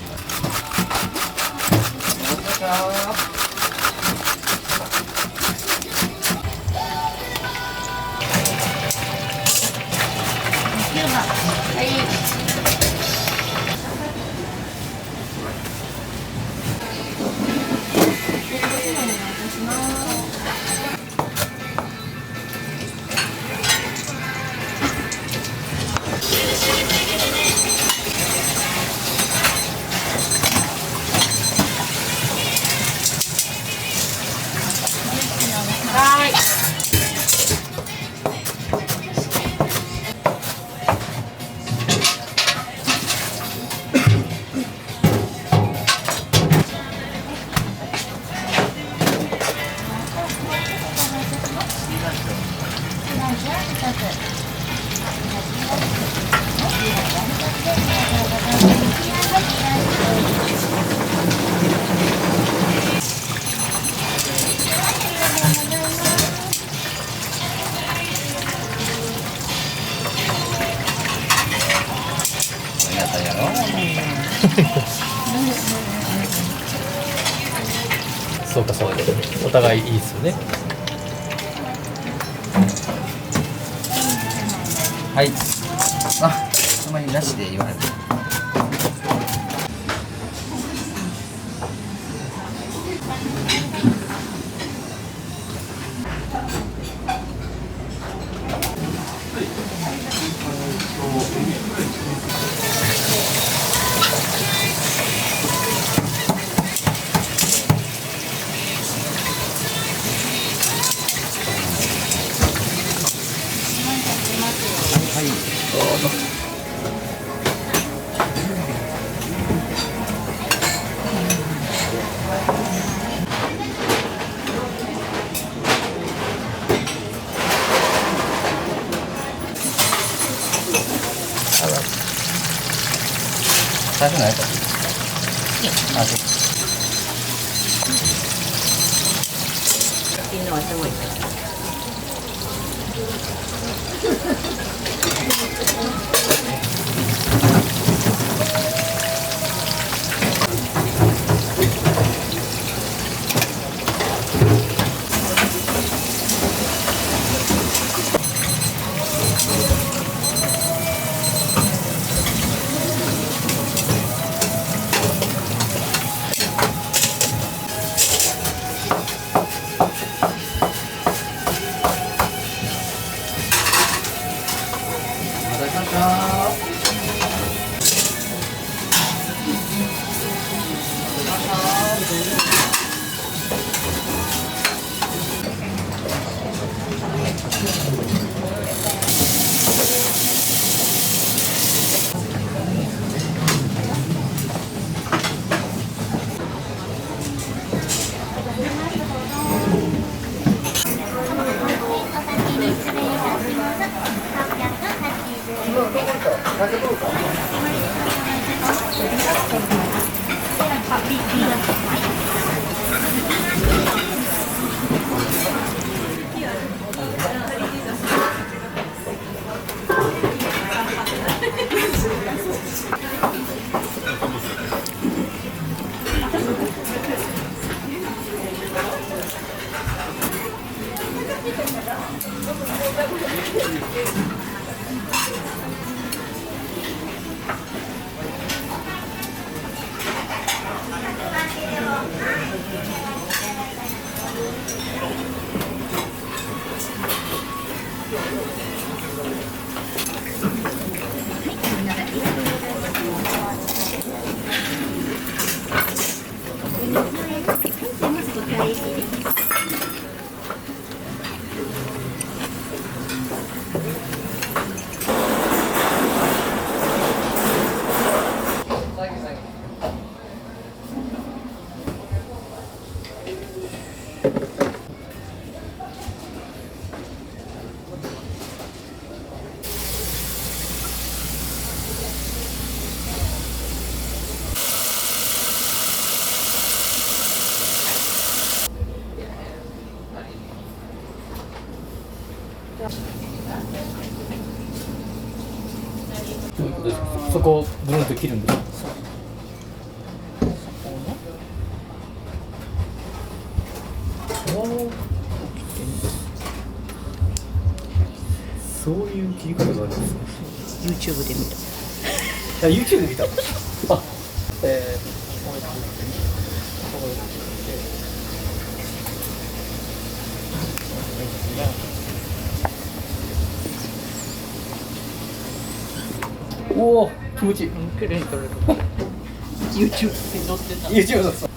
さんやろそうかそうか、お互いいいですよね。はい。あ、つまりなしで言われる。はい、どうぞ。最初何やったっけ？あ、そう。いいのはすごい。どういうことですか？そこをブルンと切るんですか？そういう切り方があるんですか？ YouTube で見た。あ、YouTube で見た。あ、おお、気持ちいい。綺麗に撮れる。YouTube に載ってた。YouTube だった。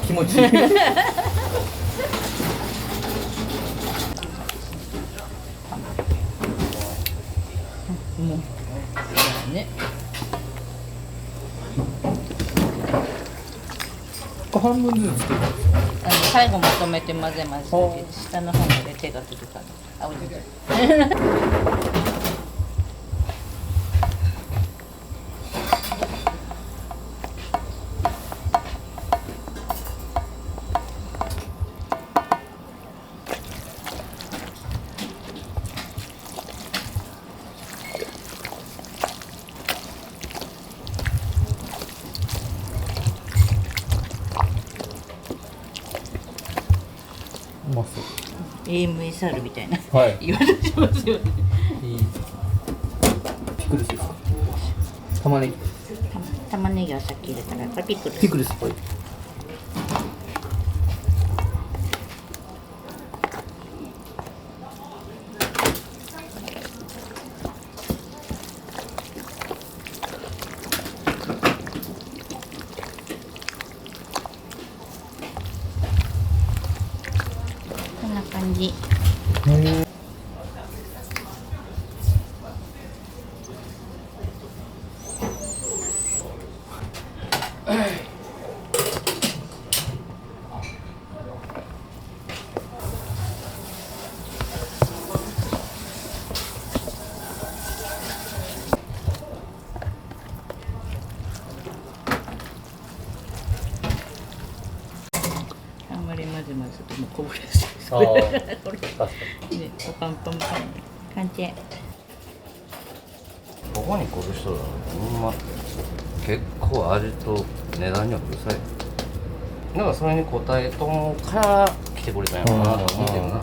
気持ちいい。ね。半分ずつ作る。最後まとめて混ぜ混ぜだけど下の方まで手が届かない。あ、おいしい。うまそう。AMSR みたいな、はい、言われてますよね。ピクルスですか。玉ねぎ。玉ねぎはさっき入れたから、これピクルス。ピクルス。はい。こんな感じ。あんまり混ぜ混ぜともうこぼれそうです。これね、パンパンパン完成。ここに来る人だほんま結構味と値段にはうるさい。だからそれに応えと思うから来てくれたんやろうなと思ってるな。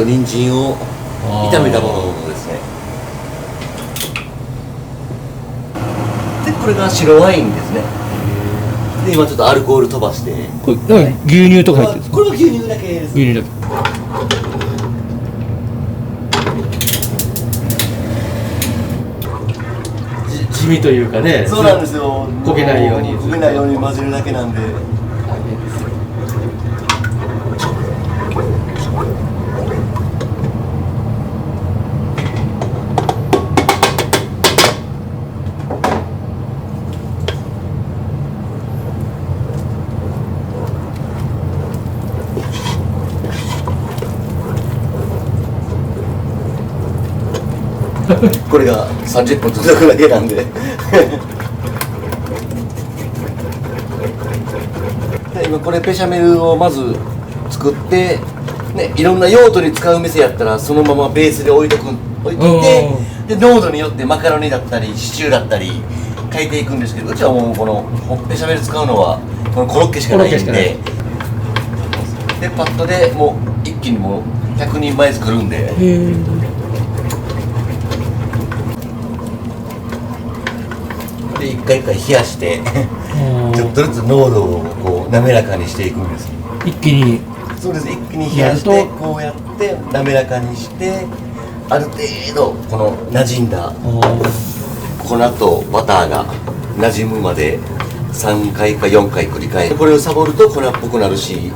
人参を炒めたものですね。でこれが白ワインですね。で今ちょっとアルコール飛ばしてこれ牛乳とか入ってるんですか。これは牛乳だけです。牛乳だけ。地味というかね。そうなんですよ。焦げないように焦げないように混ぜるだけなんで。これが30分続くだけなんでで今これベシャメルをまず作って、ね、いろんな用途に使う店やったらそのままベースで置いといてで濃度によってマカロニだったりシチューだったり変えていくんですけど、うちはもうこのベシャメル使うのはこのコロッケしかないんでパッとでもう一気にもう100人前作るんで。で一回一回冷やしてちょっとずつ濃度をこう滑らかにしていくんです。一気に。そうです。一気に冷やしてこうやって滑らかにしてある程度この馴染んだ粉とバターが馴染むまで3回か4回繰り返す。これをサボると粉っぽくなるし、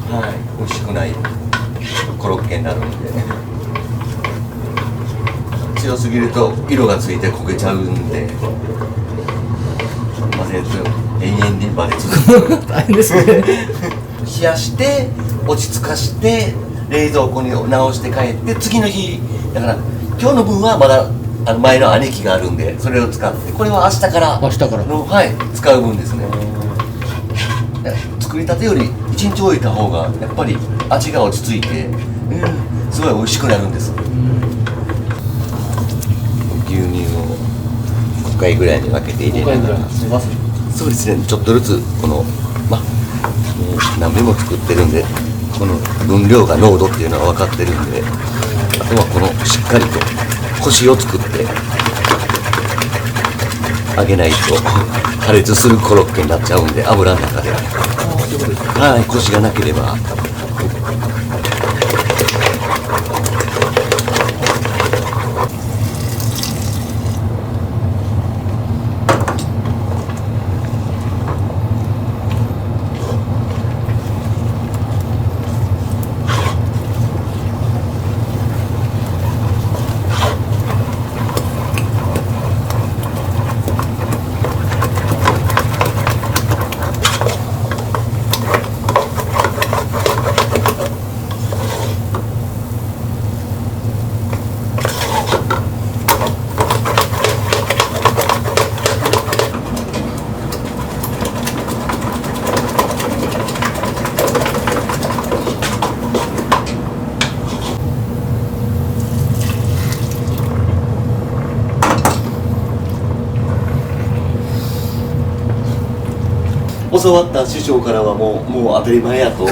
はい、美味しくないコロッケになるんで。強すぎると色がついて焦げちゃうんで混ぜると永遠にバレ続ける大変ですね冷やして落ち着かして冷蔵庫に直して帰って次の日だから今日の分はまだ前の兄貴があるんでそれを使ってこれは明日からの、はい、使う分ですね。作りたてより1日置いた方がやっぱり味が落ち着いて、すごい美味しくなるんです。牛乳を5回ぐらいに分けて入れながらそうですね、ちょっとずつこの何べも作ってるんでこの分量が濃度っていうのは分かってるんで、あとはこのしっかりとコシを作って揚げないと破裂するコロッケになっちゃうんで、油の中ではいコシがなければ教わった師匠からはもう当たり前やと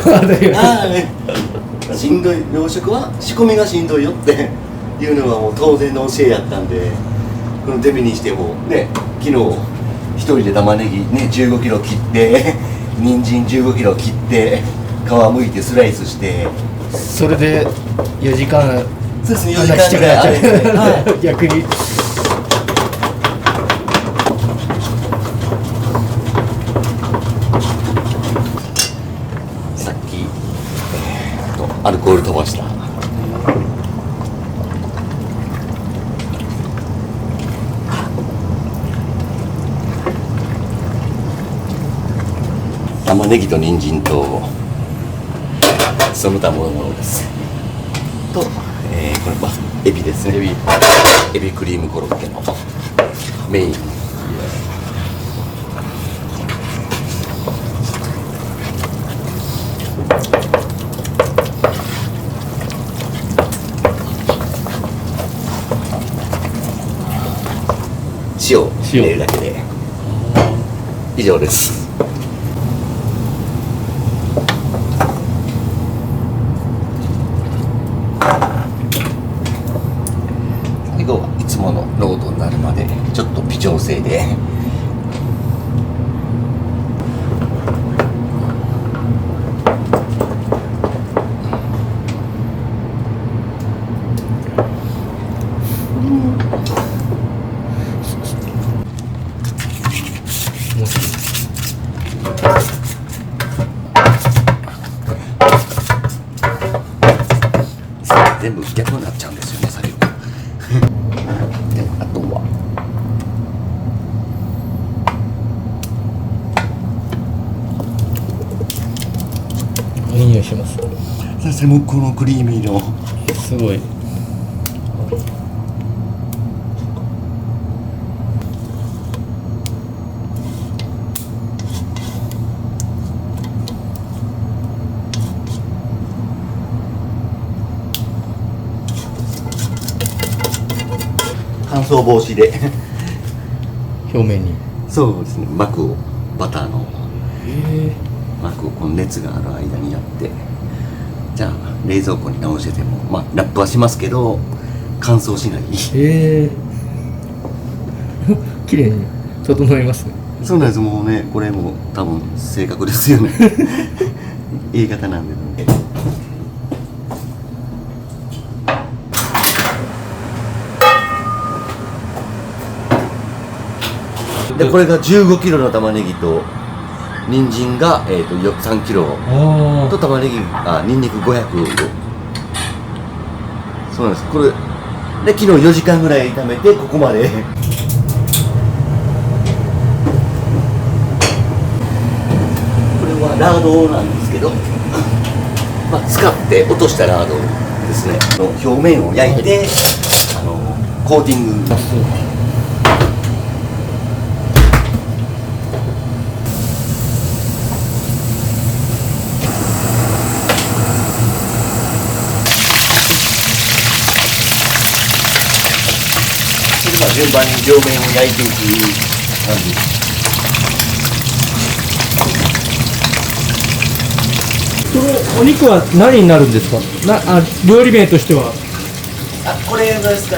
しんどい洋食は仕込みがしんどいよっていうのはもう当然の教えやったんで、このデミにしてもね昨日一人で玉ねぎね15キロ切って人参15キロ切って皮むいてスライスしてそれで4時間そうですね4時間ぐらいあれ、はい、逆にアルコール飛ばした玉ねぎと人参とその他ものですと、これはエビですね。エビクリームコロッケのメイン。塩入れるだけで以上です。最後はいつもの濃度になるまでちょっと微調整で全部逆になっちゃうんですよね、最後。であとはいい匂いします。先生もこのクリーミーのすごい。乾燥防止で表面にそうですね、膜をバターの膜をこの熱がある間にやって、じゃあ冷蔵庫に直しててもまあラップはしますけど乾燥しない。綺麗に整いますね。そうなんです。もうね、これも多分正確ですよね言い方なんでね。でこれが15キロの玉ねぎと人参が、3キロと玉ねぎニンニク500。そうなんです。これで昨日4時間ぐらい炒めてここまでこれはラードなんですけど、使って落としたラードですね、表面を焼いて、コーティング。順番に両面を焼いていく感じ。そのお肉は何になるんですか？料理名としては。これですか。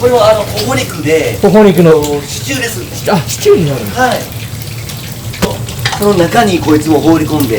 これはほほ肉で。ほほ肉のシチューです。シチューになるんですか。はい。その中にこいつを放り込んで。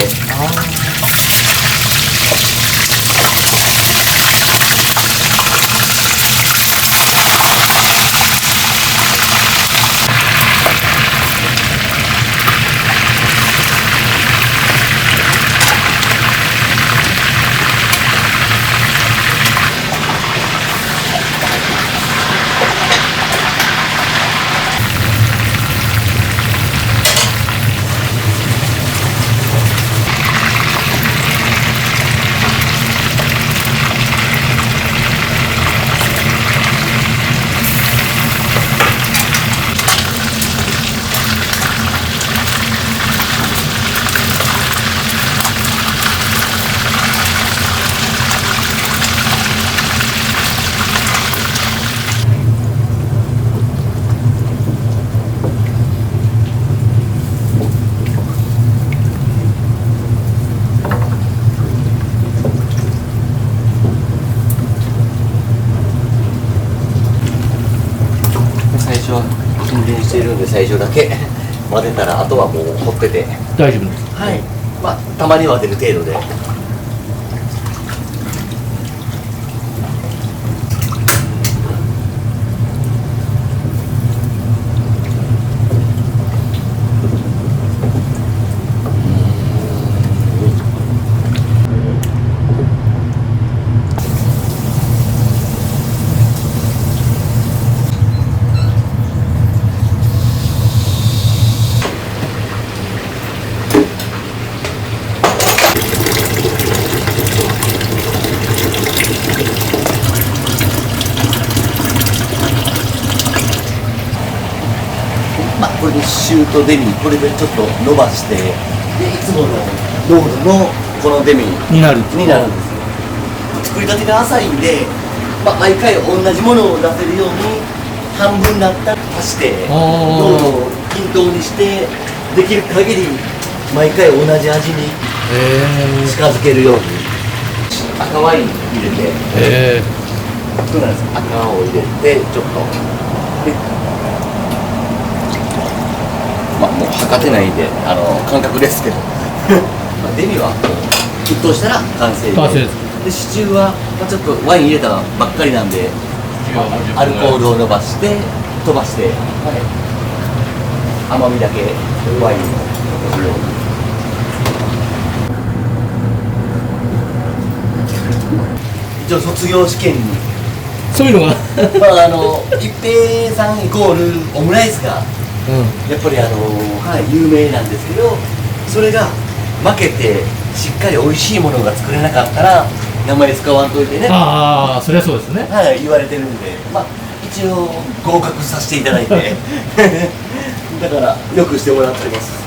沈殿しているんで最初だけ混ぜたらあとはもうほってて大丈夫です。はい、たまには出る程度で。これでシュートデミ、これでちょっと伸ばして、でいつもの濃度のこのデミになるんですよ。作りたてが浅いんで、毎回同じものを出せるように半分になったら足して濃度を均等にして、できる限り毎回同じ味に近づけるように。赤ワイン入れて、そうなんです。赤を入れてちょっと。もう測ってないんで感覚ですけどデミはもう沸騰したら完成でシチューはちょっとワイン入れたばっかりなんでアルコールを飛ばして、甘みだけワインを残すように。一応卒業試験にそういうのが一平さんイコールオムライスがやっぱり有名なんですけど、それが負けてしっかり美味しいものが作れなかったら名前使わんといてね。そりゃそうですね。言われてるんで、一応合格させていただいてだからよくしてもらってます。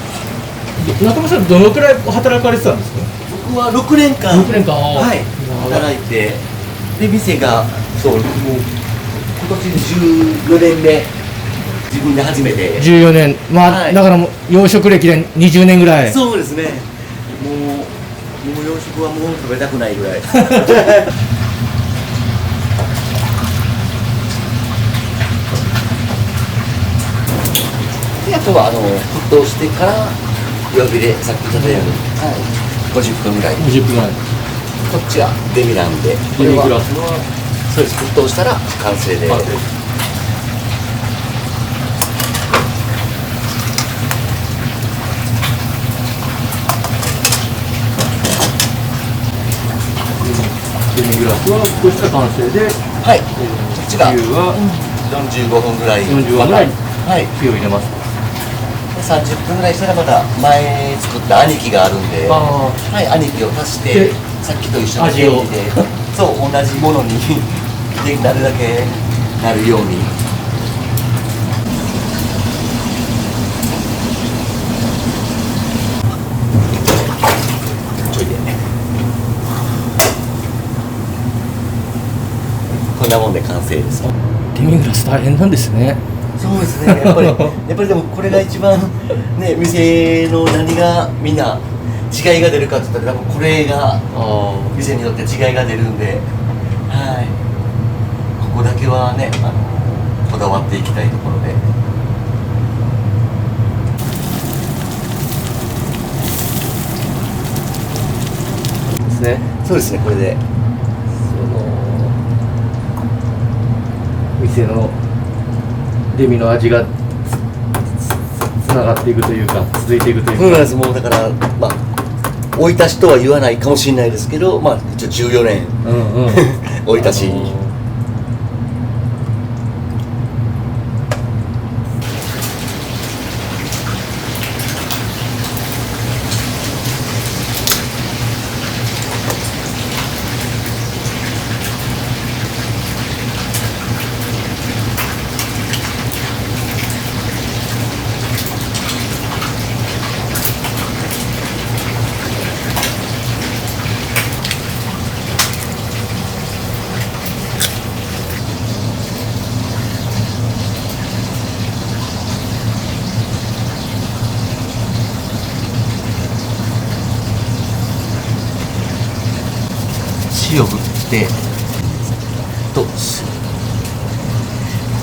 中村さんどのくらい働かれてたんですか？僕は6年間働いて、で店がもう今年14年目。自分で初めて14年、だからもう養殖歴で20年ぐらい。そうですね。もう養殖はもう食べたくないぐらいであとは沸騰してから弱火でさっき言ったように、50分ぐらい。50分ぐらい。こっちはデミなんで、デミグラスはそうです。沸騰したら完成で。デミグラスはこっちが完成で、こっちが45分ぐらい。45分ぐらい火を入れます。30分ぐらいしたらまた前作った兄貴があるんで、はい、兄貴を足してさっきと一緒にレンジでそう同じものにでなるだけなるように。ちょいでこんなもんで完成です。デミグラス大変なんですね。そうですね、やっぱりでもこれが一番ね、店の何がみんな違いが出るかって言ったら多分これが店によって違いが出るんで、はい、ここだけはねこだわっていきたいところで。ですね。そうですね、これで店のデミの味がつながっていくというか続いていくというか。そうなんです。もうだからまあ生い立ちとは言わないかもしれないですけど、まあ一応14年生い立ち。塩振って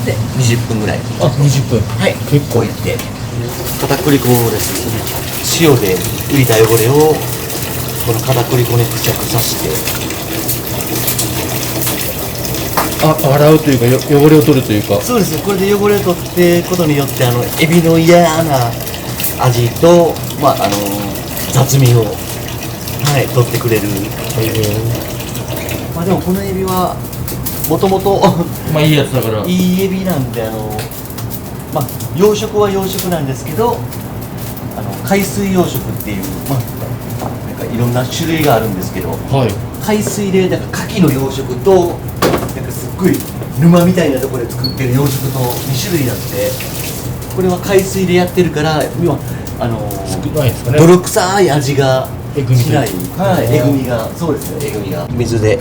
で20分ぐらい。あ、20分。はい、結構いって片栗粉です。塩で浮いた汚れをこの片栗粉に付着させて洗うというか汚れを取るというか。そうですね。これで汚れを取っていくことによってエビの嫌な味と雑味を取ってくれる。まあでもこのエビはもともといいやつだからいいエビなんでまあ養殖は養殖なんですけど海水養殖っていうなんかいろんな種類があるんですけど、海水でなんか牡蠣の養殖となんかすっごい沼みたいなところで作ってる養殖と2種類あって、これは海水でやってるから要は少ないですかね。泥臭い味がしない。はい、えぐみが、そうですね、えぐみが。水で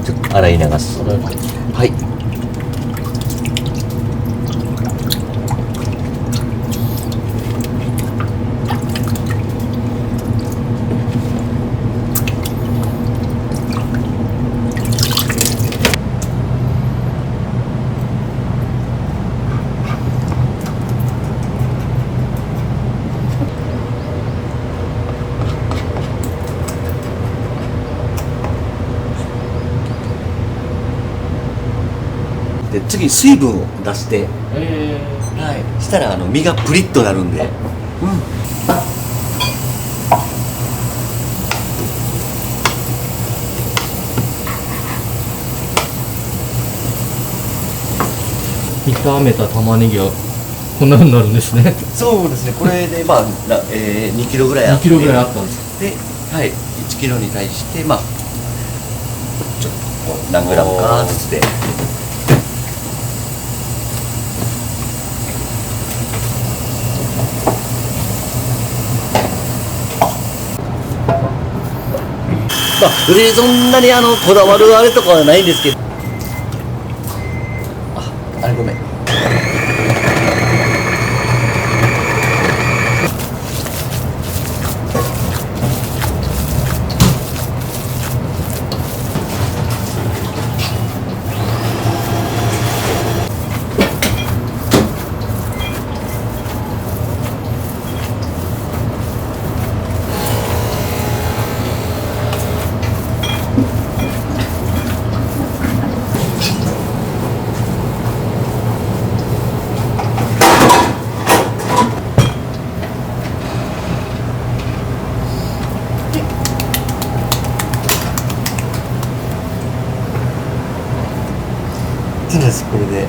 ちょっと洗い流す。はい。で次水分を出して、したら身がプリッとなるんで、炒めた玉ねぎはこんな風になるんですね。そうですね。これで2キロぐらいあって、2キロぐらいあったんですで、1キロに対してちょっと何グラムかずつで。そんなにこだわるあれとかはないんですけど、あれごめん。そうです。これで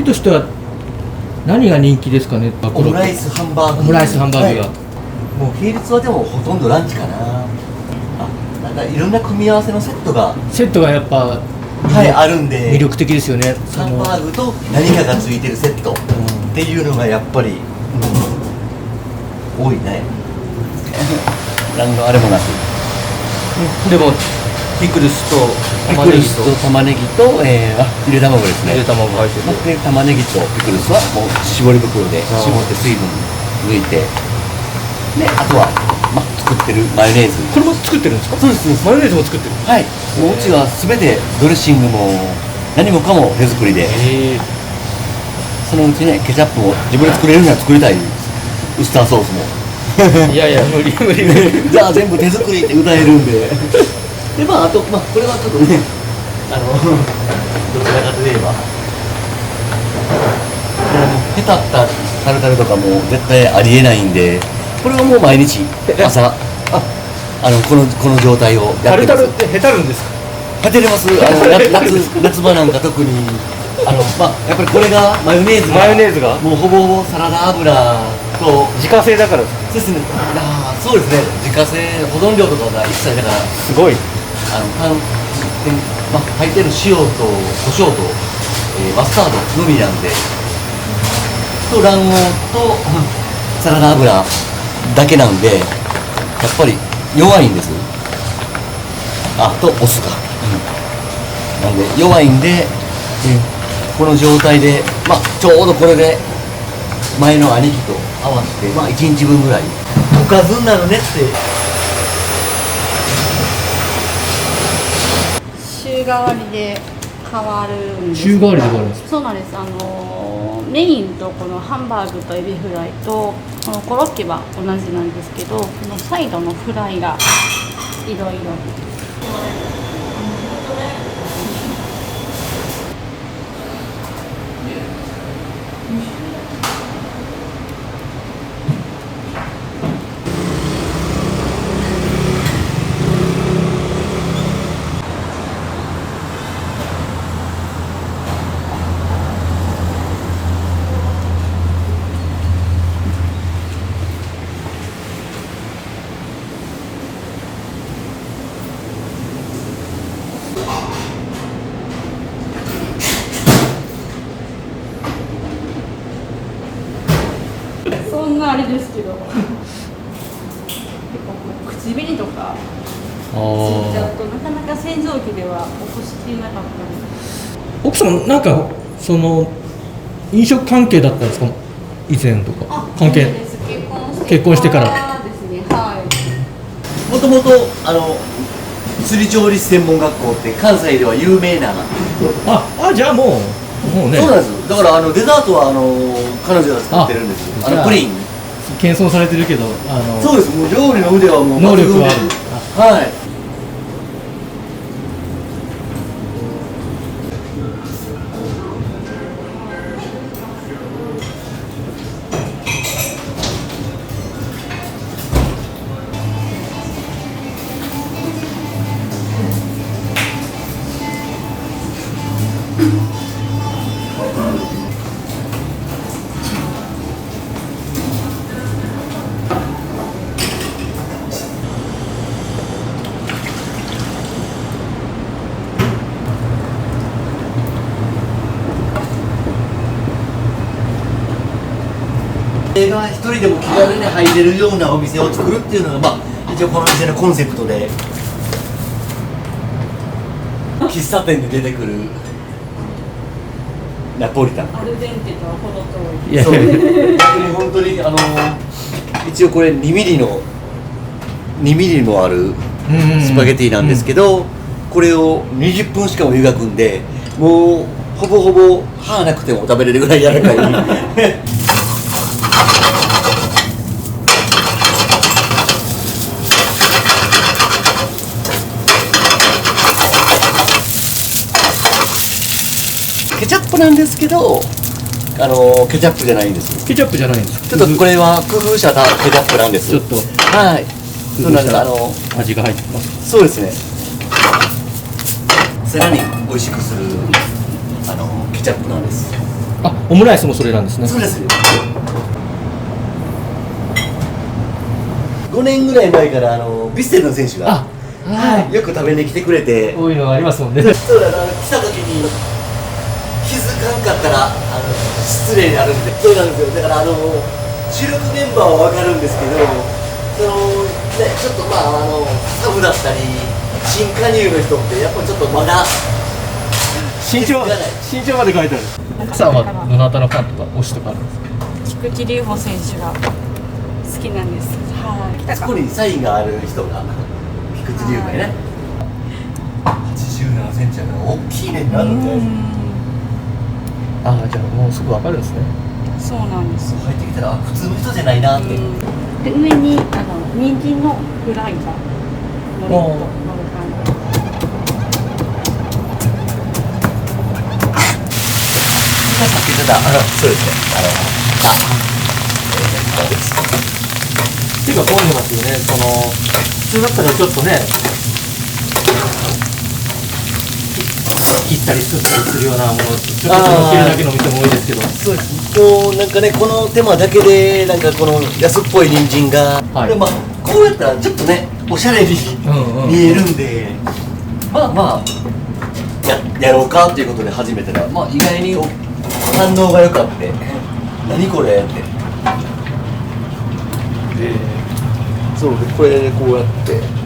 としては何が人気ですかね。オムライスハンバーグ。オムライスハンバーグが、はい、もう並列はでもほとんどランチかな。なんかいろんな組み合わせのセットがやっぱはいあるんで魅力的ですよね。ハンバーグと何かがついてるセットっていうのがやっぱり、多いね。何のあれもなく。でもピクルスと玉ねぎとゆで卵ですね。ゆで卵が入ってて、玉ねぎとピクルスはもう絞り袋で絞って水分抜いて、であとは作ってるマヨネーズ。これも作ってるんですか？そうです。マヨネーズも作ってる。はい。もううちはすべてドレッシングも何もかも手作りで。そのうちね、ケチャップも自分で作れるなら作りたい。ウスターソースも。いやいや無理じゃあ全部手作りって歌えるんで。であとこれはちょっとねどちらかといえばへたったタルタルとかも絶対ありえないんで、これはもう毎日朝この状態をやってます。タルタルってへたるんですか？へてれます。夏場なんか特にやっぱりこれがマヨネーズがもうほぼほぼサラダ油と自家製だからですか？そうですね。そうですね。自家製保存料とかが一切だからすごい。入ってる塩と胡椒と、マスタードのみなんで、と卵黄とサラダ油だけなんで、やっぱり弱いんです。とお酢か。なんで弱いんで、この状態でちょうどこれで前の兄貴と合わせて1日分ぐらいおかずになるねって。週替わりで変わるんです。週替わりで変わるんですか？そうなんです。メインとこのハンバーグとエビフライとこのコロッケは同じなんですけど、このサイドのフライがいろいろ。そんなあれですけど、結構口紅とかついちゃうとなかなか洗浄機では落としきれなかったり。奥さんなんかその飲食関係だったんですか？以前とか関係結婚してからですね。はい。もともと釣り調理師専門学校って関西では有名な。じゃあもうね。そうなんです。だからデザートは彼女が作ってるんです。プリン。謙遜されてるけどそうです。もう料理の腕はもう能力はある。はい。が一人でも気軽に入れるようなお店を作るっていうのが一応この店のコンセプトで、喫茶店で出てくるナポリタン。アルデンテとは程遠い。いやでも本当に一応これ2ミリのあるスパゲティなんですけど、これを20分しかも湯がくんで、もうほぼほぼ歯なくても食べれるぐらい柔らかい。ケチャップなんですけど、ケチャップじゃないんです。ケチャップじゃないんですちょっとこれは工夫したケチャップなんです。ちょっとはい。そうなんです。味が入ってます。そうですね。さらに美味しくするケチャップなんです。あ、オムライスもそれなんですね。そうです。5年ぐらい前からヴィッセルの選手がよく食べに来てくれて、こういうのがありますもんね。そうだな、来た時に気づかんかったら失礼になるんで。そうなんですよ。だから主力メンバーは分かるんですけど、ちょっとサブだったり新加入の人ってやっぱちょっとまだ身長まで書いてある。奥さんはどなたのファンとか推しとかあるんですか？菊池流穂選手が好きなんです。はい。そこにサインがある人が菊池龍がね、87センチやから大きいねんなって。ああ、じゃあもうすぐ分かるんですね。そうなんです。入ってきたら普通の人じゃないなって。で上に人参のフライが乗る感じ。さっき言ってたそうですね。っていうかこういうのがっていうね、普通だったらちょっとね、切ったり作ったりするようなもの、ちょっと乗せるだけの店も多いですけど。そうです。もうなんかね、この手間だけでなんかこの安っぽい人参が、こうやったらちょっとねおしゃれに見えるんで、やろうかっていうことで始めたら、意外に反応が良かった。何これって。そうで、これでこうやって。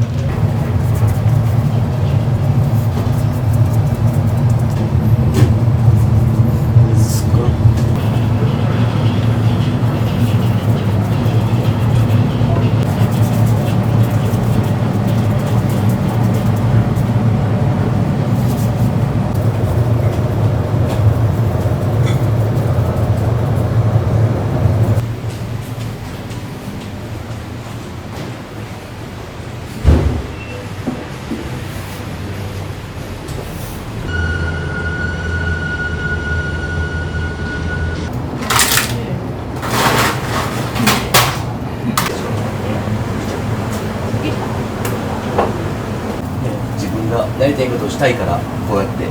やりたいことをしたいからこうやって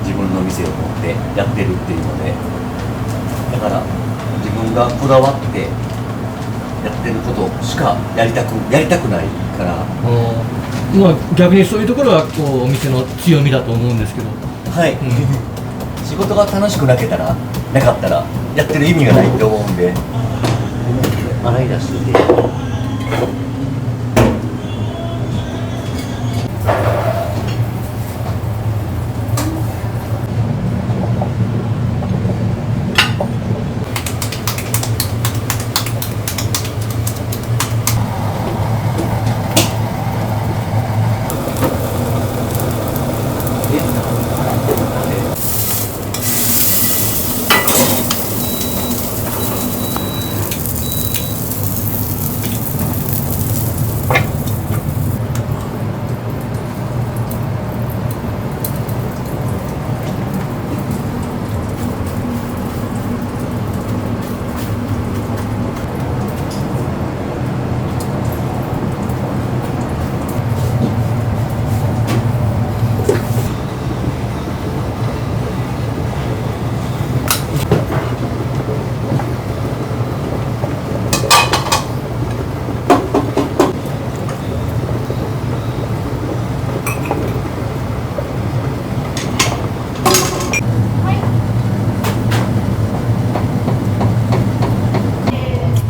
自分の店を持ってやってるっていうので、だから自分がこだわってやってることしかやりたくないから、逆にそういうところはお店の強みだと思うんですけど、はい、仕事が楽しくなかったらやってる意味がないと思うんで、洗い出して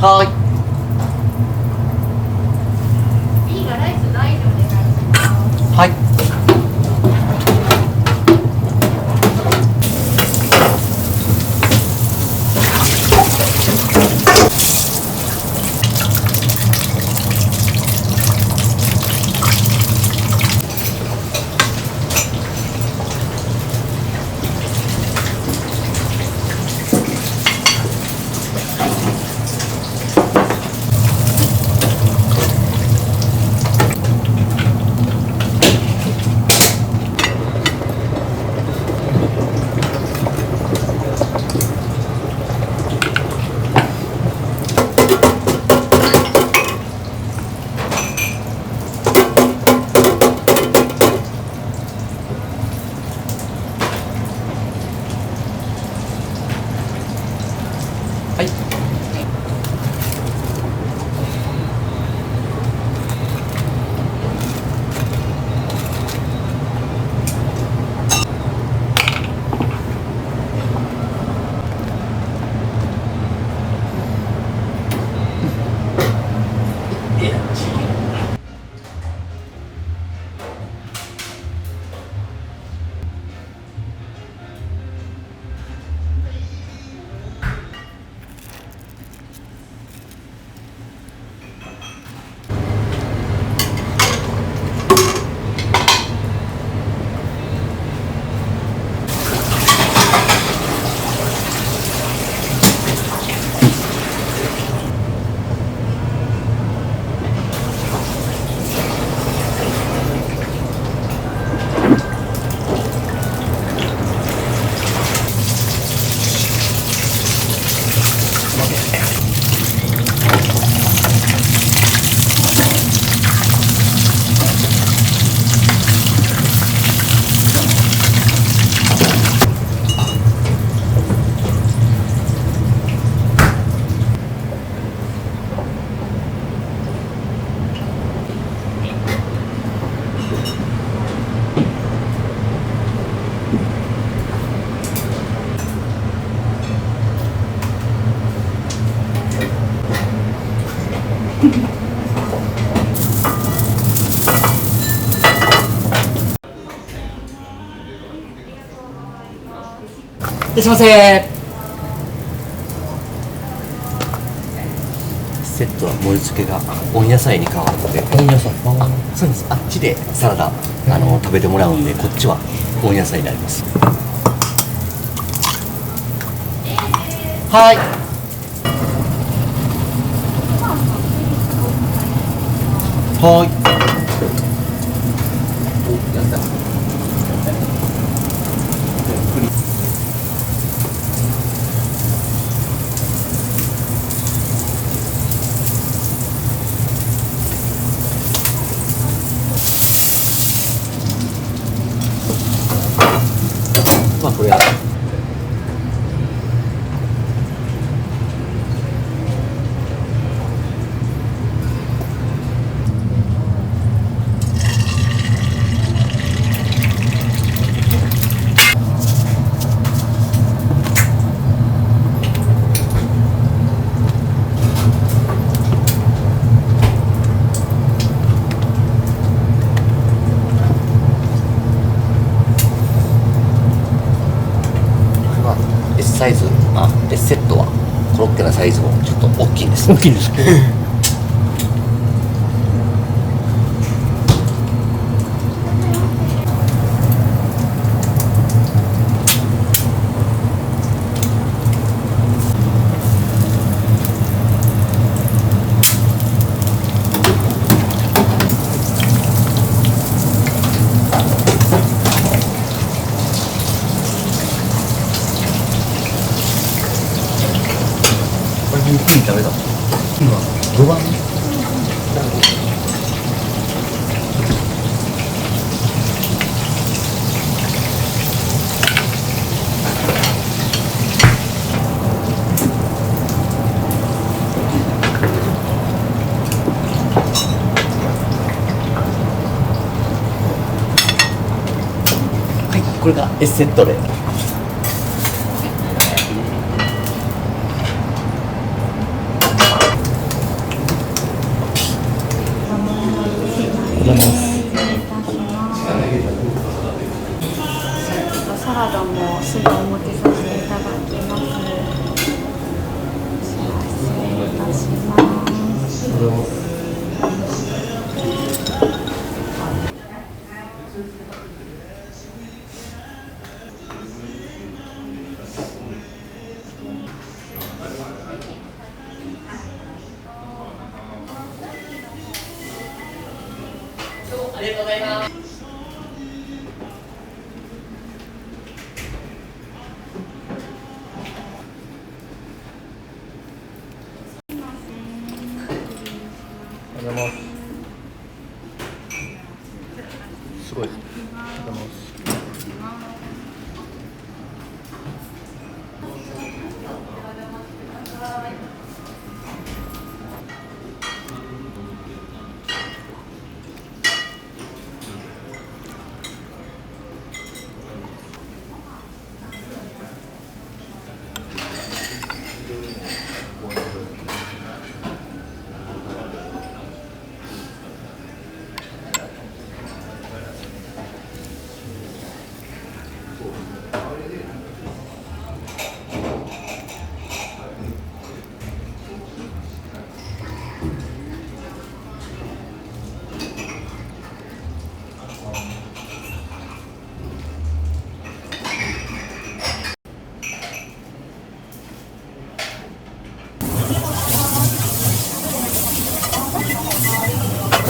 はい。B がライスないでお願いします。はい。いらっしゃいませ。セットは盛り付けが温野菜に変わるので、温野菜、そうです。あっちでサラダ食べてもらうんで、こっちは温野菜になります。はい。はい。お、やった。まあこれはS サイズ、S セットはコロッケのサイズもちょっと大きいです。大きいんですか。これゆっくり食べた。今5番。はい、これが S セットで。サラダもすぐお持ちさせていただきます。失礼いたします。ありがとうございます。ありがとうございます。すごい。ありがとうございます。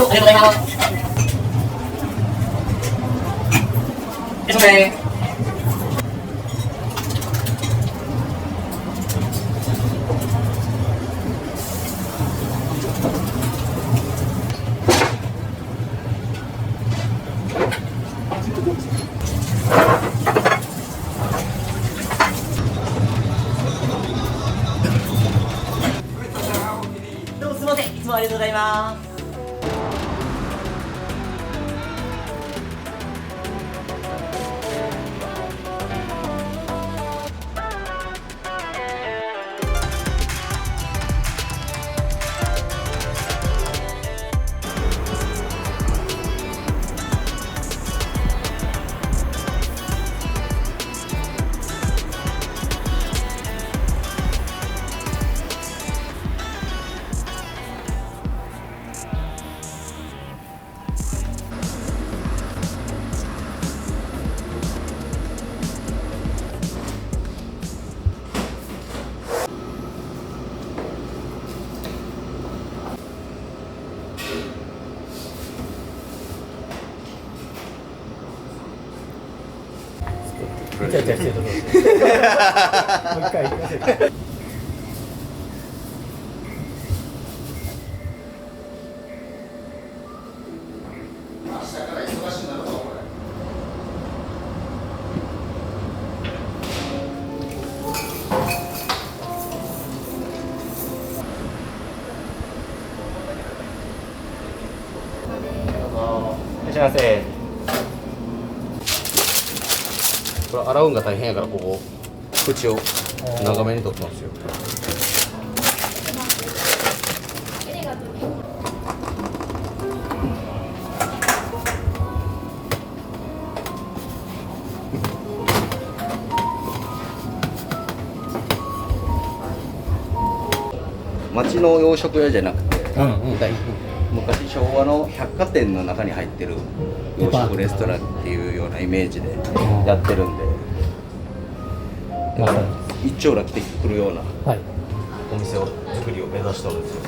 ありがとうございます。いらっしゃいませ。どうもすみません。いつもありがとうございます。違う違う違うもう一回言わせて。いらっしゃいませ。これ洗うんが大変やからここ口を長めに取ってますよ。町の洋食屋じゃなくて、昔昭和の百貨店の中に入ってる洋食レストランっていうようなイメージでやってるんで、一丁羅来てくるようなお店を作りを目指してるんですよ。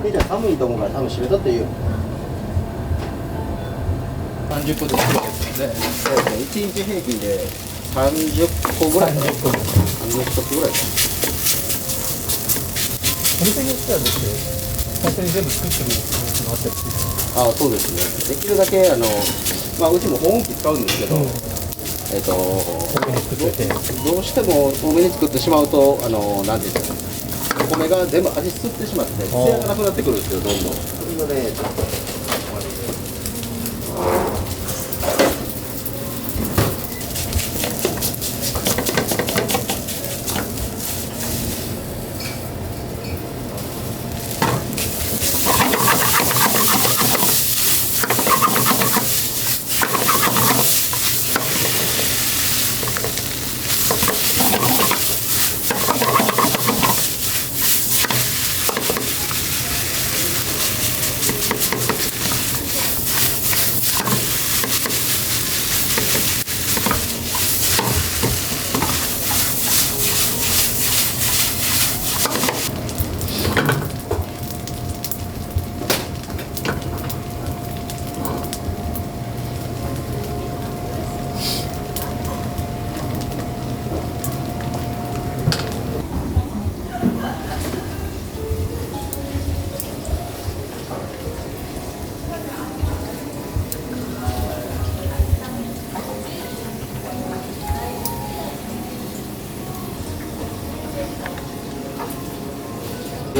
じゃあ寒いと思うから多分閉めたっていいよ。30個で作るやつで、1日平均で30個ぐらいかな。30個ぐらいかな。お店によってはですね、本当に全部作ってるのあったりする。ああ、そうですね。できるだけまあうちも保温器使うんですけど、どうしても多めに作ってしまうとなんていうんですか。お米が全部味吸ってしまって、艶がなくなってくるんですよ、どんどん。それがね、ちょっと。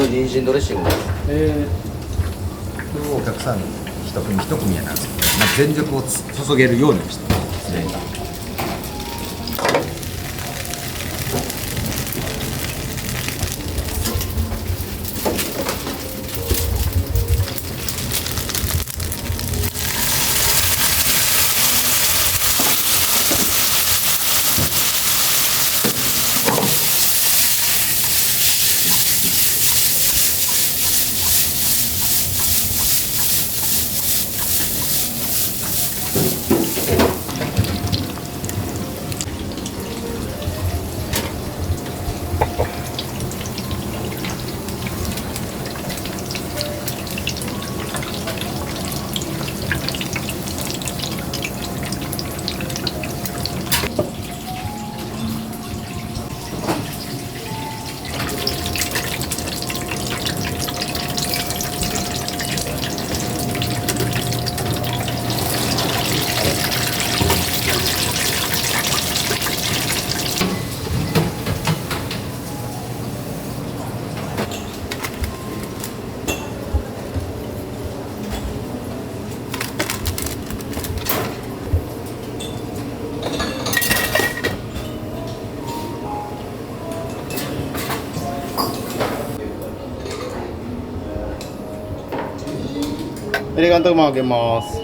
人参ドレッシング。お客さん一組一組やなんですけど、まあ、全力を注げるようにしてますね。エレガントマン開けます。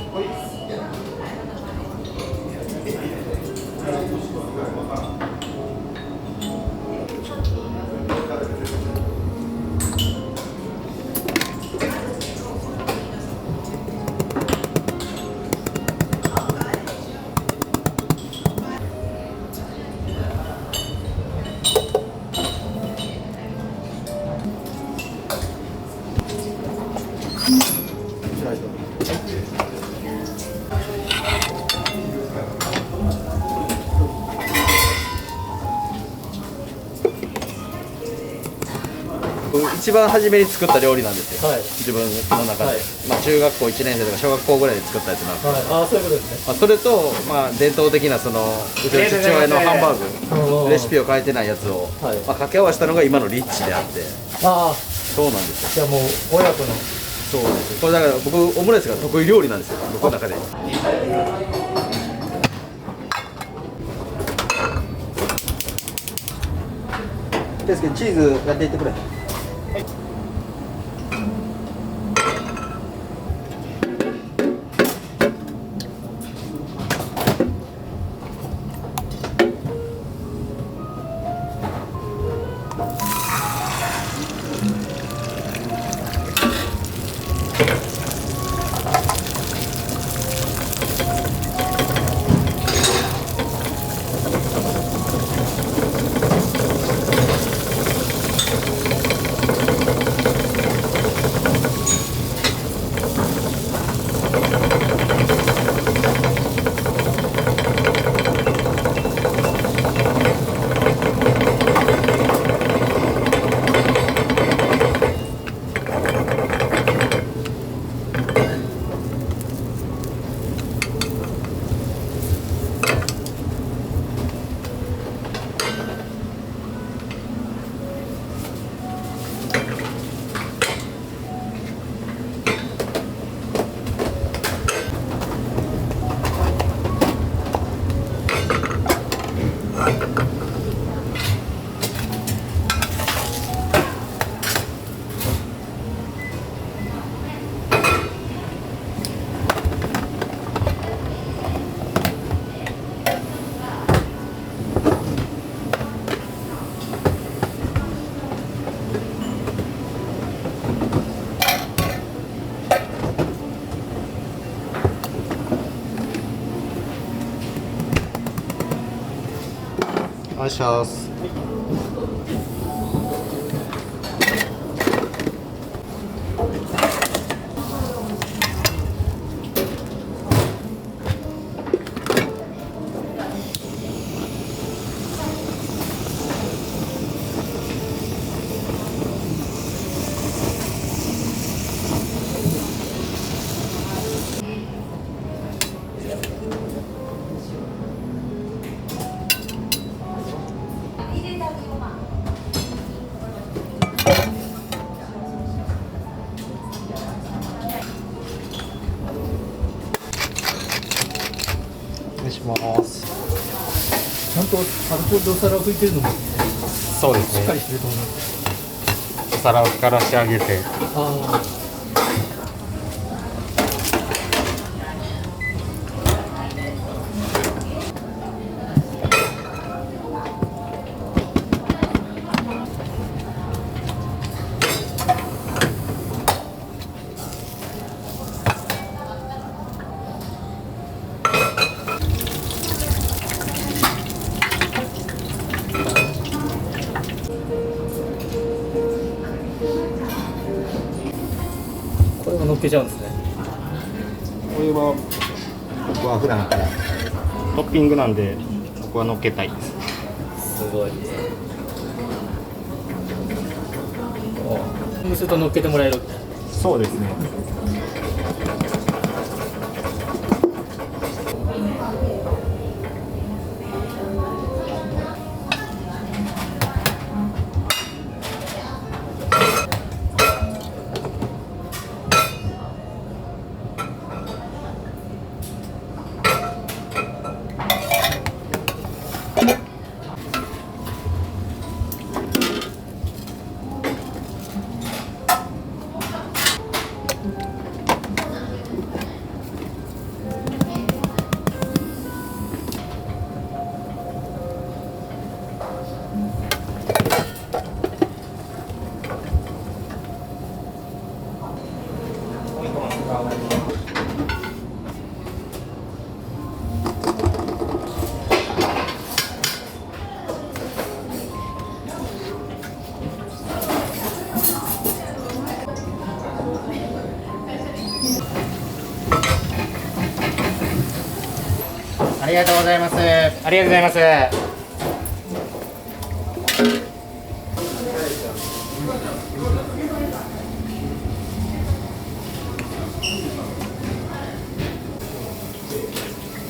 一番初めに作った料理なんですよ、はい、自分の中で、はい、まあ、中学校1年生とか小学校ぐらいで作ったやつなんですけど、はい、あ、そういうことですね。まあ、それと、まあ、伝統的なうちの父親のハンバーグレシピを変えてないやつを、はい、まあ、掛け合わせたのが今のリッチであって、ああ、そうなんですよ。じゃあもう親子の、そうです。これだから僕オムライスが得意料理なんですよ、僕の中で。ですけどチーズやっていってくれ。お願いします。お願いします。ちゃんとアルコールでお皿を拭いてるのもそうですね。しっかりしてると思います。お皿をからし上げて。あこれを乗っけちゃうんですね。これは僕は普段からトッピングなんで僕は乗っけたいです。すごい。そうすると乗っけてもらえる。そうですね。ありがとうございます。ありがとうございます。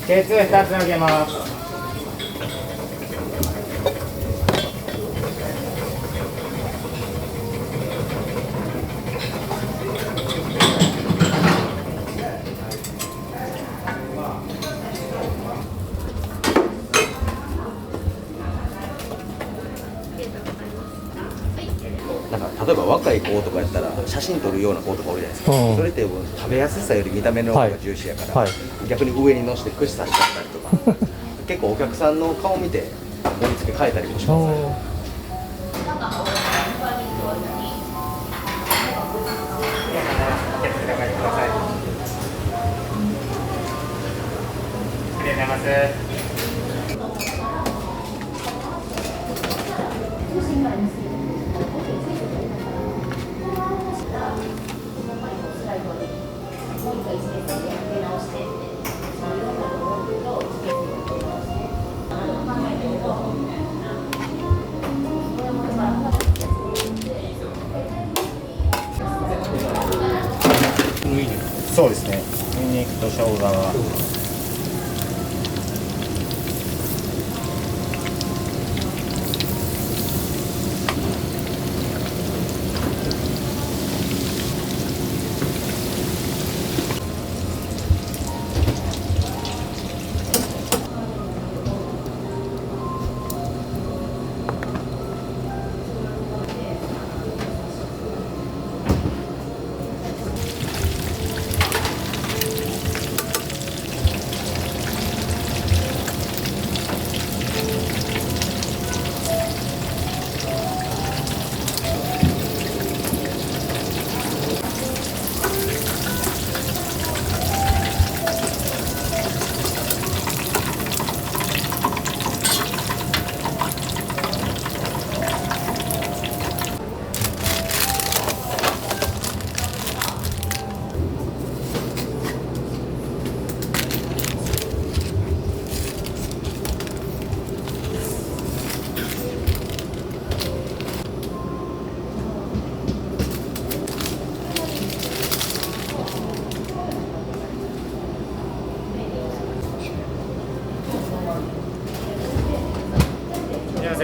K2 2つ投げます。なんか例えば若い子とかやったら写真撮るような子とかおるじゃないですか、それって食べやすさより見た目の方が重視やから、逆に上に乗せて串刺しちゃったりとか結構お客さんの顔見て盛り付け変えたりもしますね。失礼します。そうですね。ニンニクと生姜は。お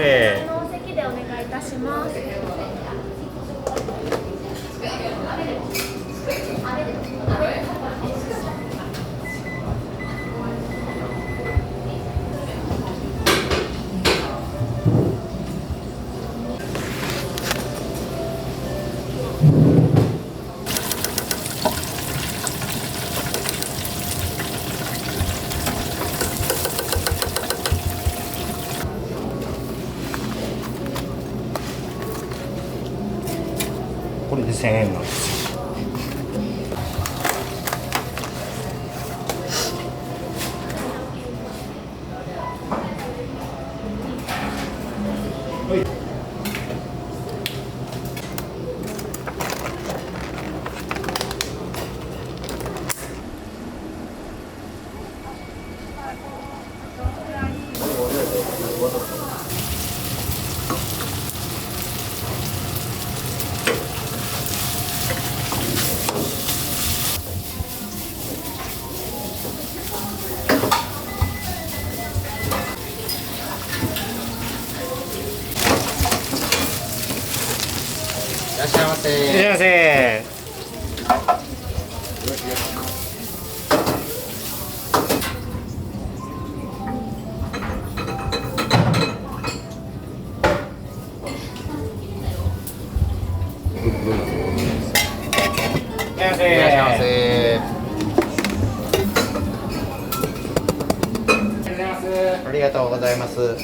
席でお願いいたします。これで1000円なんですよ。いらっしゃいませ。いらっしゃいませ。ありがとうございます。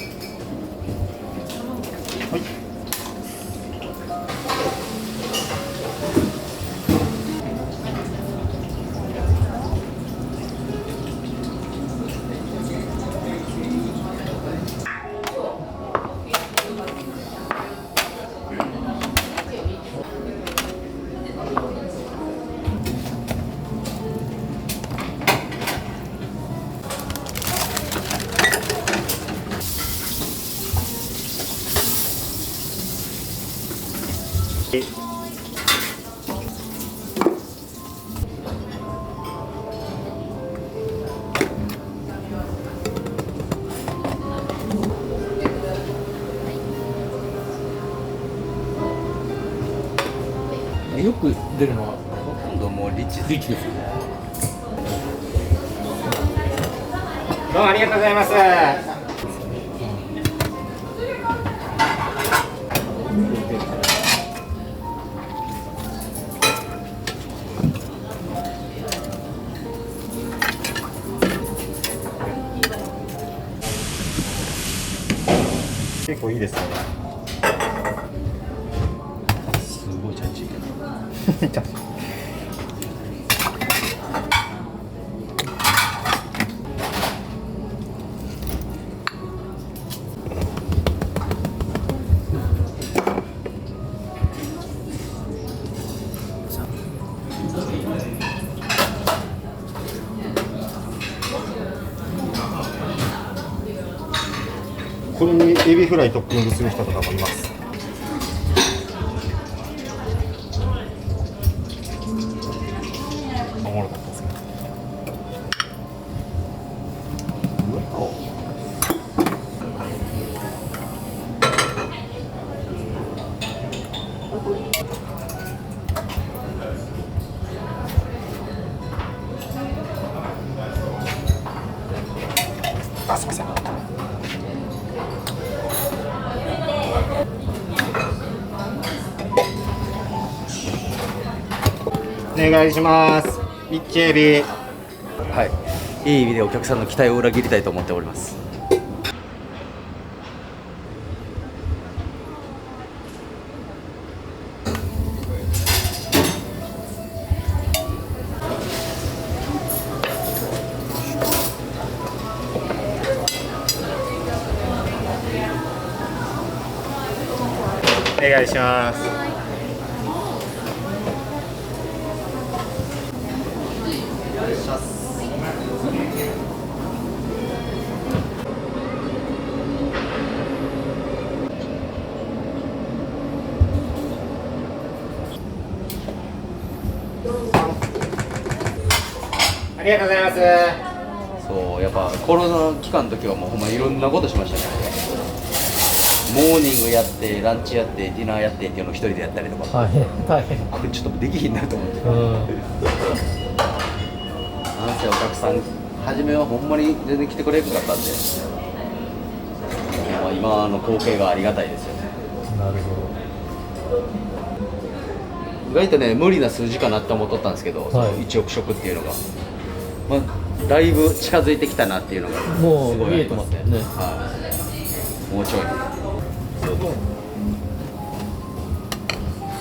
よく出るのはほとんどもうリッチです。リッチですよ。どうもありがとうございます。結構いいですね。すごいチャッチー。これにエビフライトッピングする人とかもいます。おもろかったですね。あ、すみません。お願いします。ミッチエビ。はい。いい意味でお客さんの期待を裏切りたいと思っております。お願いします。ありがとうございます。そうやっぱコロナ期間の時はもうほんまいろんなことしましたね。モーニングやってランチやってディナーやってっていうのを一人でやったりとか。大変。これちょっとできひんなと思って。なんせお客さん初めはほんまに全然来てくれなかったんで、まあ今の光景がありがたいですよね。なるほど。意外とね無理な数字かなって思っとったんですけど、その1億食っていうのが、まあ、だいぶ近づいてきたなっていうのがもうすごい見えてますね。はい、もうちょい。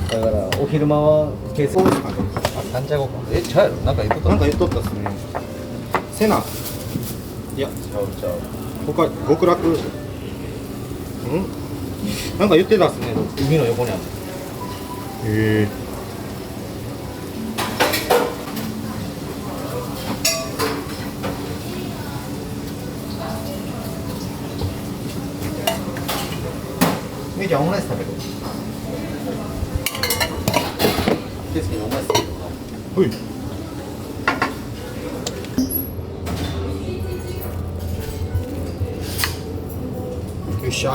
だからお昼間はケースですかね。三茶ごか。ちゃうやろ。なんか言っとった。なんか言っとったっすね。セナ。いや、ちゃう。他極楽。なんか言ってたっすね。海の横にある。へえ。みーちゃんオムライス食べる？ケースにオムライス食べるか？はい。よっしゃ。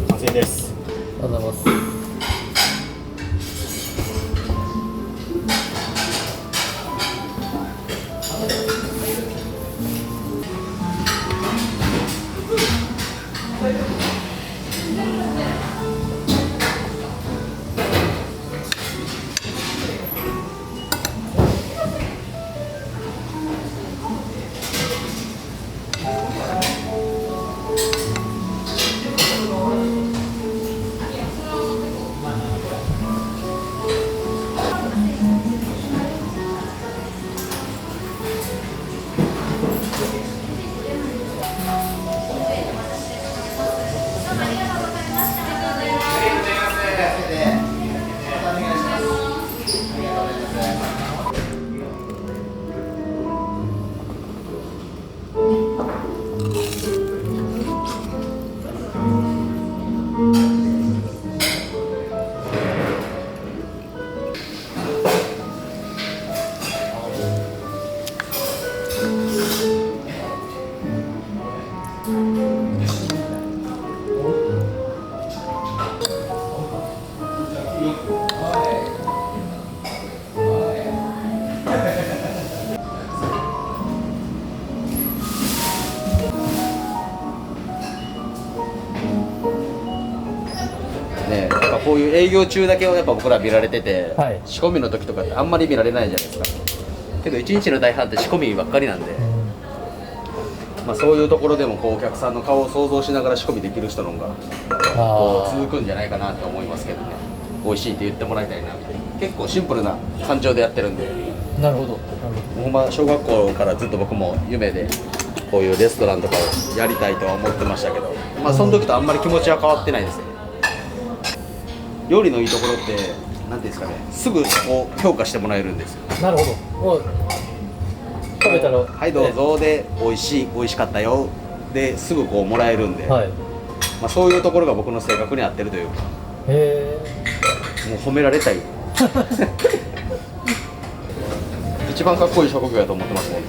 完成です。ありがとうございます。ね、やっぱこういう営業中だけをやっぱ僕ら見られてて、仕込みの時とかってあんまり見られないじゃないですか。けど1日の大半って仕込みばっかりなんで、まあ、そういうところでもこうお客さんの顔を想像しながら仕込みできる人の方がこう続くんじゃないかなと思いますけどね。美味しいって言ってもらいたいなって。結構シンプルな感情でやってるんで。なるほど。ほんま小学校からずっと僕も夢でこういうレストランとかをやりたいとは思ってましたけど、まあその時とあんまり気持ちは変わってないですよね。料理のいいところって何ていうんですかね、すぐこう評価してもらえるんですよ。なるほど。もう食べたらはいどうぞで美味しかったよですぐこうもらえるんで、まあそういうところが僕の性格に合ってるというか、もう褒められたい一番かっこいい職業だと思ってますもんね。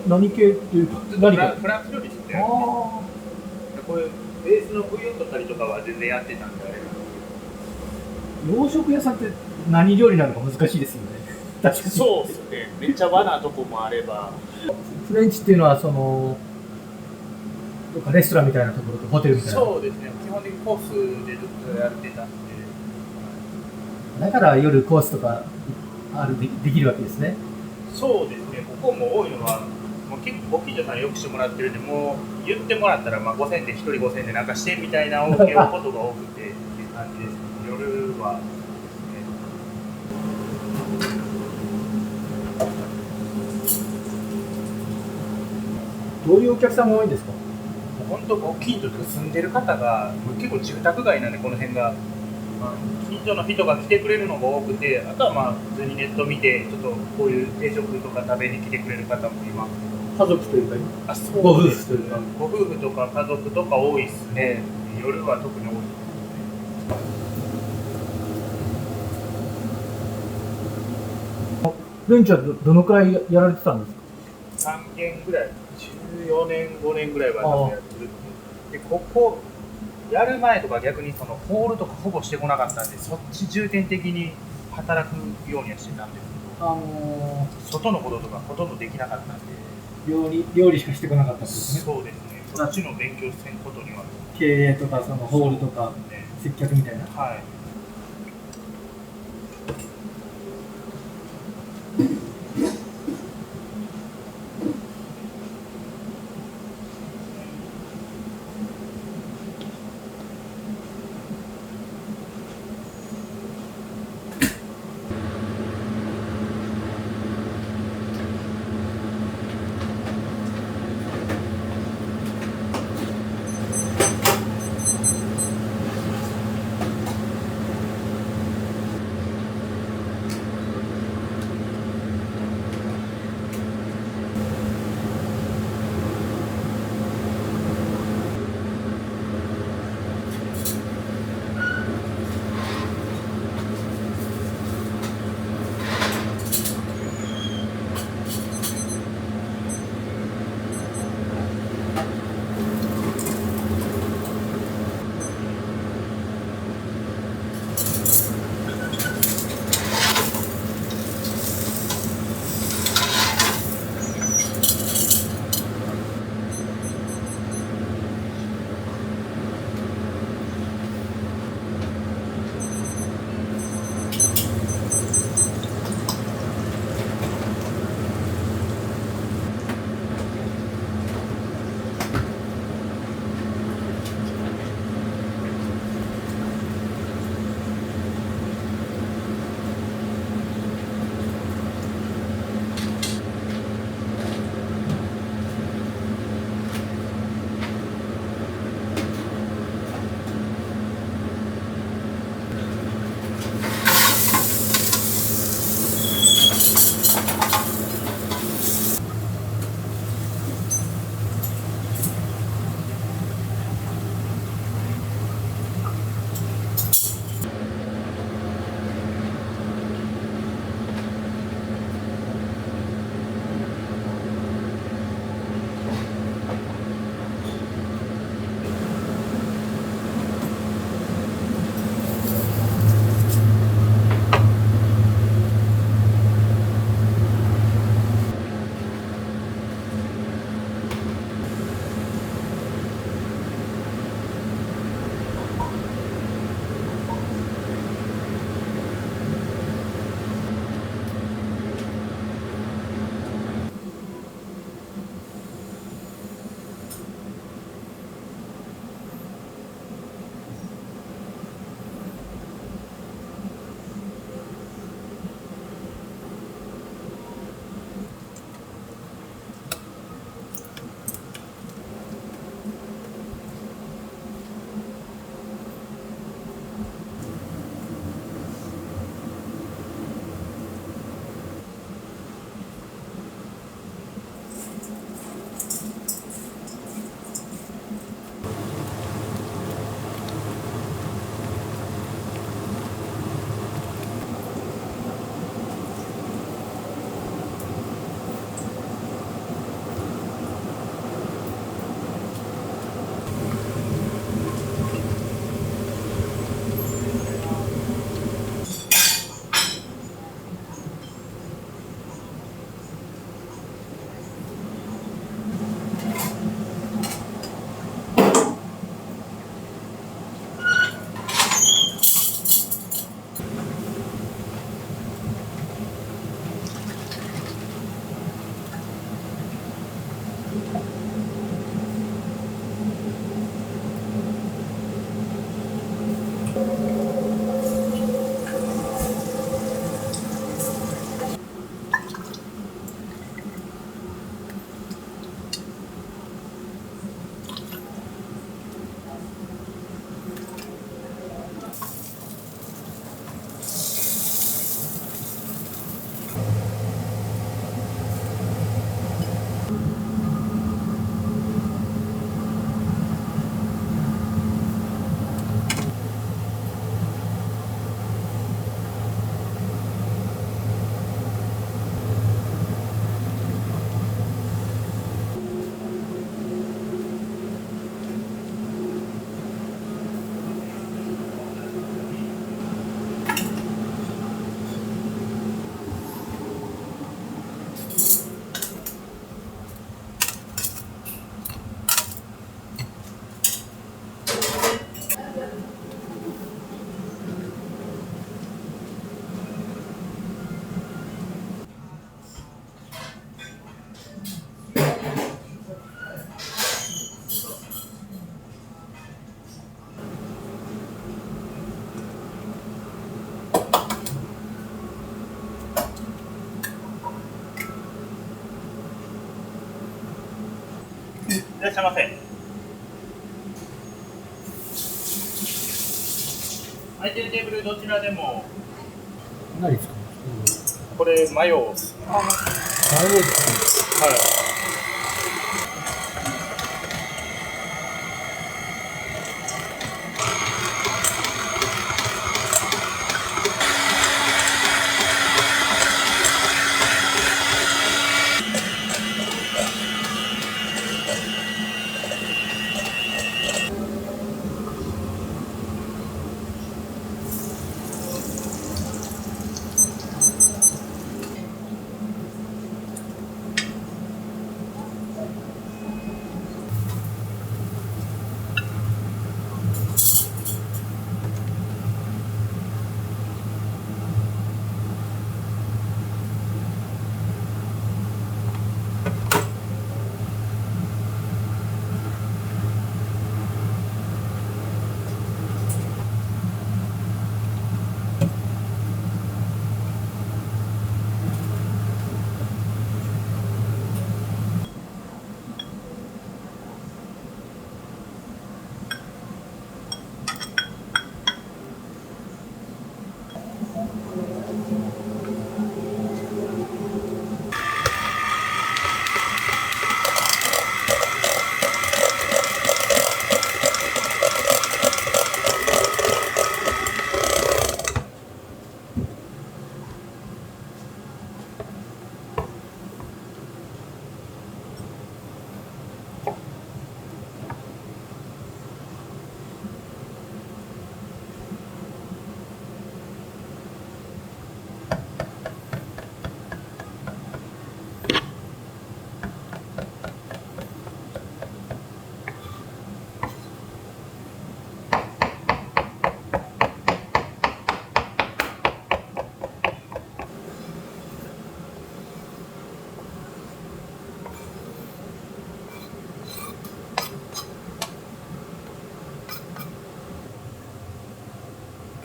何系っていうか、何かフランス料理ですね。こういうベースのブイヨン取ったりとかは全然やってたんで。洋食屋さんって何料理なのか難しいですよね。確かに。そうですね。めっちゃ和なとこもあれば。フレンチっていうのはそのどっかレストランみたいなところとホテルみたいな。そうですね。基本的にコースでずっとやってたんで。だから夜コースとかできるわけですね。そうですね。ここも多いのは、もう結構ご近所さんよくしてもらってるんで、もう言ってもらったらまあ5000円で1人5000円でなんかしてみたいなことが多くてっていう感じです。夜は。どういうお客さんが多いんですか？本当ご近所とか住んでる方が結構住宅街なんでこの辺が。近所の人が来てくれるのが多くて、あとはまあ普通にネット見てちょっとこういう定食とか食べに来てくれる方もいます。家族というか、ご夫婦というか、ご夫婦とか家族とか多いですね。夜は特に多いですね。フレンチはどのくらいやられてたんですか？3軒ぐらい、14年5年ぐらいはやってるで、ここやる前とか逆にそのホールとかほぼしてこなかったんで、そっち重点的に働くようにはしてたんですけど、外のこととかほとんどできなかったんで、料理しかしてこなかったんですね。そうですね。そっちの勉強せんことには経営とかそのホールとか接客みたいな。はい。いらっしゃいませ。空いてるテーブルどちらでも。何ですか？これマヨ。マヨですか？はい。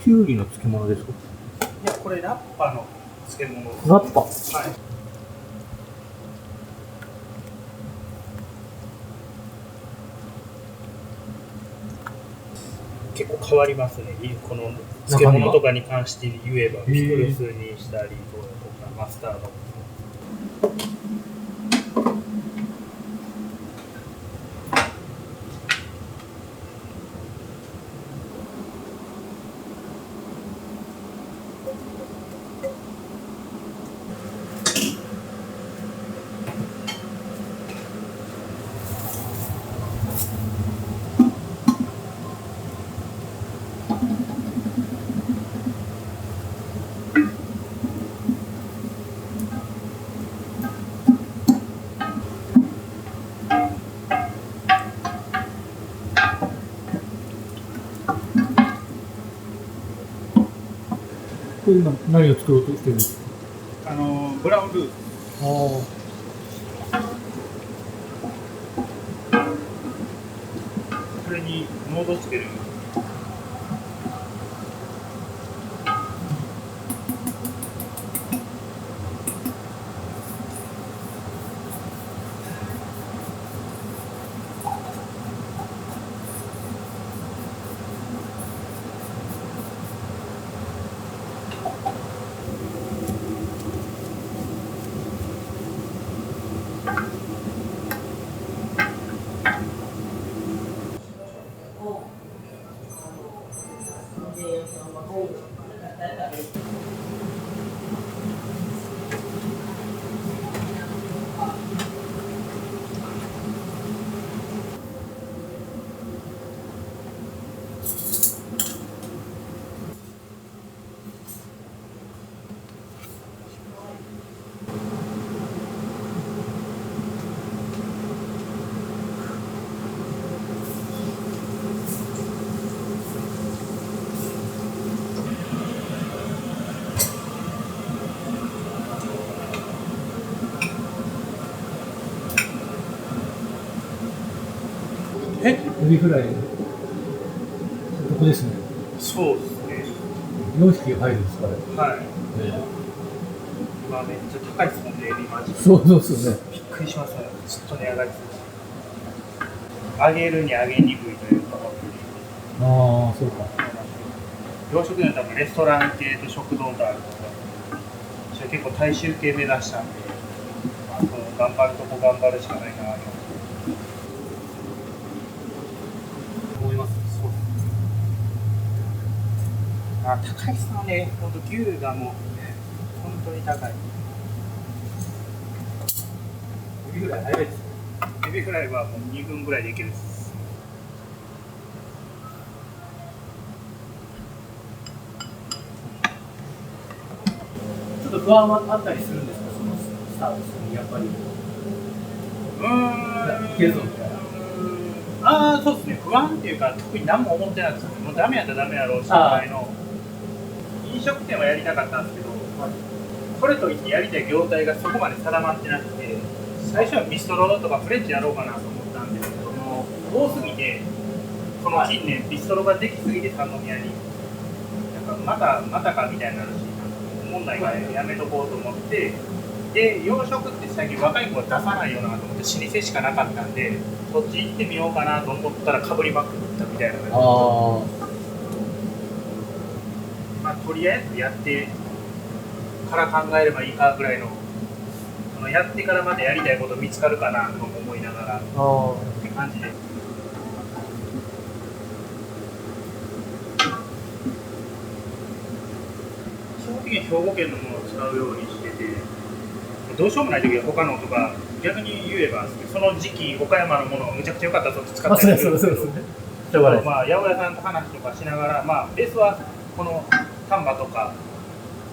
きゅうりの漬物ですか？いや、これラッパの漬物。ラッパ。はい。結構変わりますね。この漬物とかに関して言えば、ピクルスにしたりとか、マスタード。これ今何を作ろうとしてるんですか？ブラウンルーツ。これにモードつける。エビフライ、ここですね。そうですね。4匹入るんですかね。はい。今めっちゃ高いですもんね、エビマジで。そうですよね。びっくりしますね。ずっと値上がりする。揚げるに揚げにくいというか、ああ、そうか。洋食で多分レストラン系と食堂があるので、私は結構大衆系目指したんで、まあ、その頑張るとこ頑張るしかないかなと思います。あ、高いっすよね。本当牛がもう本当に高い。エビフライ早いです。エビフライはもう2分ぐらいでいけるです。ちょっと不安はあったりするんですか、そのスタートにやっぱり。いけるぞみたいな。ああ、そうですね。不安っていうか、特に何も思ってなくて、もうダメやったらダメやろうし、ぐらいの。飲食店はやりたかったんですけど、これといってやりたい業態がそこまで定まってなくて、最初はビストロとかフレンチやろうかなと思ったんですけども、多すぎて、この近年、ビストロができすぎて、三宮に、なんかまたかみたいになるし、問題がやめとこうと思って、で、洋食って最近若い子は出さないよなと思って、老舗しかなかったんで、そっち行ってみようかなと思ったら、かぶりまくったみたいな。まあ、とりあえずやってから考えればいいかぐらいの、やってからまでやりたいこと見つかるかなと思いながらって感じで。基本的に兵庫県のものを使うようにしてて、どうしようもない時は他のとか、逆に言えば、その時期、岡山のものがむちゃくちゃ良かったらそっち使ったりするんですけど、まあ、八百屋さんと話とかしながら、まあ、ベースはこの丹波とか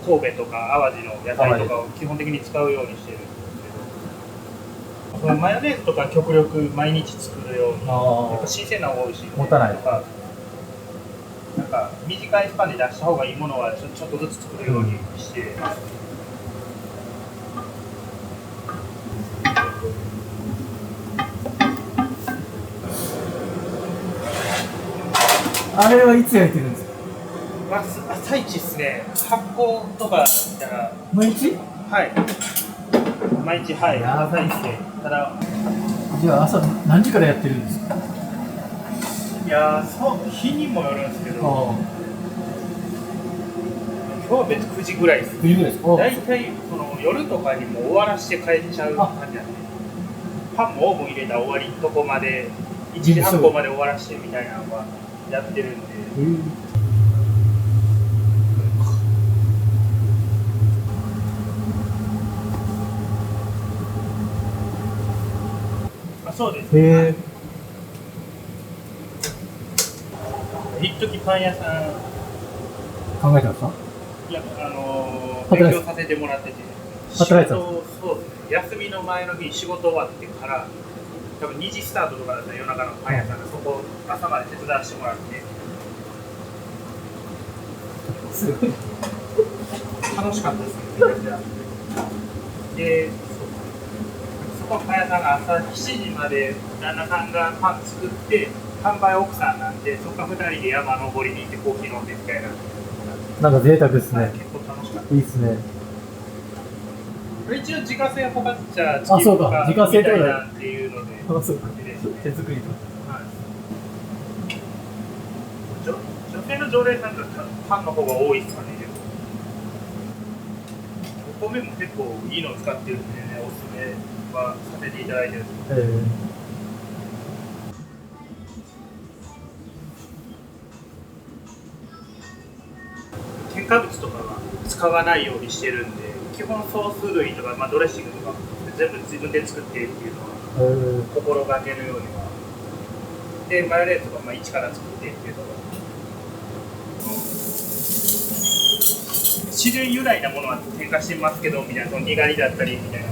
神戸とか淡路の野菜とかを基本的に使うようにしてるんですけど、マヨネーズとか極力毎日作るように、やっぱ新鮮な方が美味しい持たないとか、なんか短いスパンで出した方がいいものはちょっとずつ作るようにしてます。あれはいつ焼いてるんですか。朝一っすね。発酵とかしたら毎日？はい。毎日、はい。朝一で。ただ、じゃあ朝何時からやってるんですか。いやそう日にもよるんですけど、今日は別に9時ぐらいです。9時ぐらいですか。大体その夜とかにもう終わらして帰っちゃう感じなんで、パンもオーブン入れたら終わりとこまで1時発酵まで終わらしてみたいなのはやってるんで。そうですね。一時パン屋さん考えてました？いや、勉強させてもらってて、働いてたんですか？そうですね。休みの前の日仕事終わってから、多分2時スタートとかだったら夜中のパン屋さんでそこ朝まで手伝わせてもらって、すごい楽しかったですね。で、そこのパン屋さんが朝7時まで旦那さんがパン作って販売奥さんなんで、そこから2人で山登りに行ってコーヒー飲んでみたいな。なんか贅沢ですね。結構楽しかった。いいですね。一応自家製フォカッチャあ、そうか、自家製とかっていうので、あ、そうか、手作りとか。はい。女性の常連さんがパンの方が多いですかね。お米も結構いいのを使ってるんでね、おすすめはさせていただいてるんですけど。添加物とかは使わないようにしてるんで、基本ソース類とか、まあ、ドレッシングとか全部自分で作ってっていうのは心がけるようには。で、マヨネーズとかまあ一から作ってっていうのは。自然由来なものは添加してますけどみたいな、そのにがりだったりみたいな。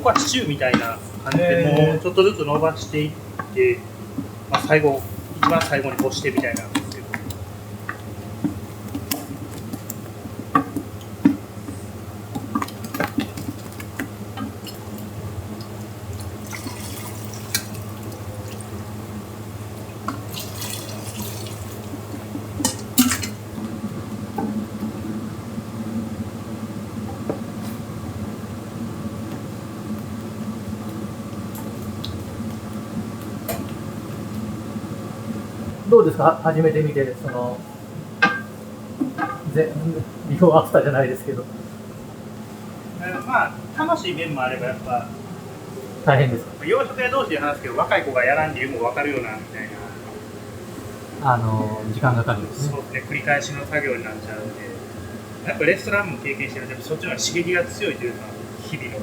こはシチューみたいな感じでもうちょっとずつ伸ばしていって、まあ、一番最後に干してみたいなんですけど。どうですか、初めて見て、ビフォーアフターじゃないですけど。まあ、楽しい面もあれば、やっぱ、大変ですか。洋食屋同士で話すけど、若い子がやらんでいうのも分かるよな、みたいな。時間がかかるんですね。そうですね、繰り返しの作業になっちゃうんで、やっぱレストランも経験してるんで、そっちの方が刺激が強いというか、日々の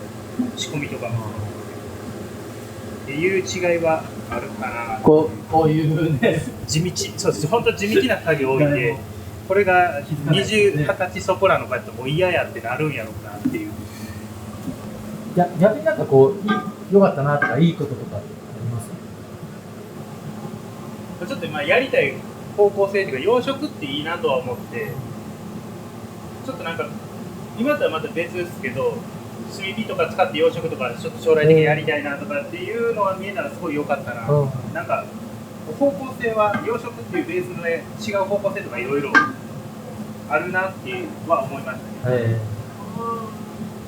仕込みとかも。っていう違いはあるかな。こういうね、地道、そうです、本当地道な作業多いんで、これが20歳そこらの子やったらもう嫌やってなるんやろうなっていう。逆になんか良かったなとか、いいこととかありますか？ちょっとまあやりたい方向性というか、洋食っていいなとは思って、ちょっとなんか、今とはまた別ですけど、炭火とか使って洋食とかちょっと将来的にやりたいなとかっていうのは見えたらすごい良かったな。なんか方向性は洋食っていうベースのね、違う方向性とかいろいろあるなっては思いましたね。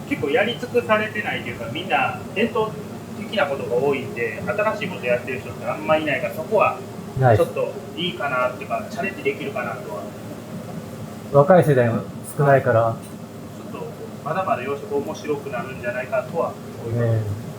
結構やり尽くされてないというか、みんな伝統的なことが多いんで、新しいことやってる人ってあんまりいないから、そこはちょっといいかなっていうか、チャレンジできるかなとは。若い世代も少ないから、まだまだ洋食面白くなるんじゃないかとは思います。